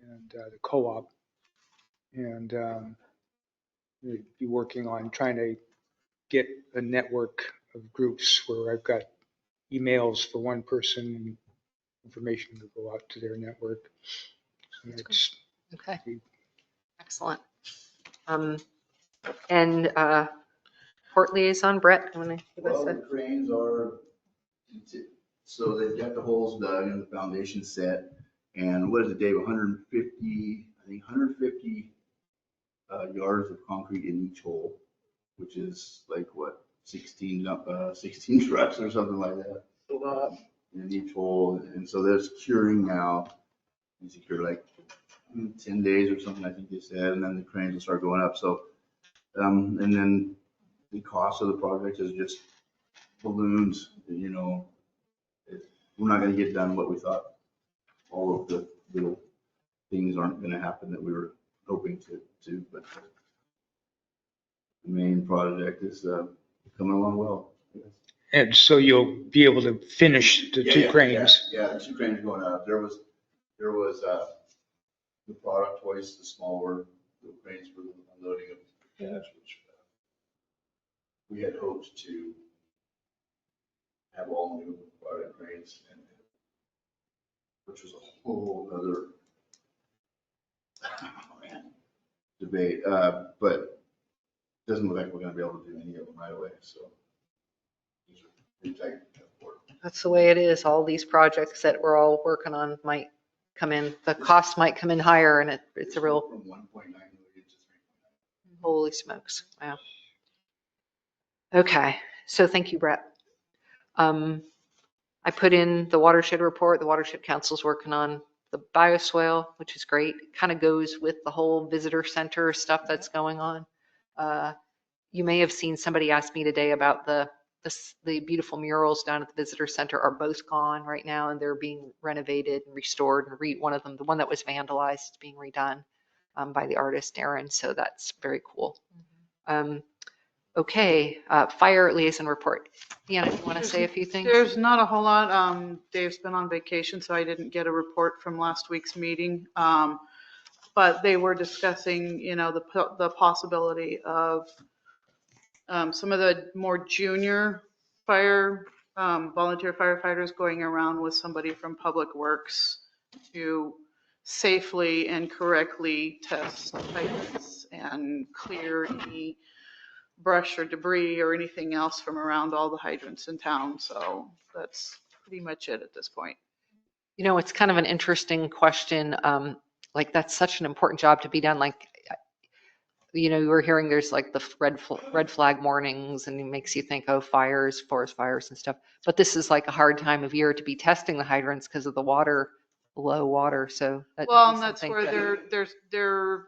and the co-op, and we'll be working on trying to get a network of groups where I've got emails for one person and information to go out to their network. So that's okay, excellent. And port liaison, Brett, you want to give us Well, the cranes are, so they've got the holes dug and the foundation set. And what is it, Dave, 150, I think 150 yards of concrete in each hole, which is like what, 16 trucks or something like that. A lot. In each hole. And so they're curing now. It's secure like 10 days or something, I think they said, and then the cranes will start going up. So, and then the cost of the project is just balloons, we're not gonna get done what we thought. All of the little things aren't gonna happen that we were hoping to, but the main project is coming along well. And so you'll be able to finish the 2 cranes. Yeah, the 2 cranes are going up. There was the product hoist, the smaller, the cranes for the unloading of cash, which we had hoped to have all new product cranes, and which was a whole other debate. But it doesn't look like we're going to be able to do any of them right away. So these are pretty tight. That's the way it is. All these projects that we're all working on might come in, the cost might come in higher, and it's a real, From 1.9 million to 3.9. holy smokes. Wow. Okay, so thank you, Brett. I put in the watershed report. The Watershed Council's working on the bioswale, which is great. It kind of goes with the whole visitor center stuff that's going on. You may have seen somebody ask me today about the beautiful murals down at the visitor center are both gone right now, and they're being renovated and restored. And one of them, the one that was vandalized, is being redone by the artist Aaron. So that's very cool. Okay, fire liaison report. Deanna, you want to say a few things? There's not a whole lot. Dave's been on vacation, so I didn't get a report from last week's meeting. But they were discussing, the possibility of some of the more junior volunteer firefighters going around with somebody from Public Works to safely and correctly test hydrants and clear any brush or debris or anything else from around all the hydrants in town. So that's pretty much it at this point. It's kind of an interesting question. Like that's such an important job to be done. Like, you were hearing there's like the red flag warnings, and it makes you think, oh, fires, forest fires and stuff. But this is like a hard time of year to be testing the hydrants because of the low water. So and that's where they're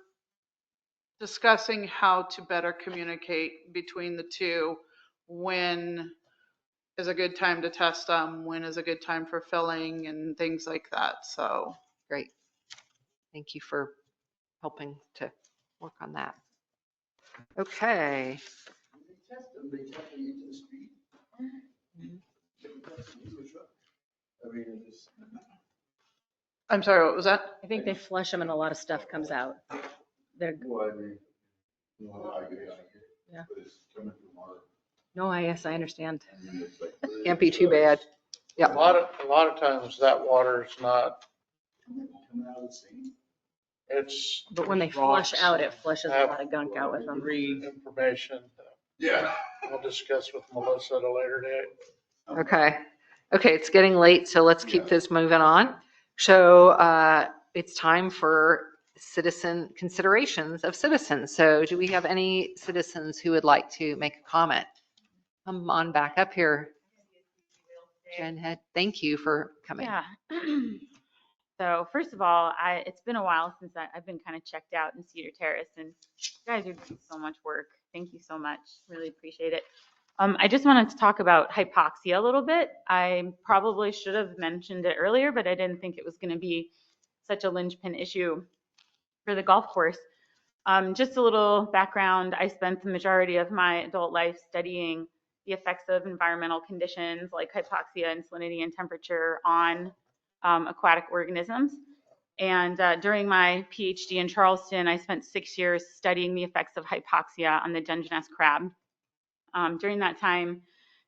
discussing how to better communicate between the two. When is a good time to test them? When is a good time for filling and things like that? So great. Thank you for helping to work on that. Okay. I'm sorry, what was that? I think they flush them and a lot of stuff comes out. They're, yeah. No, yes, I understand. Can't be too bad. Yeah. A lot of times that water is not. It's. But when they flush out, it flushes a lot of gunk out with them. Read information. Yeah. We'll discuss with Melissa at a later date. Okay, it's getting late, so let's keep this moving on. So it's time for citizen considerations of citizens. So do we have any citizens who would like to make a comment? Come on back up here. Jen Head, thank you for coming. Yeah. So first of all, it's been a while since I've been kind of checked out in Cedar Terrace, and you guys are doing so much work. Thank you so much. Really appreciate it. I just wanted to talk about hypoxia a little bit. I probably should have mentioned it earlier, but I didn't think it was going to be such a linchpin issue for the golf course. Just a little background. I spent the majority of my adult life studying the effects of environmental conditions like hypoxia and salinity and temperature on aquatic organisms. And during my PhD in Charleston, I spent 6 years studying the effects of hypoxia on the Dungeness crab. During that time,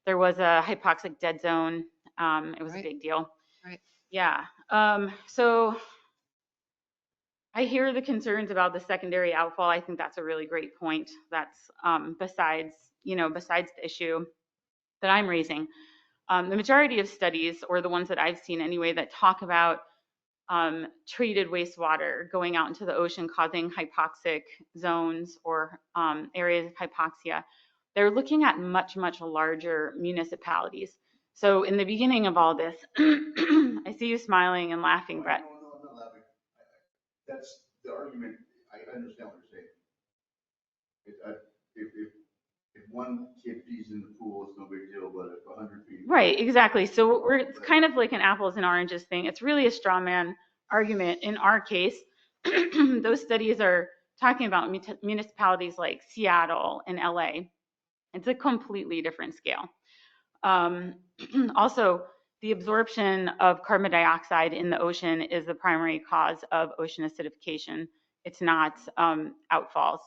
there was a hypoxic dead zone. It was a big deal. Right. Yeah. So I hear the concerns about the secondary outfall. I think that's a really great point. That's besides the issue that I'm raising. The majority of studies, or the ones that I've seen anyway, that talk about treated wastewater going out into the ocean causing hypoxic zones or areas of hypoxia, they're looking at much, much larger municipalities. So in the beginning of all this, I see you smiling and laughing, Brett. No, I'm not laughing. That's the argument. I understand what you're saying. If 1 kid pees in the pool, it's no big deal, but if 100 feet. Right, exactly. So it's kind of like an apples and oranges thing. It's really a straw man argument. In our case, those studies are talking about municipalities like Seattle and LA. It's a completely different scale. Also, the absorption of carbon dioxide in the ocean is the primary cause of ocean acidification. It's not outfalls.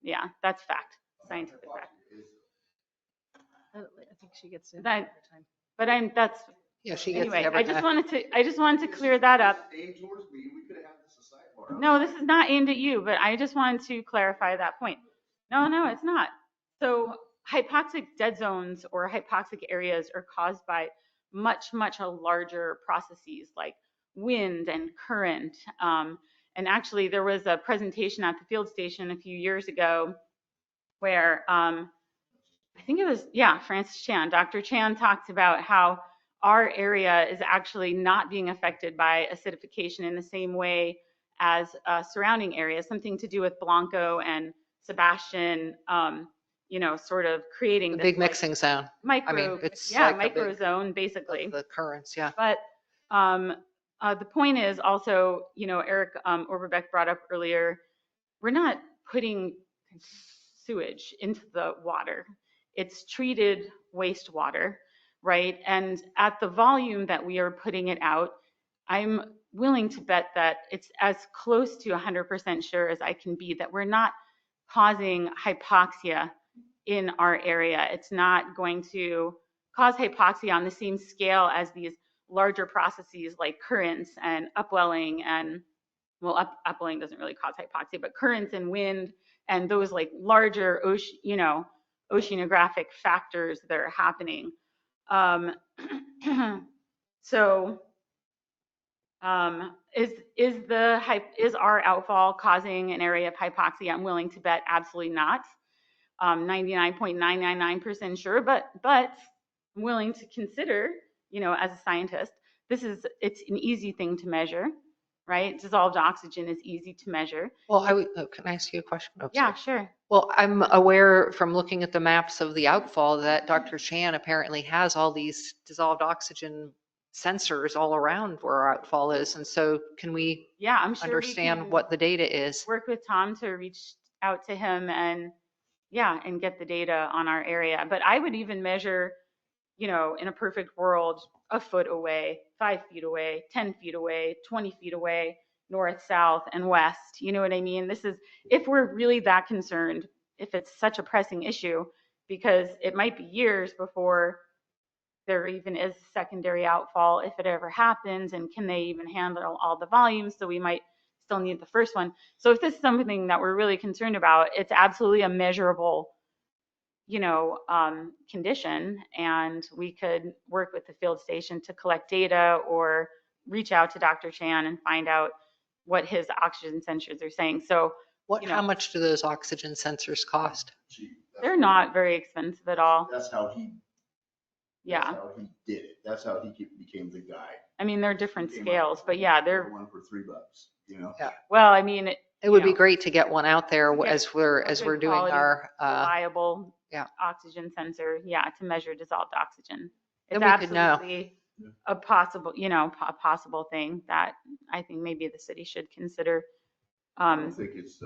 Yeah, that's fact, scientific fact. I think she gets it. That, but yeah, she gets anyway. every I just wanted to clear that up. No, this is not aimed at you, but I just wanted to clarify that point. No, it's not. So hypoxic dead zones or hypoxic areas are caused by much larger processes like wind and current. And actually, there was a presentation at the field station a few years ago where I think it was, yeah, Francis Chan. Dr. Chan talked about how our area is actually not being affected by acidification in the same way as surrounding areas, something to do with Blanco and Sebastian, sort of creating The this big like mixing zone. micro, It's yeah, like a micro big zone basically. of the currents, yeah. But the point is also, Eric Overbeck brought up earlier, we're not putting sewage into the water. It's treated wastewater, right? And at the volume that we are putting it out, I'm willing to bet that it's as close to 100% sure as I can be that we're not causing hypoxia in our area. It's not going to cause hypoxia on the same scale as these larger processes like currents and upwelling and, well, upwelling doesn't really cause hypoxia, but currents and wind and those like larger oceanographic factors that are happening. So is our outfall causing an area of hypoxia? I'm willing to bet absolutely not. 99.999% sure, but I'm willing to consider, as a scientist, it's an easy thing to measure, right? Dissolved oxygen is easy to measure. Well, can I ask you a question? Oh, Yeah, sorry. sure. Well, I'm aware from looking at the maps of the outfall that Dr. Chan apparently has all these dissolved oxygen sensors all around where our outfall is. And so can we I'm sure understand we can what the data is? work with Tom to reach out to him and get the data on our area. But I would even measure, in a perfect world, a foot away, 5 feet away, 10 feet away, 20 feet away, north, south, and west. You know what I mean? This is, if we're really that concerned, if it's such a pressing issue, because it might be years before there even is secondary outfall, if it ever happens, and can they even handle all the volumes? So we might still need the first one. So if this is something that we're really concerned about, it's absolutely a measurable, condition, and we could work with the field station to collect data or reach out to Dr. Chan and find out what his oxygen sensors are saying. So How much do those oxygen sensors cost? they're not very expensive at all. That's how he Yeah. That's how he did it. That's how he became the guy. I mean, they're different scales, but yeah, they're one for $3, Yeah. Well, I mean, it would be great to get one out there to get as we're good doing quality, our reliable yeah. oxygen sensor, to measure dissolved oxygen. It's Then we could know. absolutely a possible, a possible thing that I think maybe the city should consider. I don't think it's,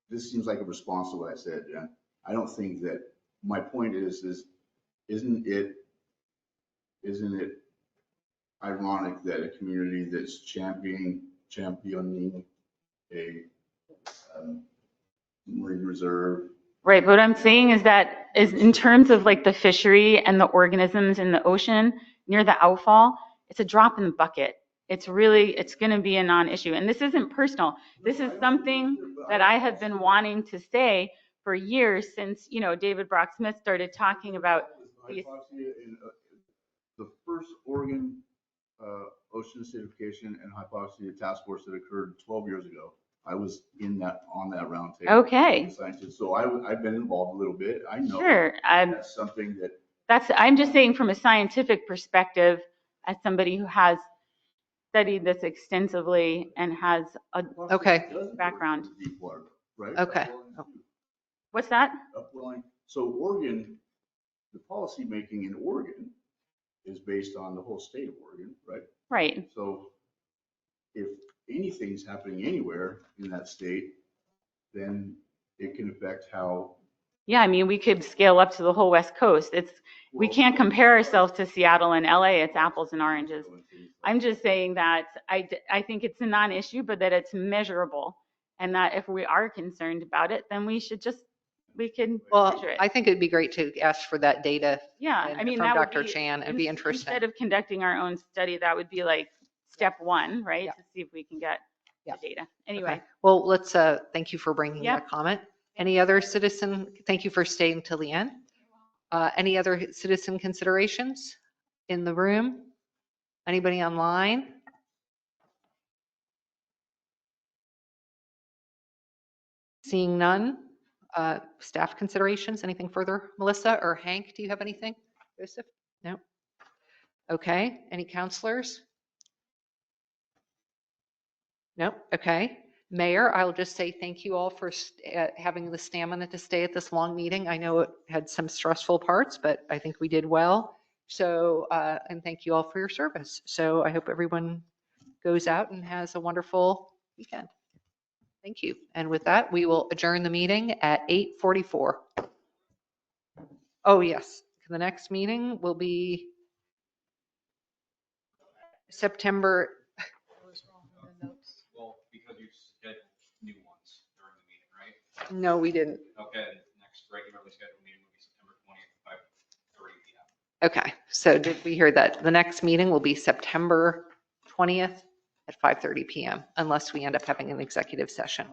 this seems like a response to what I said. I don't think that, my point is isn't it ironic that a community that's championing a marine reserve. Right, but what I'm saying is that is in terms of like the fishery and the organisms in the ocean near the outfall, it's a drop in the bucket. It's going to be a non-issue. And this isn't personal. This is something that I have been wanting to say for years since, David Brock Smith started talking about these. The first Oregon ocean acidification and hypoxia task force that occurred 12 years ago. I was on that round table. Okay. So I've been involved a little bit. I know. Sure. That's something I'm just saying from a scientific perspective, as somebody who has studied this extensively and has a background. Deep water, right? Okay. What's that? Upwelling. So Oregon, the policy making in Oregon is based on the whole state of Oregon, right? Right. So if anything's happening anywhere in that state, then it can affect how. Yeah, I mean, we could scale up to the whole West Coast. We can't compare ourselves to Seattle and LA. It's apples and oranges. I'm just saying that I think it's a non-issue, but that it's measurable, and that if we are concerned about it, then we can measure it. I think it'd be great to ask for that data. Yeah, I mean, from that Dr. would be, Chan. It'd be interesting. Instead of conducting our own study, that would be like step one, right? To see if we can get the data. Anyway. Okay. Well, let's thank you for bringing that comment. Any other citizen, thank you for staying till the end. Any other citizen considerations in the room? Anybody online? Seeing none. Staff considerations, anything further? Melissa or Hank, do you have anything? Joseph? No? Okay, any counselors? No? Okay. Mayor, I'll just say thank you all for having the stamina to stay at this long meeting. I know it had some stressful parts, but I think we did well. So, and thank you all for your service. So I hope everyone goes out and has a wonderful weekend. Thank you. And with that, we will adjourn the meeting at 8:44. Oh, yes. The next meeting will be September. Well, because you scheduled new ones during the meeting, right? No, we didn't. Okay, next regularly scheduled meeting will be September 20th, 5:30 p.m. Okay, so did we hear that? The next meeting will be September 20th at 5:30 p.m. unless we end up having an executive session.